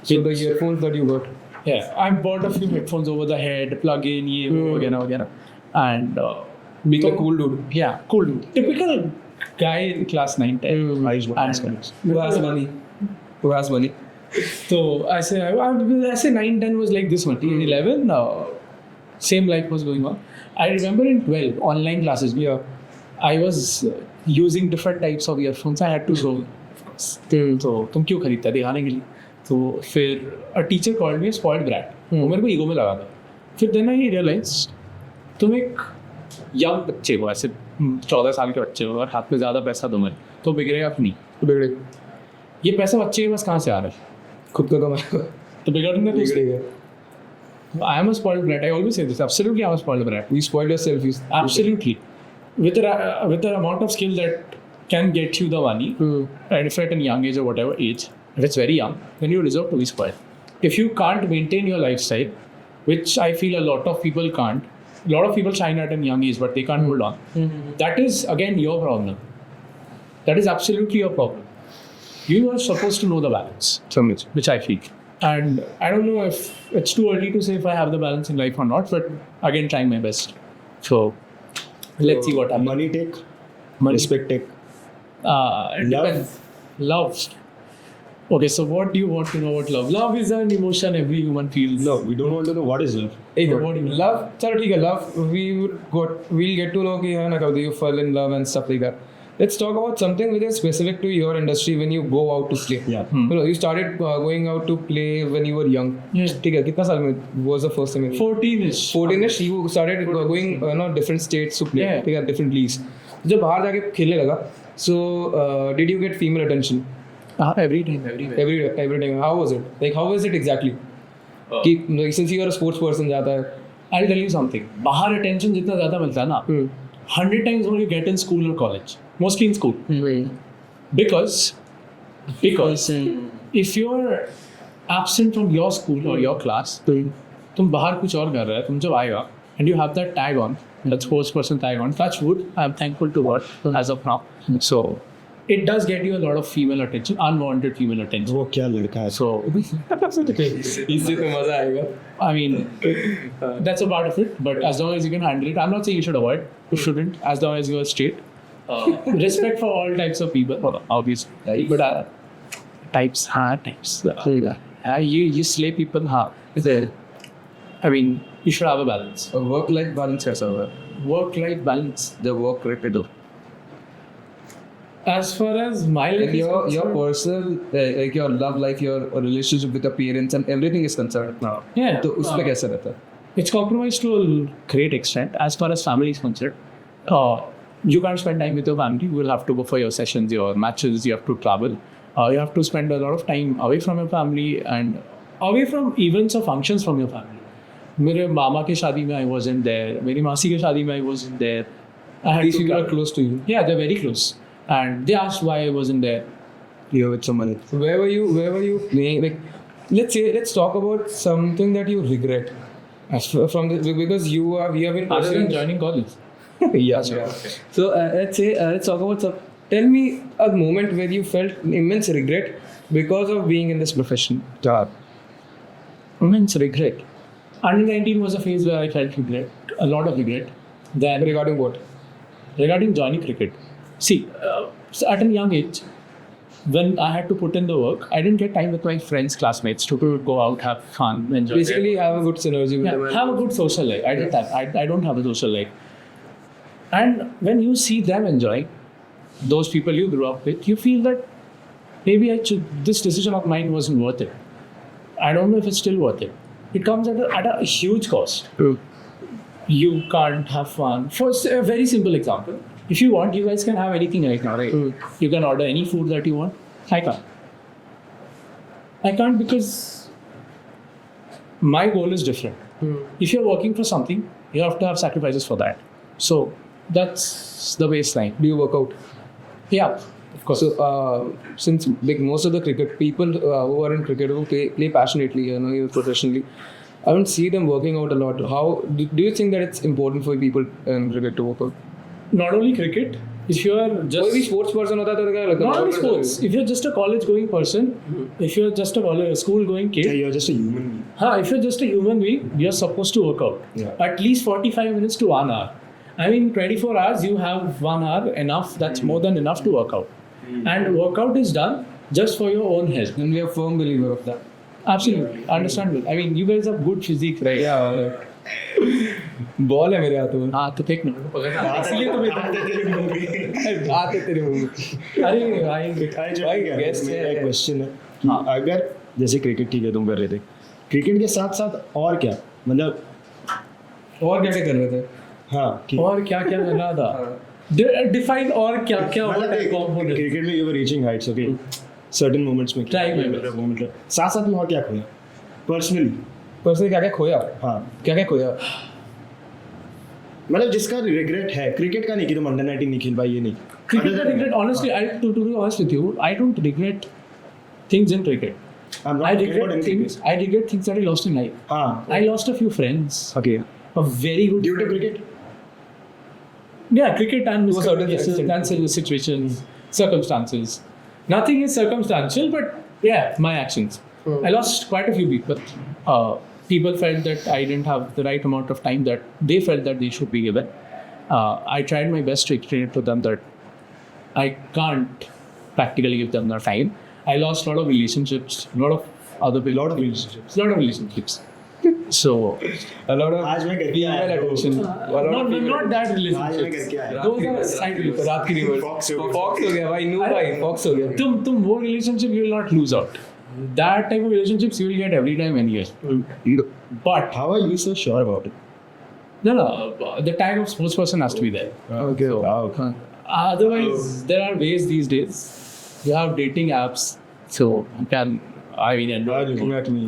So the earphones that you got. Yeah, I bought a few headphones over the head, plug in, वगैरह. And Being a cool dude. yeah, cool dude. Typical guy in class 9, 10. Who has money? Who has money? So I say 9, 10 was like this one. 10, 11, same life was going on. I remember in 12, online classes, I was using different types of earphones. I had to show, of course. तो तुम क्यों खरीदता है दिखाने के लिए? तो फिर a teacher called me a spoiled brat. वो मेरे को ईगो में लगा था. फिर then I realized तुम एक young बच्चे हो, ऐसे 14 साल के बच्चे हो और हाथ में ज़्यादा पैसा तुम्हारे, तो बिगड़ेगा अपनी. ये पैसा बच्चे के पास कहाँ से आ रहा है? खुद का कमाया. तो बिगड़ने तो बिगड़ेगा. I am a spoiled brat. I always say this. Absolutely, I am a spoiled brat. You spoiled yourself. Absolutely. With the amount of skill that can get you the money, and if at a young age or whatever age, if it's very young, then you deserve to be spoiled. If you can't maintain your lifestyle, which I feel a lot of people can't, a lot of people shine at a young age, but they can't hold on. That is again your problem. That is absolutely your problem. You are supposed to know the balance, which I feel. And I don't know if it's too early to say if I have the balance in life or not, but again, trying my best. So. Let's see what happens. Money take, Money. respect take. It depends. Love. Okay, so what do you want to know about love? Love is an emotion every human feels. No, we don't want to know what is love. What do you mean? Love. चलो ठीक है. Love. We'll get to know कि हाँ ना कब you fall in love and stuff like that. Let's talk about something which is specific to your industry when you go out to play. Yeah. You know, you started going out to play when you were young. Yeah. ठीक है. कितना साल में was the first time? 14ish. 14ish. You started going different states to play. Yeah. ठीक है, different leagues. जब बाहर जाके खेलने लगा, so did you get female attention? Every time, everywhere. Every time. How was it? Like how was it exactly? कि since you are a sports person जाता है. I'll tell you something. बाहर attention जितना ज़्यादा मिलता है ना, 100 times more you get in school or college. Mostly in school. Because if you're absent from your school or your class, तुम बाहर कुछ और कर रहे हो, तुम जब आएगा and you have that tag on, that sports person tag on, touch wood, I'm thankful to God as of now. So it does get you a lot of female attention, unwanted female attention. वो क्या लड़का है? So, इससे तो मजा आएगा. I mean, that's a part of it. But as long as you can handle it, I'm not saying you should avoid. You shouldn't. As long as you are straight. Respect for all types of people, obviously. But types. You slay people. I mean, you should have a balance. Work-life balance कैसा होगा? Work-life balance. जब work करते तो. As far as my life Like is your concerned, personal, like your love life, your relationship with your parents and everything is concerned now. yeah, तो उस पे कैसा रहता है? it's compromised to a great extent. As far as family is concerned, you can't spend time with your family. You will have to go for your sessions, your matches. You have to travel. You have to spend a lot of time away from your family and away from events or functions from your family. मेरे मामा के शादी में I wasn't there. मेरी मासी के शादी में I wasn't there. I had These to people are travel. close to you. Yeah, they're very close. And they asked why I wasn't there. You're with someone else. So where were you playing? Like, let's talk about something that you regret. From the, because you have been Other than pursuing. joining college. Yeah. So let's talk about some. Tell me a moment where you felt immense regret because of being in this profession. Immense regret. Under 19 was a phase where I felt regret, a lot of regret. Then Regarding what? regarding joining cricket, see, so at a young age, when I had to put in the work, I didn't get time with my friends, classmates to go out, have fun, enjoy. Basically, have a good synergy with them. have a good social life. I didn't have. I don't have a social life. And when you see them enjoying, those people you grew up with, you feel that maybe this decision of mine wasn't worth it. I don't know if it's still worth it. It comes at a huge cost. True. You can't have fun. For a very simple example, if you want, you guys can have anything right now, right? You can order any food that you want. I can't. I can't because my goal is different. If you're working for something, you have to have sacrifices for that. So that's the baseline. Do you work out? Yeah, of course. So, since like most of the cricket people who are in cricket who play passionately, even professionally, I don't see them working out a lot. How do you think that it's important for people in cricket to work out? Not only cricket, if you are कोई भी just sports person होता है तो क्या लगता है? not only sports, if you're just a college going person, if you're just a school going kid, Yeah, you're just a human being. if you're just a human being, you're supposed to work out. Yeah. At least 45 minutes to 1 hour. I mean, 24 hours, you have 1 hour enough. That's more than enough to work out. And workout is done just for your own health. And we are firm believer of that. Absolutely. Understandable. I mean, you guys have good physique, right? Yeah. Ball है मेरे हाथों में. हाँ तो फेंक ना. इसलिए तो मैं आते तेरे मुंह में. अरे भाई guest है. एक क्वेश्चन है कि अगर जैसे क्रिकेट ठीक है तुम कर रहे थे, क्रिकेट के साथ साथ और क्या, मतलब और क्या क्या कर रहे थे? हाँ कि और क्या क्या कर रहा था? Define और क्या क्या मतलब क्रिकेट में you were reaching Heights, okay, certain moments में Trying my best. मतलब साथ साथ में और क्या खोया पर्सनली? पर्सनली क्या क्या खोया? हाँ क्या क्या खोया? मतलब जिसका रिग्रेट है, क्रिकेट का नहीं कि तुम अंडर 19 नहीं खेल पाई, ये नहीं. Cricket I regret, honestly, to be honest with you, I don't regret things in cricket. I'm not I talking about regret anything. things. I regret things that I lost in life. हाँ I lost a few friends. okay. A very good. Due to cricket? Yeah, cricket and To a certain extent. circumstances, situations, circumstances. Nothing is circumstantial, but yeah, my actions. I lost quite a few people. People felt that I didn't have the right amount of time that they felt that they should be given. I tried my best to explain it to them that I can't practically give them their time. I lost a lot of relationships, a lot of other people. Lot of relationships. Lot of relationships. So, A lot of आज मैं करके female आया हूँ. attention. A lot of not female that आज मैं relationships. करके आया. Those are side relationships. रात की रिवर्स. Fox हो गया. Fox हो गया भाई. नू भाई. Fox हो गया. तुम वो relationship you will not lose out. That type of relationships you will get every time anywhere. But How are you so sure about it? no, the tag of sports person has to be there. Okay. Wow. Otherwise, there are ways these days. You have dating apps, so you can. I mean, You are looking at me.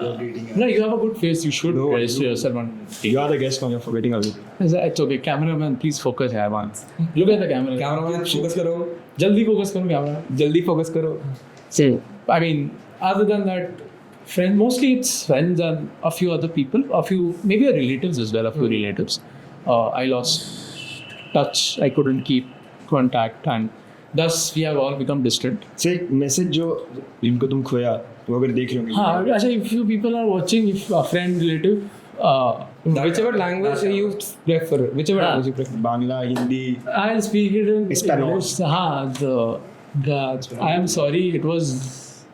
You're dating. no, you have a good face. You should No, register you- yourself on. You are the guest now. You're forgetting everything. It's okay. Cameraman, please focus here once. Look at the camera. Cameraman focus करो. जल्दी focus करो camera. जल्दी focus करो. I mean, other than that, friends, mostly it's friends and a few other people, maybe relatives as well, a few relatives. I lost touch, I couldn't keep contact, and thus we have all become distant. से message जो इनको तुम खोया वो अगर देख रहे होंगे हाँ, अच्छा, if you people are watching, if a friend, relative, Whichever language you prefer, whichever language you prefer. Bangla Hindi I'll speak it in Spanish. English. I am sorry, it was,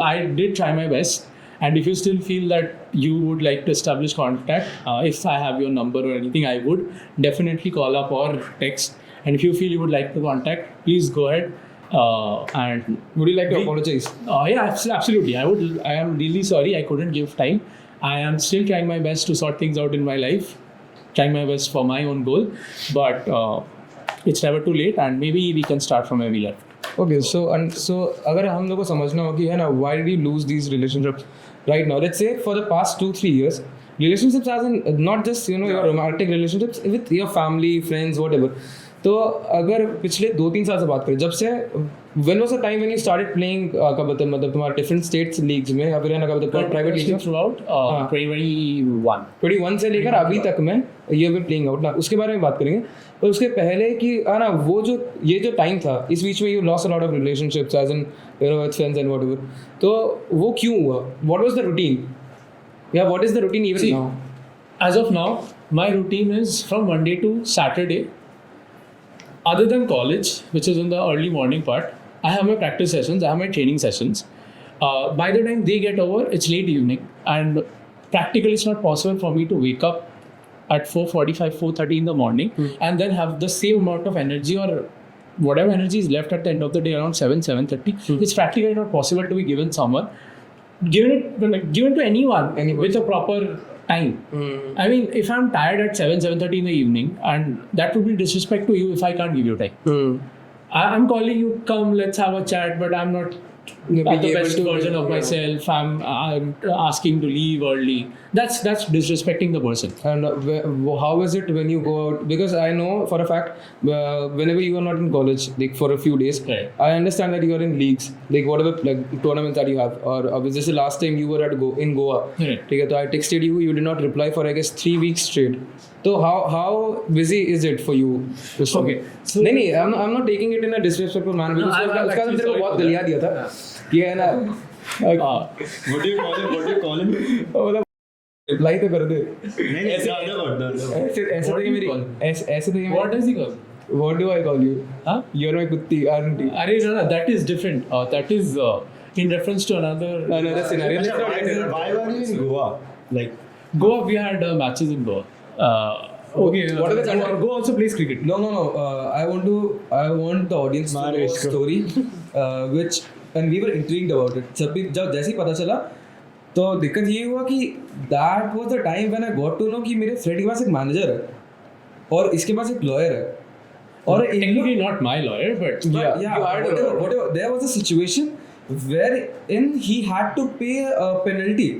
I did try my best. And if you still feel that you would like to establish contact, if I have your number or anything, I would definitely call up or text. And if you feel you would like to contact, please go ahead. And Would you like to apologize? yeah, absolutely. I am really sorry I couldn't give time. I am still trying my best to sort things out in my life, trying my best for my own goal. But it's never too late, and maybe we can start from where we left. Okay, so अगर हम लोग को समझना हो कि है ना, why did you lose these relationships right now? Let's say for the past 2-3 years, relationships as in not just your romantic relationships with your family, friends, whatever. तो अगर पिछले 2-3 साल से बात करें, जब से when was the time when you started playing मतलब तुम्हारे different states leagues में या फिर है ना private leagues में? Throughout 21 से लेकर अभी तक में you have been playing out ना, उसके बारे में बात करेंगे. और उसके पहले कि है ना वो जो ये जो टाइम था, इस बीच में you lost a lot of relationships as in with friends and whatever. तो वो क्यों हुआ? What was the routine? Yeah, what is the routine even now? As of now, my routine is from Monday to Saturday. Other than college, which is in the early morning part, I have my practice sessions, I have my training sessions. By the time they get over, it's late evening, and practically it's not possible for me to wake up at 4:45, 4:30 in the morning and then have the same amount of energy or whatever energy is left at the end of the day around 7:30. It's practically not possible to be given someone, given to anyone with a proper time. I mean, if I'm tired at 7:30 in the evening, and that would be disrespect to you if I can't give you time. I'm calling you, come, let's have a chat, but I'm not at the best version of myself. I'm asking to leave early. That's disrespecting the person. And how is it when you go out? Because I know for a fact, whenever you are not in college, like for a few days, Right. I understand that you are in leagues, like whatever like tournaments that you have. Or this is the last time you were in Goa. Right. ठीक है, तो I texted you did not reply for I guess 3 weeks straight. So how busy is it for you? Okay. So नहीं, I'm not taking it in a disrespectful manner. No, Because I'm उसका actually तेरे को sorry बहुत for गलिया दिया था कि है ना, What do you call him? मतलब रिप्लाई तो कर दे. नहीं ऐसे ऐसे तो ये मेरी ऐसे तो ये what does he call? What do I call you? Huh? You're my kutti, aren't you? No, that is different. That is in reference to another scenario. Let's not get into Why were you in Goa? Like Goa. We had matches in Goa. Okay. What are the countries? Goa also plays cricket. No. I want the audience to know a story, which and we were intrigued about it. जब जैसे ही पता चला, तो दिक्कत ये हुआ कि that was the time when I got to know कि मेरे फ्रेंड के पास एक मैनेजर है और इसके पास एक लॉयर है. और Technically not my lawyer, but whatever. There was a situation wherein he had to pay a penalty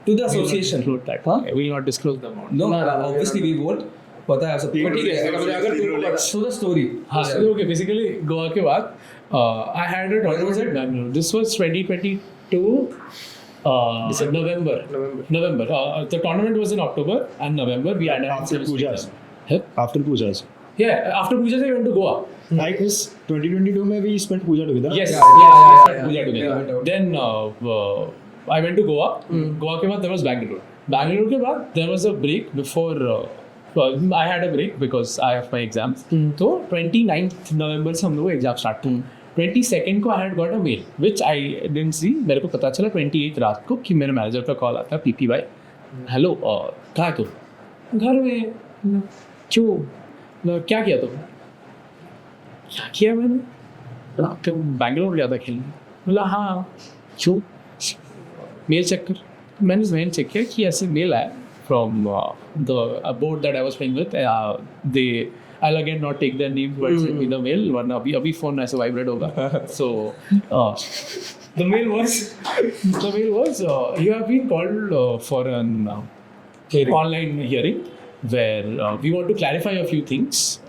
to the association. We will not disclose the amount. No, obviously we won't. पता है सब. पर ठीक है, अगर तुमको पता, so the story. हाँ, okay. Basically, Goa के बाद, I had a tournament at Bangalore. This was 2022 November. The tournament was in October and November. We had after Pujas. After Pujas. Yeah, after Pujas I went to Goa. I guess 2022 में we spent Puja together. Yes, Puja together. Then I went to Goa. Goa के बाद there was Bangalore. Bangalore के बाद there was a break before. I had a break because I have my exams. तो 29th November से हम लोग exam start हुए. 22nd को I had got a mail which I didn't see. मेरे को पता चला 28th रात को कि मेरे मैनेजर का कॉल आता है, पीपी भाई, हेलो कहाँ है तू? घर में. क्यों? क्या किया तुम? क्या किया मैंने? बैंगलोर गया था खेलने. बोला हाँ. क्यों? मेल चेक कर. मैंने मेल चेक किया कि ऐसे मेल आया from the board that I was playing with. I'll again not take their names, but send me the mail. वरना अभी phone ऐसे vibrate होगा. So the mail was you have been called for an online hearing where we want to clarify a few things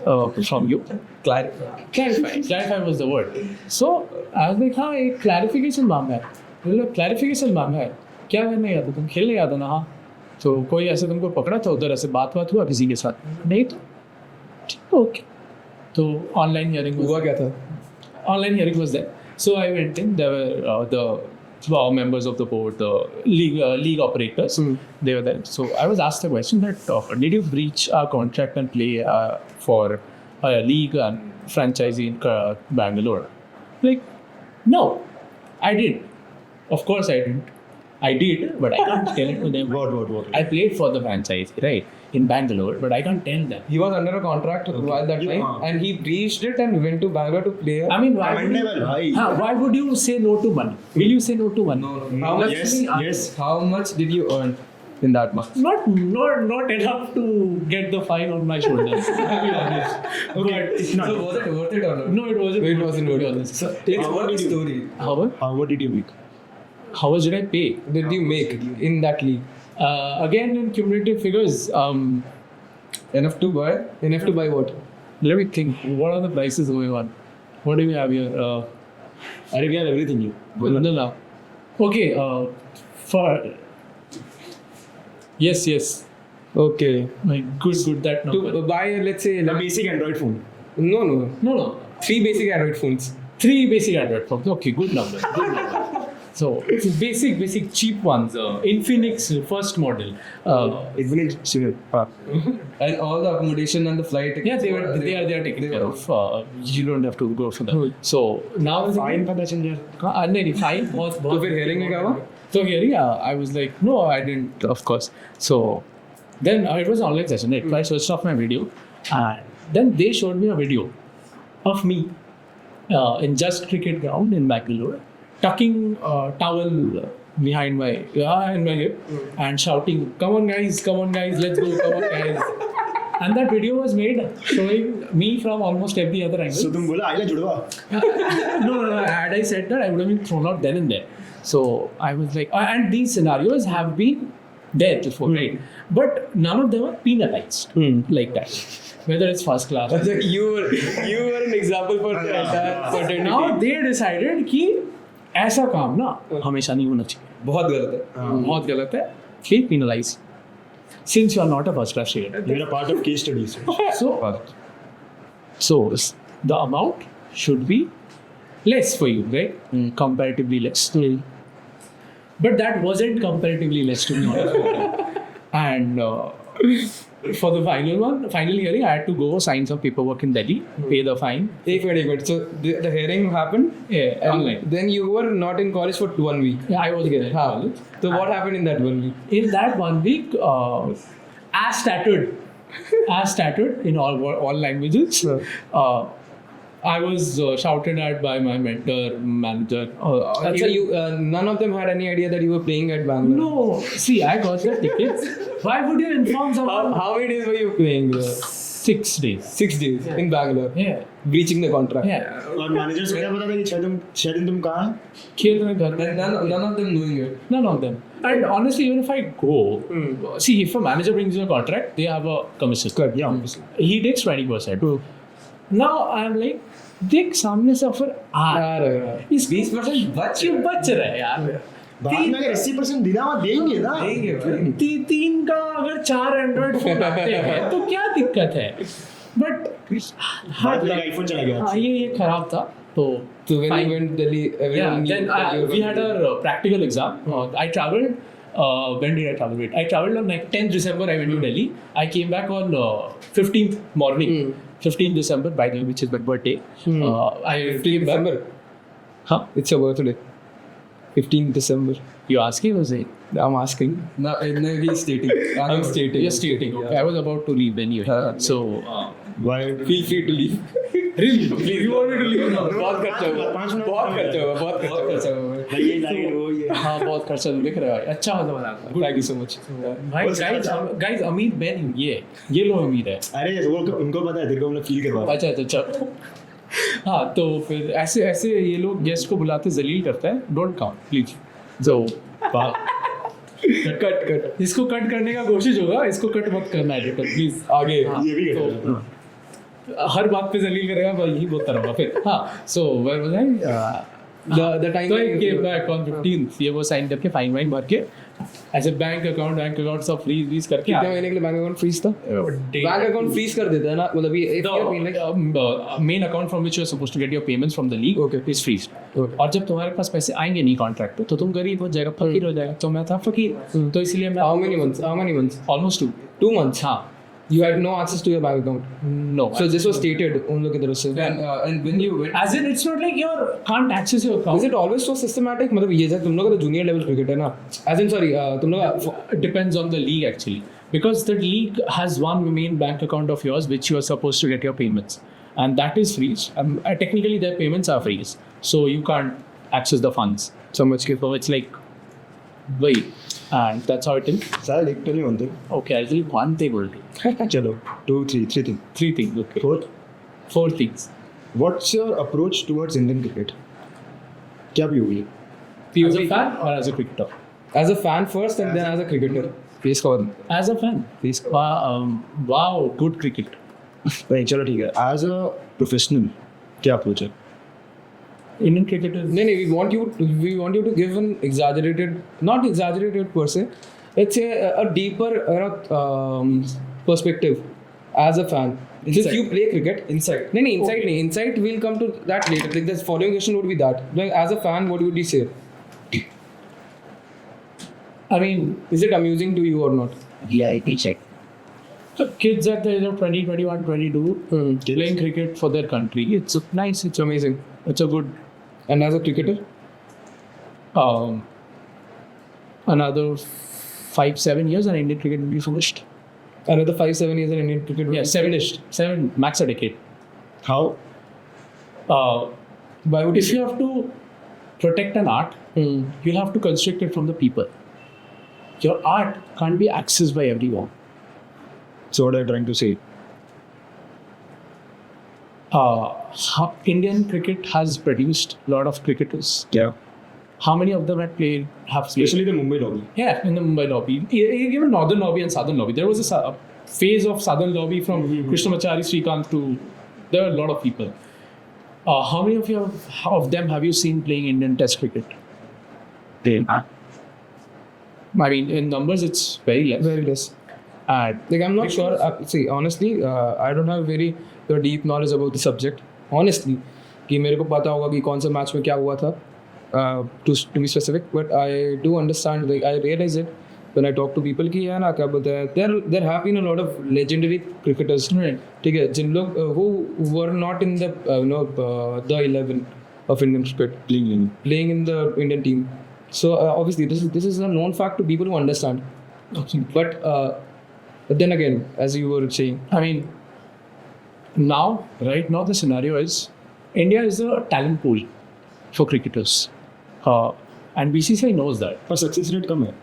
from you. Clarify was the word. So I was like, हाँ एक clarification मांगा है. मतलब clarification मांगा है. क्या करने गया था तुम? खेलने गया था ना? हाँ. तो कोई ऐसे तुमको पकड़ा था उधर, ऐसे बात हुआ किसी के साथ? नहीं तो ठीक, ओके. तो ऑनलाइन हियरिंग हुआ क्या था? online hearing was there. So I went in. There were the members of the board, the league operators. They were there. So I was asked the question that did you breach our contract and play for a league and franchisee in Bangalore? Like, no, I didn't. Of course I didn't. I did, but I can't tell it to them. What? I played for the franchise, right, in Bangalore, but I can't tell them. He was under a contract while that time, and he breached it and went to Bangalore to play. I mean, why Commendable, why would you say no to money? Will you say no to money? No. How much? Yes. How much did you earn in that month? Not enough to get the fine on my shoulders, to be honest. Okay, But it's not. So was it worth it or not? no, it wasn't. It wasn't worth it. honest. So it's worth the story. How What did you make? much did I pay? Did you make in that league? Again, in cumulative figures, Enough to buy? Enough to buy what? let me think. What are the prices going on? What do we have here? अरे we have everything you. No. Okay. For yes. Okay. Like good. That number. To buy, let's say, The basic Android phone. no. No. 3 basic Android phones. 3 basic Android phones. Okay, good number. So it's basic cheap ones. Infinix first model. Infinix. And all the accommodation and the flight tickets. Yeah, they are taken care of. You don't have to go for that. So now Fine पता चल जाए. नहीं fine बहुत तो फिर hearing में क्या हुआ? So hearing, I was like, no, I didn't, of course. So then it was an online session. I switched off my video, and then they showed me a video of me in Just Cricket ground in Bangalore, tucking a towel behind my hip and shouting, "Come on guys, let's go, come on guys." And that video was made showing me from almost every other angle. So तुम बोला आइला जुड़वा. No. Had I said that, I would have been thrown out then and there. So I was like, and these scenarios have been there before, right? But none of them are penalized like that. Whether it's first class. you were an example for the entire fraternity. Now they decided कि ऐसा काम ना हमेशा नहीं होना चाहिए. बहुत गलत है. Feel penalized. Since you are not a first class trader. You're a part of case studies. So the amount should be less for you, right? Comparatively less. But that wasn't comparatively less to me. And for the final hearing, I had to go sign some paperwork in Delhi, pay the fine. एक minute. So the hearing happened. Yeah, And online. then you were not in college for 1 week. Yeah, I was there. So what happened in that 1 week? In that 1 week, as stuttered in all languages. I was shouted at by my mentor, manager. None of them had any idea that you were playing at Bangalore. No, see, I got the tickets. Why would you inform someone? How many days were you playing? 6 days. 6 days in Bangalore. Yeah. Breaching the contract. Yeah. और managers को क्या पता था कि छह दिन तुम कहाँ हैं? खेल रहे घर में. And none of them knowing it. None of them. And honestly, even if I go, see, if a manager brings you a contract, they have a commission. Correct. Yeah, obviously. He takes 20%. Now I'm like, देख सामने से offer आ रहा है. 20% बच रहा है यार. बाद में अगर 80% दिना हुआ देंगे ना. तीन का अगर 4 एंड्रॉइड फोन आते हैं तो क्या दिक्कत है. बट बाद में आईफोन चला गया. हाँ ये खराब था. तो So when you went Delhi, everyone knew then that you were we had our practical exam. I traveled. When did I travel? Wait, I traveled on like 10th December. I went to Delhi. I came back on 15th morning. 15th December, by the way, which is my birthday. I came back. December. Huh? It's your birthday. 15th December. You asking or saying? I'm asking. No, he's stating. I'm stating. You're stating. Okay, I was about to leave anyway. So, Why? Feel free to leave. really? Please, you want me to leave now? बहुत खर्चा हुआ. 5 minute. बहुत खर्चा हुआ. भाई ये light वो ये. हाँ बहुत खर्चा दिख रहा है. अच्छा मतलब बना. Thank you so much. भाई guys अमीर बैन ये लो अमीर है. अरे वो उनको पता है, तेरे को हमने फील करवा. अच्छा तो चल. हाँ तो फिर ऐसे ये लोग गेस्ट को बुलाते जलील करता है. Don't count please. जो कट इसको कट करने का कोशिश होगा. इसको कट मत करना एडिटर प्लीज. आगे. ये भी तो हर बात पे जलील करेगा. मैं यही बोलता रहूँगा फिर. हाँ so where was I. The time So I you- came back on 15th. ये वो sign करके fine वाइन भर के ऐसे बैंक अकाउंट सब freeze करके कितने महीने के लिए बैंक अकाउंट फ्रीज था? बैंक अकाउंट फ्रीज कर देता है ना, मतलब ये if you have been like main account from which you are supposed to get your payments from the league is freezed. Okay. और जब तुम्हारे पास पैसे आएंगे नहीं कॉन्ट्रैक्ट पे तो तुम गरीब हो जाएगा, फकीर हो जाएगा. तो मैं था फकीर, तो इसलिए मैं how many months? How many months? almost 2. 2 months. हाँ, You had no access to your bank account. no. So this was stated उन लोग की तरफ से. And when you went, As in, it's not like you can't access your account. is it always so systematic? मतलब ये जब तुम लोग का तो junior level cricket है ना. As in sorry, तुम लोग It depends on the league actually, because the league has one main bank account of yours which you are supposed to get your payments, and that is freeze. Technically, their payments are freeze, so you can't access the funds. समझ के. So it's like, wait, and that's how it is. Sir, tell me one thing. Okay, I'll tell you one thing only. चलो 2 3 3 things. 3 things. Okay. Fourth, 4 things. what's your approach towards Indian cricket? क्या भी होगी? As a fan or as a cricketer? As a fan first and then as a cricketer. Face cover. As a fan. Face cover. Wow, good cricket. नहीं चलो ठीक है. As a professional क्या approach है? Indian cricketers. No, we want you to give an exaggerated, not exaggerated per se. Let's say a deeper perspective as a fan. Since you play cricket, Insight. no, insight, no, insight. We'll come to that later. Like the following question would be that. Like as a fan, what would you say? I mean, Is it amusing to you or not? Yeah, I can check. so kids at the age of 20, 21, 22 playing cricket for their country. It's nice. It's amazing. It's a good. And as a cricketer, Another 5-7 years and Indian cricket will be finished. another 5-7 years in Indian cricket. Yeah, 7 max a decade. How? Why would If you have to protect an art, you'll have to constrict it from the people. Your art can't be accessed by everyone. So what are you trying to say? Indian cricket has produced a lot of cricketers. क्या? How many of them have played? Especially the Mumbai lobby. Yeah, in the Mumbai lobby. Even Northern lobby and Southern lobby. There was a phase of Southern lobby from Krishnamachari, Srikanth to... There are a lot of people. How many of them have you seen playing Indian Test cricket? I mean, in numbers, it's very less. very less. And Like I'm not sure. See, honestly, I don't have very deep knowledge about the subject. Honestly, कि मेरे को पता होगा कि कौन सा match में क्या हुआ था. To be specific, but I do understand. Like I realize it when I talk to people कि यार ना क्या बोलते हैं. There have been a lot of legendary cricketers. ठीक है, जिन लोग who were not in the the 11 of Indian cricket playing in the Indian team. So obviously this is a known fact to people who understand. But then again, as you were saying, I mean, right now the scenario is India is a talent pool for cricketers. And BCCI knows that. पर success rate कम है.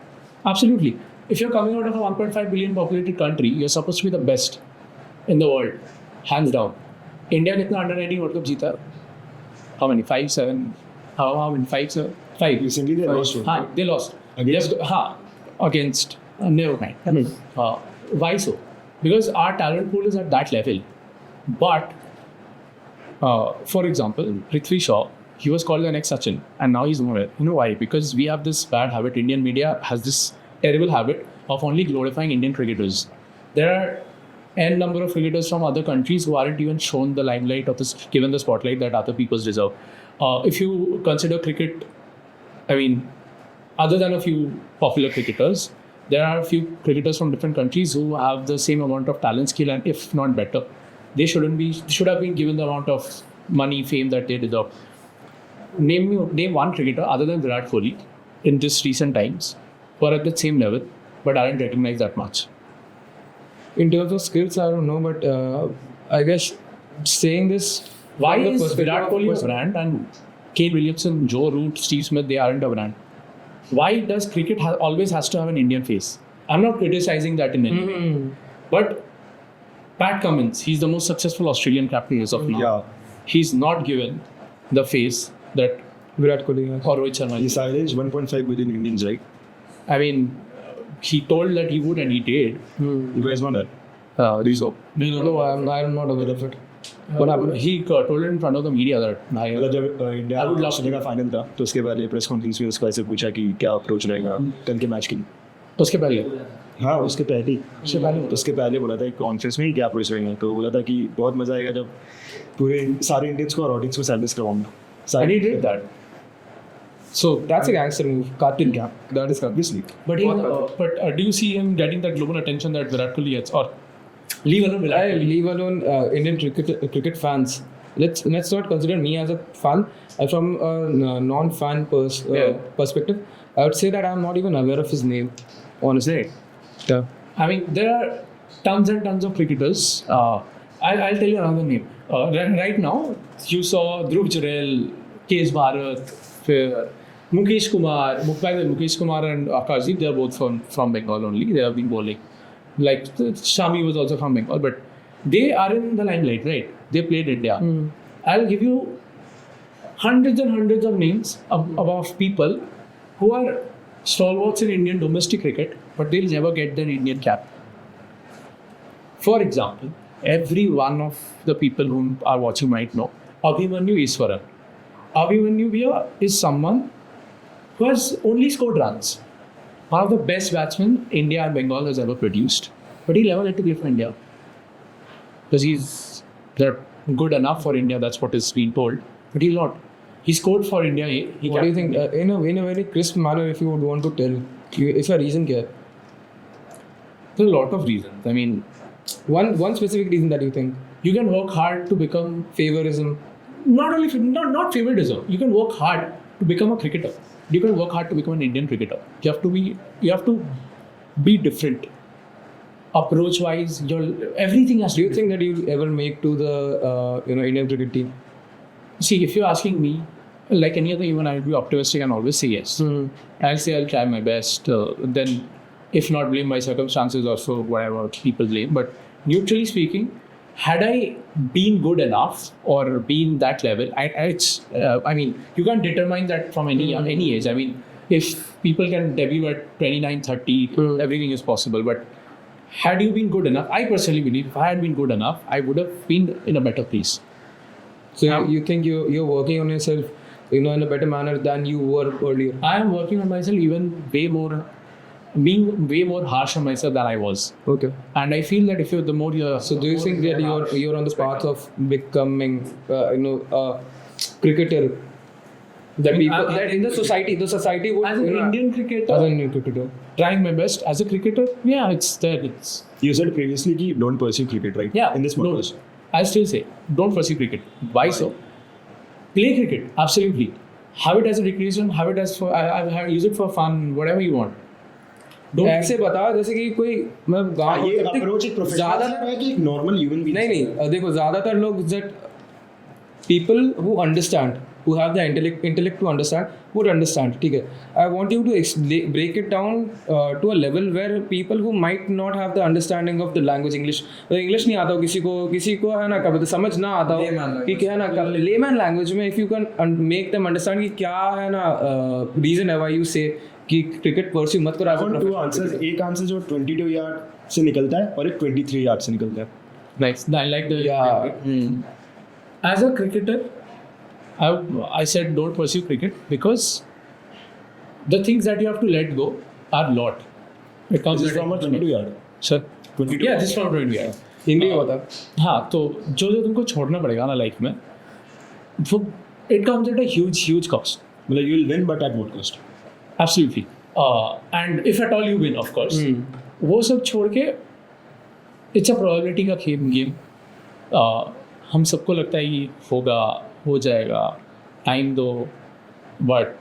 Absolutely. If you're coming out of a 1.5 billion populated country, you're supposed to be the best in the world, hands down. India ने इतना under 19 World Cup जीता. How many? 5, 7. How many? 5, 7. 5. Recently they lost one. हाँ, they lost. Against? Against. Never mind. Why so? Because our talent pool is at that level. But, for example, Prithvi Shaw, he was called the next Sachin, and now he's nowhere. You know why? Because we have this bad habit. Indian media has this terrible habit of only glorifying Indian cricketers. There are n number of cricketers from other countries who aren't even shown the limelight of this, given the spotlight that other people deserve. If you consider cricket, I mean, other than a few popular cricketers, there are a few cricketers from different countries who have the same amount of talent, skill, and if not better, they should have been given the amount of money, fame that they deserve. Name one cricketer other than Virat Kohli in this recent times who are at the same level but aren't recognized that much. in terms of skills, I don't know, but I guess saying this. Why from the is perspective Virat of Kohli a person- brand and Kane Williamson, Joe Root, Steve Smith, they aren't a brand? Why does cricket always has to have an Indian face? I'm not criticizing that in any way. But Pat Cummins, he's the most successful Australian captain as of now. Yeah. He's not given the face that Virat Kohli. Yeah. or Rohit Sharma He is. silenced 1.5 billion Indians, right? I mean, he told that he would and he did. You guys know that? No, I'm not aware of it. What happened? He told it in front of the media that मतलब जब India I would love Australia का final था तो उसके बाद ये press conference में उसका ऐसे पूछा कि क्या अप्रोच रहेगा कल के मैच के लिए. उसके पहले हाँ उसके पहले बोला था एक कॉन्फ्रेंस में ही क्या अप्रोच रहेगा तो बोला था कि बहुत मजा आएगा जब पूरे सारे इंडियंस को और ऑडियंस को सैलरीज करवाऊंगा. and he did that. So That's a gangster move. Cartoon cap. That is Obviously. But do you see him getting that global attention that Virat Kohli gets, or leave alone Virat Kohli? leave alone Indian cricket fans. Let's not consider me as a fan. From a non-fan perspective, I would say that I'm not even aware of his name. Honestly, yeah. I mean, there are tons and tons of cricketers. I'll tell you another name. Right now, you saw Dhruv Jurel, K.S. Bharat, Mukesh Kumar. Mukesh Kumar and Aakash, they are both from Bengal only. They have been bowling. Like Shami was also from Bengal, but they are in the limelight, right? They played India. I'll give you hundreds and hundreds of names of people who are stalwarts in Indian domestic cricket, but they'll never get their Indian cap. For example, every one of the people whom are watching might know Abhimanyu Iswaran. Abhimanyu Bhaiya is someone who has only scored runs. One of the best batsmen India and Bengal has ever produced. But he'll never get to play for India. Because they're good enough for India, that's what is being told. But he'll not. He scored for India. What do you think? In a very crisp manner, if you would want to tell, if a reason क्या है? There are a lot of reasons. I mean, one specific reason that you think you can work hard to become favorism. Not favoritism. You can work hard to become a cricketer. You can work hard to become an Indian cricketer. You have to be different. Approach wise, everything has to Do you be think that you'll ever make to the Indian cricket team? See, if you're asking me, like any other human, I'll be optimistic and always say yes. I'll say I'll try my best. Then, if not blame my circumstances or so, whatever people blame. But neutrally speaking, had I been good enough or been that level, I mean, you can't determine that from any age. I mean, if people can debut at 29, 30, everything is possible. But had you been good enough, I personally believe if I had been good enough, I would have been in a better place. So you think you're working on yourself, in a better manner than you were earlier? I am working on myself being way more harsh on myself than I was. Okay. And I feel that the more you're... So do you think that you're on the path of becoming, a cricketer? That people that in the society would As an Indian cricketer, as an Indian cricketer, trying my best. As a cricketer, yeah, it's there. You said previously कि don't pursue cricket, right? Yeah. In this podcast. No, I still say, don't pursue cricket. Why so? Play cricket, absolutely. Have it as a recreation, have it as use it for fun, whatever you want. Don't ऐसे बता जैसे कि कोई मैं गाँव ये approach एक professional है कि एक नॉर्मल ह्यूमन बीइंग. नहीं देखो ज़्यादातर लोग that people who understand, who have the intellect to understand, would understand. ठीक है. I want you to break it down to a level where people who might not have the understanding of the language English नहीं आता हो किसी को है ना कभी तो समझ ना आता हो कि क्या है ना layman language में if you can make them understand कि क्या है ना reason है why you say कि क्रिकेट परस्यू मत करो. I want two answers. एक आंसर जो 22 यार्ड से निकलता है और एक 23 यार्ड से निकलता है. Nice. I like the... Yeah. As a cricketer, I said don't pursue cricket because the things that you have to let go are a lot. It comes This is from a 22 yard. Sir? 22. Yeah, this is from 22 yard. Hindi में बता. हाँ, तो जो तुमको छोड़ना पड़ेगा ना life में, वो it comes at a huge cost. मतलब you will win but at what cost? Absolutely. And if at all you win, of course. वो सब छोड़ के it's a probability का गेम. हम सबको लगता है कि होगा, हो जाएगा, टाइम दो, but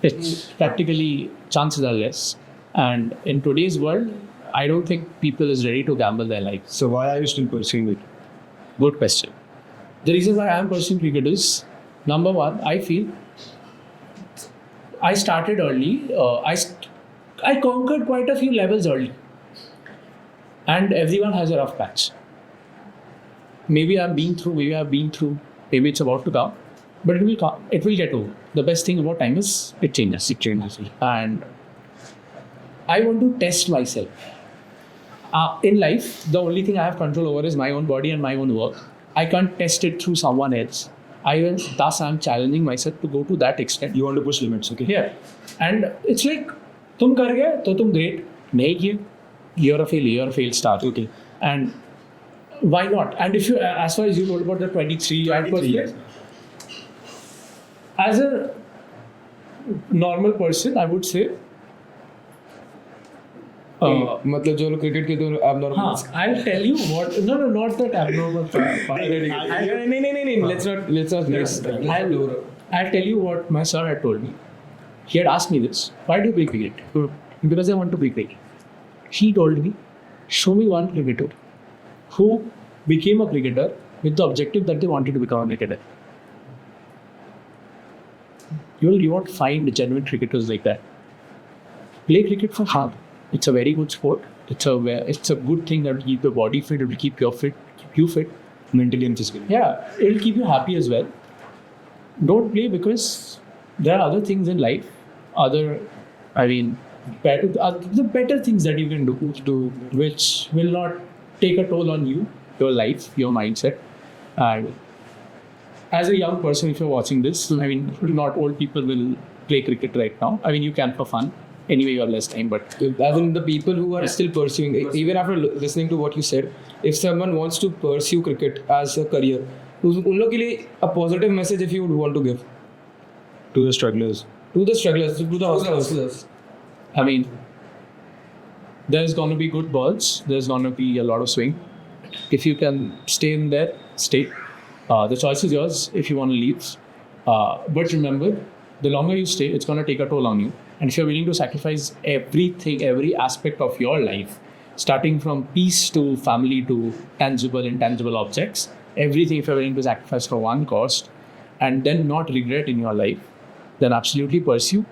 it's practically chances are less. And in today's world, I don't think people is ready to gamble their life. So why are you still pursuing it? Good question. The reason why I am pursuing cricket is, number one, I feel I started early. I conquered quite a few levels early. And everyone has a rough patch. Maybe I've been through, maybe it's about to come. But it will get over. The best thing about time is it changes. It changes. And I want to test myself. In life, the only thing I have control over is my own body and my own work. I can't test it through someone else. Thus I'm challenging myself to go to that extent. You want to push limits, okay? Yeah. And it's like, तुम कर गए तो तुम great, नहीं किए, you're a failure, you're a failed star. Okay. And why not? And if you, as far as you told about the 23 and 23 years. as a normal person, I would say, मतलब जो लोग cricket खेलते हैं abnormal. I'll tell you what. No, not that abnormal part. नहीं. Let's not mix. I'll tell you what my sir had told me. He had asked me this. Why do you play cricket? Because I want to play cricket. He told me, show me one cricketer who became a cricketer with the objective that they wanted to become a cricketer. You won't find genuine cricketers like that. Play cricket for fun. It's a very good sport. It's a good thing that will keep your body fit. It will keep you fit. Mentally and physically. Yeah, it'll keep you happy as well. Don't play because there are other things in life. The better things that you can do which will not take a toll on you, your life, your mindset. And as a young person, if you're watching this, I mean, not old people will play cricket right now. I mean, you can for fun. Anyway, you have less time, but as in the people who are still pursuing, even after listening to what you said, if someone wants to pursue cricket as a career, उन लोग के लिए a positive message if you would want to give To the strugglers. to the hustlers. I mean, there's going to be good balls. There's going to be a lot of swing. If you can stay in there, stay. The choice is yours if you want to leave. But remember, the longer you stay, it's going to take a toll on you. And if you're willing to sacrifice everything, every aspect of your life, starting from peace to family to tangible, intangible objects, everything, if you're willing to sacrifice for one cost and then not regret in your life, then absolutely pursue.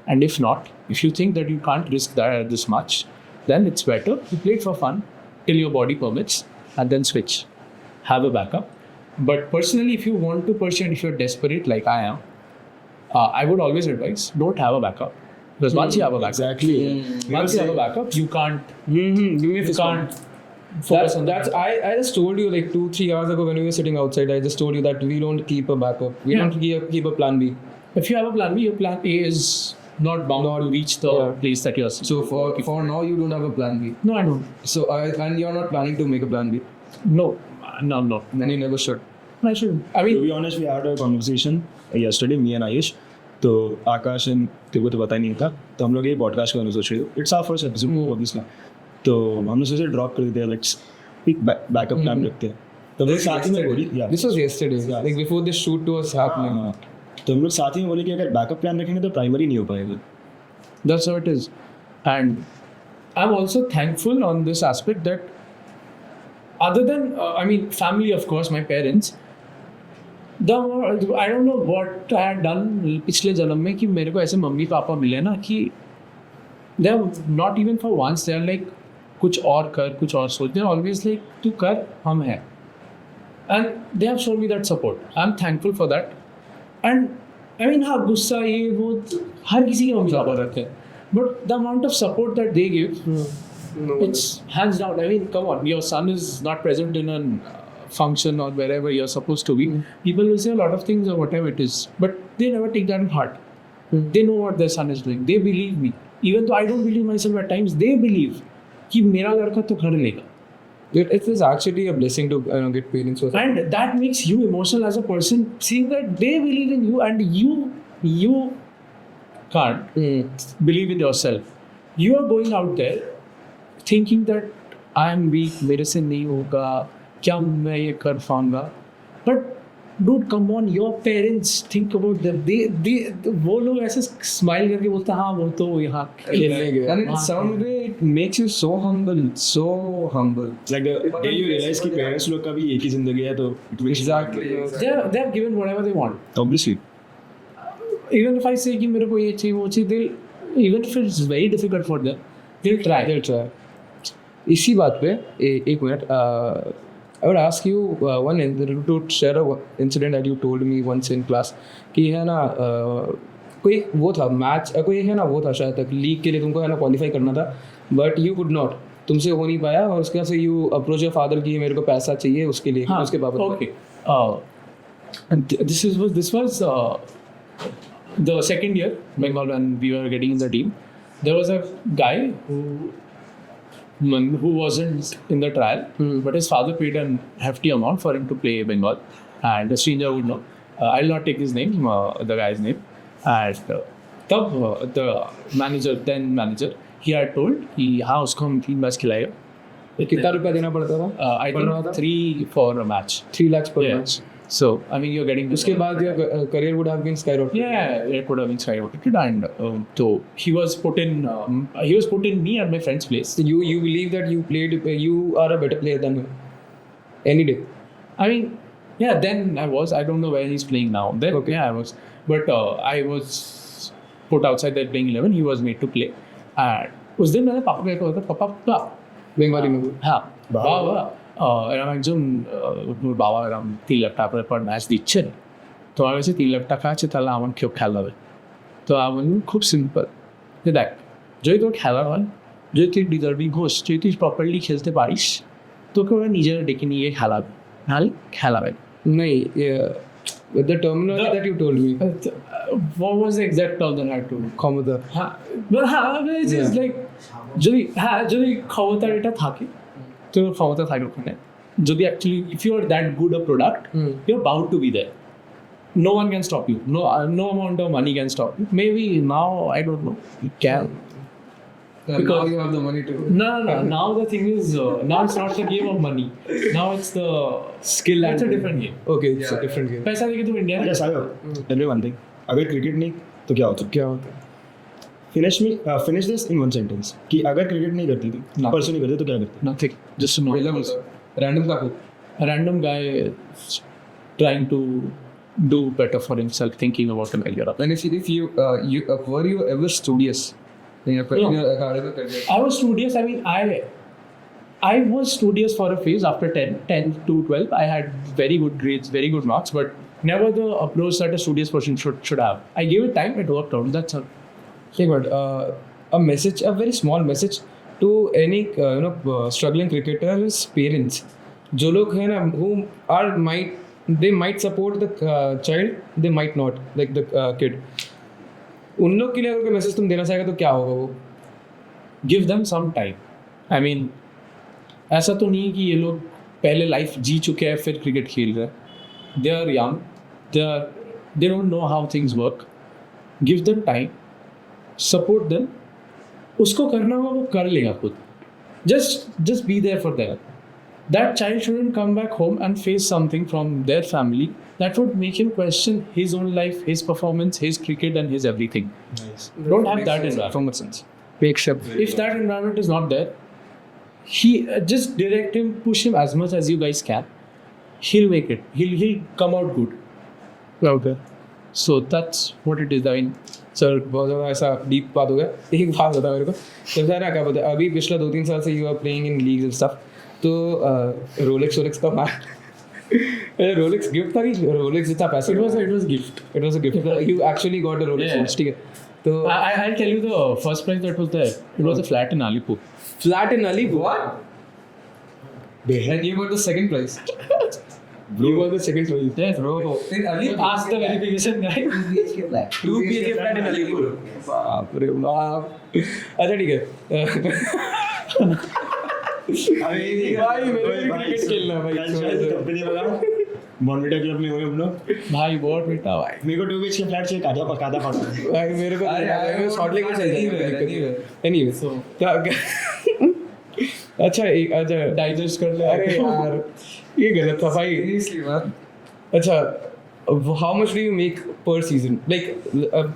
And if not, if you think that you can't risk that this much, then it's better to play it for fun till your body permits and then switch. Have a backup. But personally, if you want to pursue and if you're desperate like I am, I would always advise, don't have a backup. Because once you have a backup, once you have a backup, you can't focus on that. I just told you like 2-3 hours ago when we were sitting outside, I just told you that we don't keep a backup. We don't keep a plan B. If you have a plan B, your plan A is not bound to reach the place that you're. So for now, you don't have a plan B. No, I don't. So and you're not planning to make a plan B. No. Then you never should. I shouldn't. I mean, To be honest, we had a conversation yesterday, me and Aayush. तो आकाश and तेरे को तो पता ही नहीं था, तो हम लोग ये पॉडकास्ट करने सोच रहे थे. It's our first episode obviously. तो हमने सोचा ड्रॉप कर देते हैं, लेट्स एक बैकअप प्लान रखते हैं. तो हम लोग साथ ही में बोली, This was yesterday, like before this shoot was happening. तो हम लोग साथ ही में बोले कि अगर बैकअप प्लान रखेंगे तो प्राइमरी नहीं हो पाएगा. that's how it is. And I'm also thankful on this aspect that other than, family, of course, my parents, I don't know what I had done पिछले जन्म में कि मेरे को ऐसे मम्मी पापा मिले ना कि they are not even for once they are like कुछ और कर, कुछ और सोच. They are always like तू कर, हम हैं. And they have shown me that support. I'm thankful for that. And हाँ, गुस्सा ये वो हर किसी के मम्मी पापा रहते हैं. But the amount of support that they give, it's hands down. Come on, your son is not present in a function or wherever you're supposed to be. People will say a lot of things or whatever it is, but they never take that in heart. They know what their son is doing. They believe me. Even though I don't believe myself at times, they believe कि मेरा लड़का तो कर लेगा. It is actually a blessing to get parents. And that makes you emotional as a person, seeing that they believe in you and you can't believe in yourself. You are going out there thinking that I am weak, मेरे से नहीं होगा, क्या मैं ये कर पाऊंगा. But dude, come on, your parents, think about them. वो लोग ऐसे स्माइल करके बोलते हैं हाँ वो तो यहाँ खेलने गए. And in some way it makes you so humble. It's like the day you realize कि parents लोग का भी एक ही जिंदगी है, तो it makes Exactly. they have given whatever they want. obviously. Even if I say कि मेरे को ये चाहिए वो चाहिए, even if it's very difficult for them, they'll try. इसी बात पे एक minute. I would ask you to share a incident that you told me once in class कि है ना कोई वो था मैच, कोई है ना वो था शायद तक लीग के लिए तुमको है ना क्वालिफाई करना था, बट यू कुड नॉट. तुमसे हो नहीं पाया और उसके बाद से यू अप्रोच योर फादर कि मेरे को पैसा चाहिए उसके लिए, उसके बाबत Okay. This was the second year Bengal when we were getting in the team. There was a guy who wasn't in the trial, but his father paid a hefty amount for him to play Bengal, and a stranger would know. I'll not take his name, the guy's name. And the then manager, he had told कि हाँ उसको हम 3 match खिलाएगा. कितना रुपया देना पड़ता था? I think 3 for a match. 3 lakhs per Yeah. match. So I mean you're getting उसके बाद your career would have been skyrocketed. Yeah, it could have been skyrocketed, and so he was put in me and my friend's place. So you believe that you are a better player than him any day. I mean, yeah, then I don't know where he's playing now. Then Okay. yeah, I was, but I was put outside that playing 11. He was made to play, and उस दिन मैंने पापा को कहा था पापा Bengali में হ্যাঁ বাবা এরকম একজন বাবা এরকম 3 লাখ টাকা করে পার ম্যাচ দিচ্ছেন, তোমার কাছে 3 লাখ টাকা আছে তাহলে আমার কেউ খেলাবে? তো আমি খুব সিম্পল যে দেখ, যদি তোর খেলা হয়, যদি তুই ডিজার্ভিং হোস, যদি তুই প্রপারলি খেলতে পারিস, তোকে ওরা নিজেরা ডেকে নিয়ে খেলাবে, নাহলে খেলাবে না। नहीं with the terminology that you told me, What was the exact term that I had to? ক্ষমতা। হ্যাঁ it's just like যদি ক্ষমতার এটা থাকে তো ক্ষমতা থাকে ওখানে, যদি actually if you are that good a product you are bound to be there, no one can stop you, no amount of money can stop you. Maybe now I don't know, you can. Because now you have the money to No. Now the thing is, now it's not the game of money. Now it's the skill. It's a different game. Okay, it's a different game. पैसा देके तुम India अच्छा सायो, tell me one thing. अगर cricket नहीं तो क्या होता? क्या होता है? Finish this in one sentence. कि अगर क्रिकेट नहीं करती थी, परसों नहीं करते तो क्या करते? nothing, just a normal Random का कुछ a random guy trying to do better for himself, thinking about a career. and if you were you ever studious in your academic career? I was studious. I mean, I was studious for a phase after 10 to 12. I had very good grades, very good marks, but never the approach that a studious person should have. I gave it time, it worked out. That's all. Okay, but a message, a very small message to any struggling cricketers' parents. जो लोग हैं ना, who might support the child, they might not, like the kid. उन लोग के लिए अगर कोई मैसेज तुम देना चाहेगा तो क्या होगा वो? Give them some time. I mean, ऐसा तो नहीं कि ये लोग पहले लाइफ जी चुके हैं फिर क्रिकेट खेल रहे हैं. They are young. They don't know how things work. Give them time. Support them. उसको करना होगा वो कर लेगा खुद. Just be there for them. That child shouldn't come back home and face something from their family that would make him question his own life, his performance, his cricket and his everything. Nice. Don't have that environment. From a sense. Make sure. If that environment is not there, just direct him, push him as much as you guys can. He'll make it. He'll come out good. Okay. So that's what it is. I mean, sir बहुत ज़्यादा ऐसा deep बात हो गया. एक बात बता मेरे को, तो सर क्या पता है, अभी पिछला 2-3 साल से you are playing in leagues and stuff, तो रोलेक्स का रोलेक्स गिफ्ट था कि रोलेक्स जितना पैसा? it was gift. It was a gift. You actually got a Rolex watch, ठीक है? तो I'll tell you the first prize that was there. It was a flat in Alipur. flat in Alipur. What? बेहद And you got the second prize. You got the second prize. Yes, bro. In Alipur. Ask the verification guy. 2 BHK flat in Alipur. बाप रे बाप. अच्छा ठीक है. भाई मेरे को क्रिकेट खेलना है भाई. कंपनी वाला बॉर्नविटा क्लब में हुए हम लोग. भाई बहुत बेटा भाई. मेरे को 2 BHK फ्लैट चाहिए, कादा पकादा पड़ता है. भाई मेरे को शॉर्ट लेके चल जाएगा. एनीवे So अच्छा digest कर ले. अरे यार ये गलत था भाई. अच्छा, how much do you make per season? Like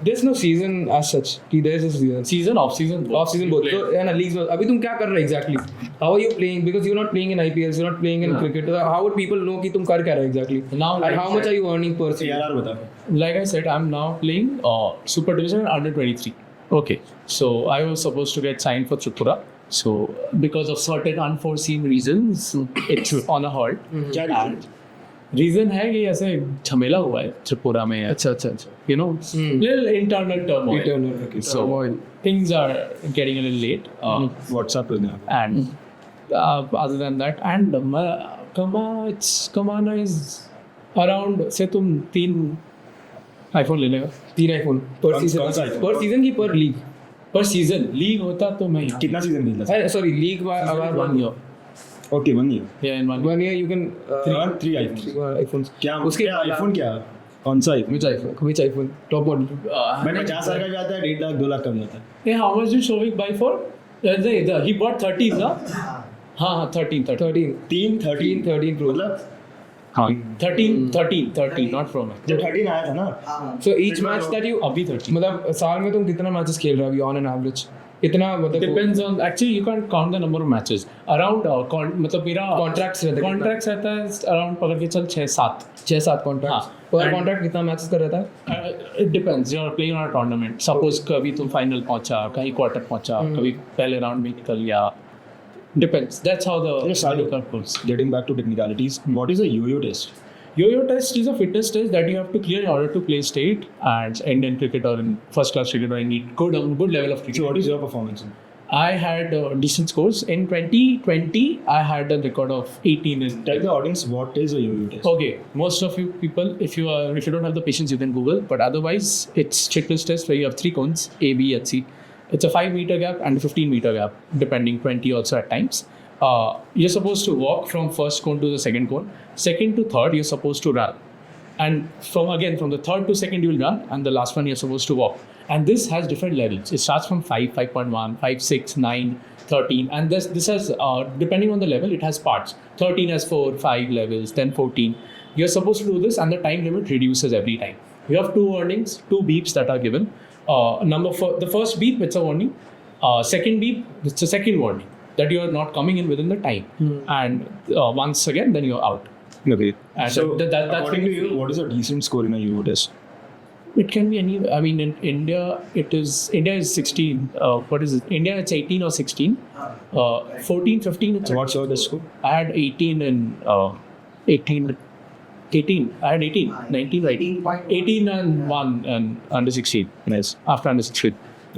there's no season as such. कि there's a season. Season, off season Off season both. So है ना, leagues में अभी तुम क्या कर रहे हो exactly? How are you playing? Because you're not playing in IPL, you're not playing in cricket. So how would people know कि तुम कर क्या रहे हो exactly? Now, And how much are you earning per season? यार बता. like I said, I'm now playing Super Division and under 23. Okay, so I was supposed to get signed for Tripura. So because of certain unforeseen reasons, it's on a hold. क्या And reason है कि ऐसे झमेला हुआ है त्रिपुरा में. अच्छा अच्छा अच्छा. You know, little internal turmoil. Eternal. Okay. So things are getting a little late. WhatsApp पे ना. And other than that, and Kamana is around से तुम 3 iPhone ले लेगा. 3 iPhone per कौन सा season. iPhone? Per season की per league. पर सीजन लीग होता तो मैं कितना सीजन खेलता है? Sorry, league about 1 year. Okay 1 year. Yeah, in 1 year. 1 year you can 3 iPhones. 3 iPhones. क्या उसके क्या iPhone क्या? कौन सा iPhone? which iPhone? Top model. भाई 50 साल का भी आता है 1.5 लाख 2 लाख का भी आता है. Hey, how much did Shovik buy for? He bought 13 ना? हाँ 13. 13 Pro. मतलब हाँ 13 not Pro Max. जब 13 आया था ना. So each match that you अभी 13. मतलब साल में तुम कितना मैचेस खेल रहे हो अभी on an average? इतना मतलब Depends on actually you can't count the number of matches. Around मतलब मेरा Contracts रहता है contracts रहता है around पकड़ के चल 6-7. 6-7 कॉन्ट्रैक्ट हाँ. पर And- कॉन्ट्रैक्ट कितना मैचेस का रहता है? It depends. You're playing on a tournament. Suppose कभी तुम final पहुंचा, कहीं quarter पहुंचा, कभी पहले round में निकल गया. Depends. That's how the Yes, I- curve goes. Getting back to technicalities, what is a yo-yo test? Yo-yo test is a fitness test that you have to clear in order to play state and Indian cricket or in first class cricket or any good level of cricket. So what is your performance? I had decent scores. In 2020, I had a record of 18 in. Tell the audience what is a yo-yo test. Okay, most of you people, if you don't have the patience, you can Google. But otherwise, it's checklist test where you have 3 cones, A, B, and C. It's a 5-meter gap and a 15-meter gap, depending 20 also at times. You're supposed to walk from first cone to the second cone. Second to third, you're supposed to run. And from the third to second, you will run. And the last one, you're supposed to walk. And this has different levels. It starts from 5, 5.1, 5, 6, 9, 13. And this has, depending on the level, it has parts. 13 has 4, 5 levels, then 14. You're supposed to do this and the time limit reduces every time. You have 2 warnings, 2 beeps that are given. The first beep, it's a warning. Second beep, it's a second warning that you are not coming in within the time. And once again, then you're out. Okay. And So that's according to you, what is a decent score in a yo-yo test? It can be any. I mean, in India, India is 16. What is it? India, it's 18 or 16. 14, 15. It's So what's your best score? I had 18 and 18. I had 18, 19, right? 18 and 1 and under 16. Nice. After under 16.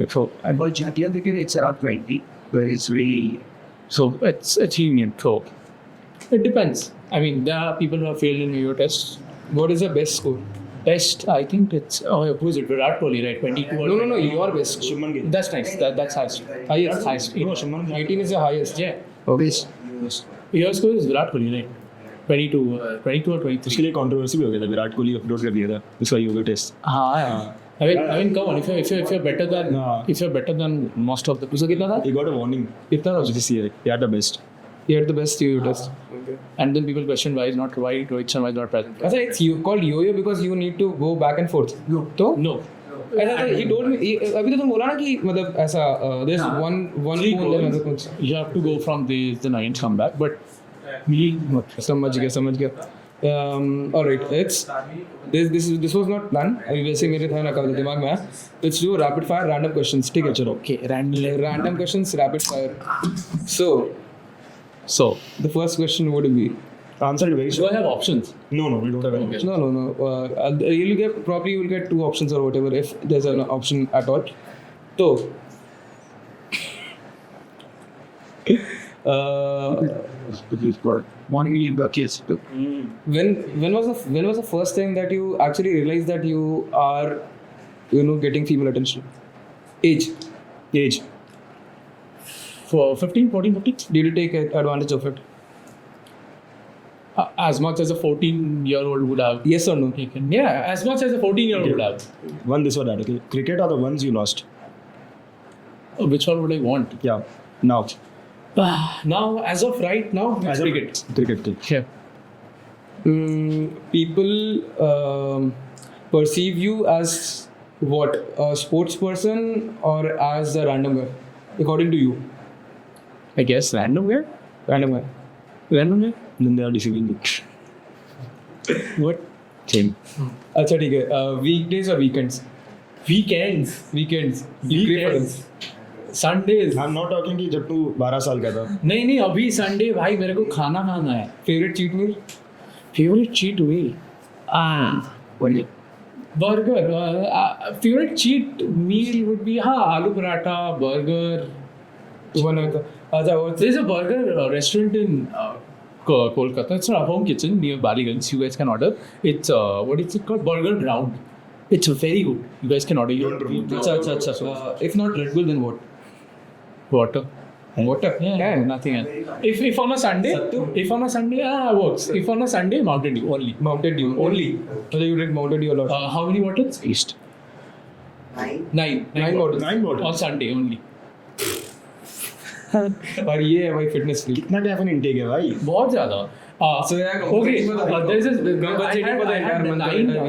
So, But Indian cricket, it's around 20, but it's really. so it's lenient. So it depends. I mean, there are people who have failed in your tests. What is the best score? Best, I think it's who is it? Virat Kohli, right? 22. or No, 20. your best. Shubman Gill. That's nice. That's highest. Highest. Highest. No, Shubman Gill. 18 is the highest. Yeah. Obvious. Your score is Virat Kohli, right? 22 or 23. उसके लिए controversy भी हो गया था. Virat Kohli upload कर दिया था उसका yo-yo test. हाँ. I mean, come on. If you're better than No. if you're better than most of the. उसका कितना था? He got a warning कितना था? this year. He had the best. You had the best yo-yo test. And then people question why Rohit Sharma is not present. I think it's called yo-yo because you need to go back and forth. तो No. ऐसा था, he told me अभी तो तुम बोला ना कि मतलब ऐसा there's one Three phone then another goals. phone. You have to go from the nines come back, but me not. समझ गया. Alright, this was not planned. अभी वैसे मेरे था ना कल दिमाग में आया. Let's do rapid fire random questions. ठीक है चलो. Okay, Random questions, rapid fire. So the first question would be. Answer is very do short. I have options? No, we don't have any. No. You'll get 2 options or whatever if there's an option at all. So, One in the kids. when was the first time that you actually realized that you are, getting female attention? Age. For 15, 14, 15? Did you take advantage of it? As much as a 14-year-old would have. Yes or no? Taken. Yeah, as much as a 14-year-old would have. One this or that. Okay. Cricket are the ones you lost. Which one would I want? Yeah. Now. Now, as of right now, As of- cricket. Cricket. Yeah. People perceive you as what? A sports person or as a random guy? According to you, I guess random guy. random guy. Then they are deceiving you. What? Same. अच्छा ठीक है. Weekdays or weekends? Weekends. You pray for them. Sundays. I'm not talking कि जब तू 12 साल का था. नहीं अभी संडे भाई मेरे को खाना है. Favorite cheat meal? Favorite cheat meal? Only. Burger. Favorite cheat meal would be aloo paratha, burger. One of the other There's a burger restaurant in Kolkata. It's a home kitchen near Baligans. You guys can order. It's what is it called? Burger Ground. It's very good. You guys can order. if not Red Bull, then what? Water. Water. Yeah, nothing else. If on a Sunday, works. If on a Sunday, Mountain Dew only. Mountain Dew only. So you drink Mountain Dew a lot. How many bottles? East. Nine bottles. 9 bottles. on Sunday only. और ये है भाई fitness freak. कितना caffeine intake है भाई? बहुत ज़्यादा. So yeah, Okay, there's a compensating for the entire month.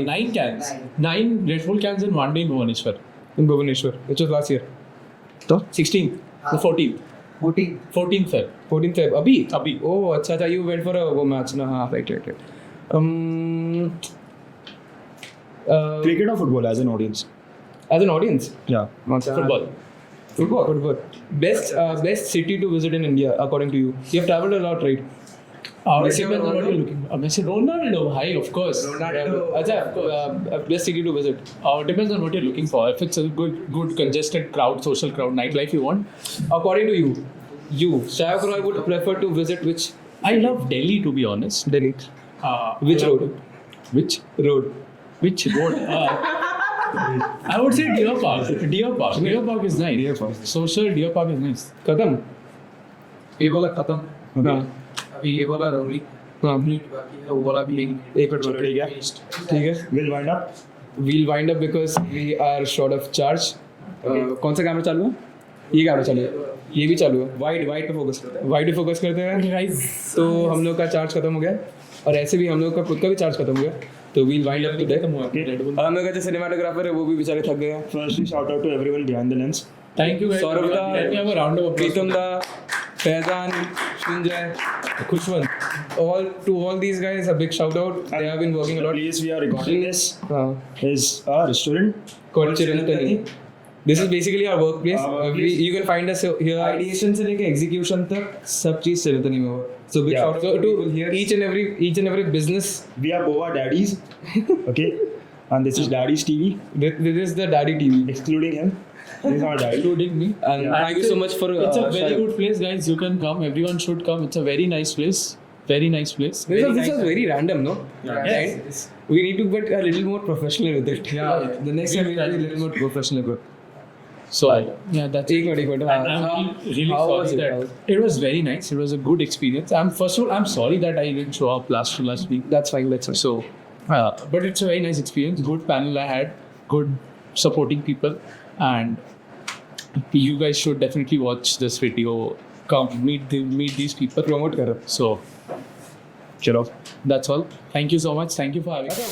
nine cans, 9 Red Bull cans in one day in Bhubaneswar. In Bhubaneswar, which was last year. तो 16th, the 14th, 14th Feb. 14th Feb. अभी. Oh, अच्छा. You went for a वो match ना? हाँ, right. Cricket or football as an audience? As an audience. Yeah. Football. Best city to visit in India according to you. You have traveled a lot, right? Messi, what you're looking for. Messi, Ronaldo, high, of course. अच्छा, best city to visit. Depends on what you're looking for. If it's a good congested crowd, social crowd, nightlife you want. According to you, Sayak Roy would prefer to visit which? I love Delhi, to be honest. Delhi. Which road? Which road? I would say Deer Park. Deer Park is nice. Deer Park. Social Deer Park is nice. खत्म. ये वाला खत्म. हाँ. अभी ये वाला रोली. हाँ. वो वाला भी एक मिनट ठीक है. We'll wind up. We'll wind up because we are short of charge. कौन सा कैमरा चालू है? ये कैमरा चालू है. ये भी चालू है. वाइड पे फोकस करते हैं. Guys, तो हम लोग का चार्ज खत्म हो गया और ऐसे भी हम लोग का खुद का भी चार्ज खत्म हो गया. तो we'll wind up today. और हम लोग का जो सिनेमाटोग्राफर है वो भी बेचारे थक गए हैं. Firstly, shout out to everyone behind the lens. thank you guys. Saurabh दा, Let me have a round of applause. प्रीतम दा, Faizan, Sanjay, Khushwant. All these guys a big shout out. They have been working a The lot. place we are recording this हाँ. is a restaurant. Called Chirantani. This is basically our workplace. You can find us here. Ideation से लेके execution तक सब चीज चिरंतनी में हुआ. So big Yeah. shout out to each and every business. We are Boa Daddies. Okay. And this is Daddy's TV. This is the Daddy TV. Excluding him. This is our daddy. Including me. And thank you so much for. It's a very Shayok. good place, guys. You can come. Everyone should come. It's a very nice place. Very nice place. This was very random, no? Yes. Right? We need to get a little more professional with it. Yeah, the next time we'll be a little more professional. So yeah, that's एक minute. And I'm really How sorry was it? that it was very nice. It was a good experience. First of all, I'm sorry that I didn't show up last week. That's fine. So, but it's a very nice experience. Good panel I had. Good supporting people, and you guys should definitely watch this video. Come meet these people. Promote करो. So, Chalo. that's all. Thank you so much. Thank you for having me.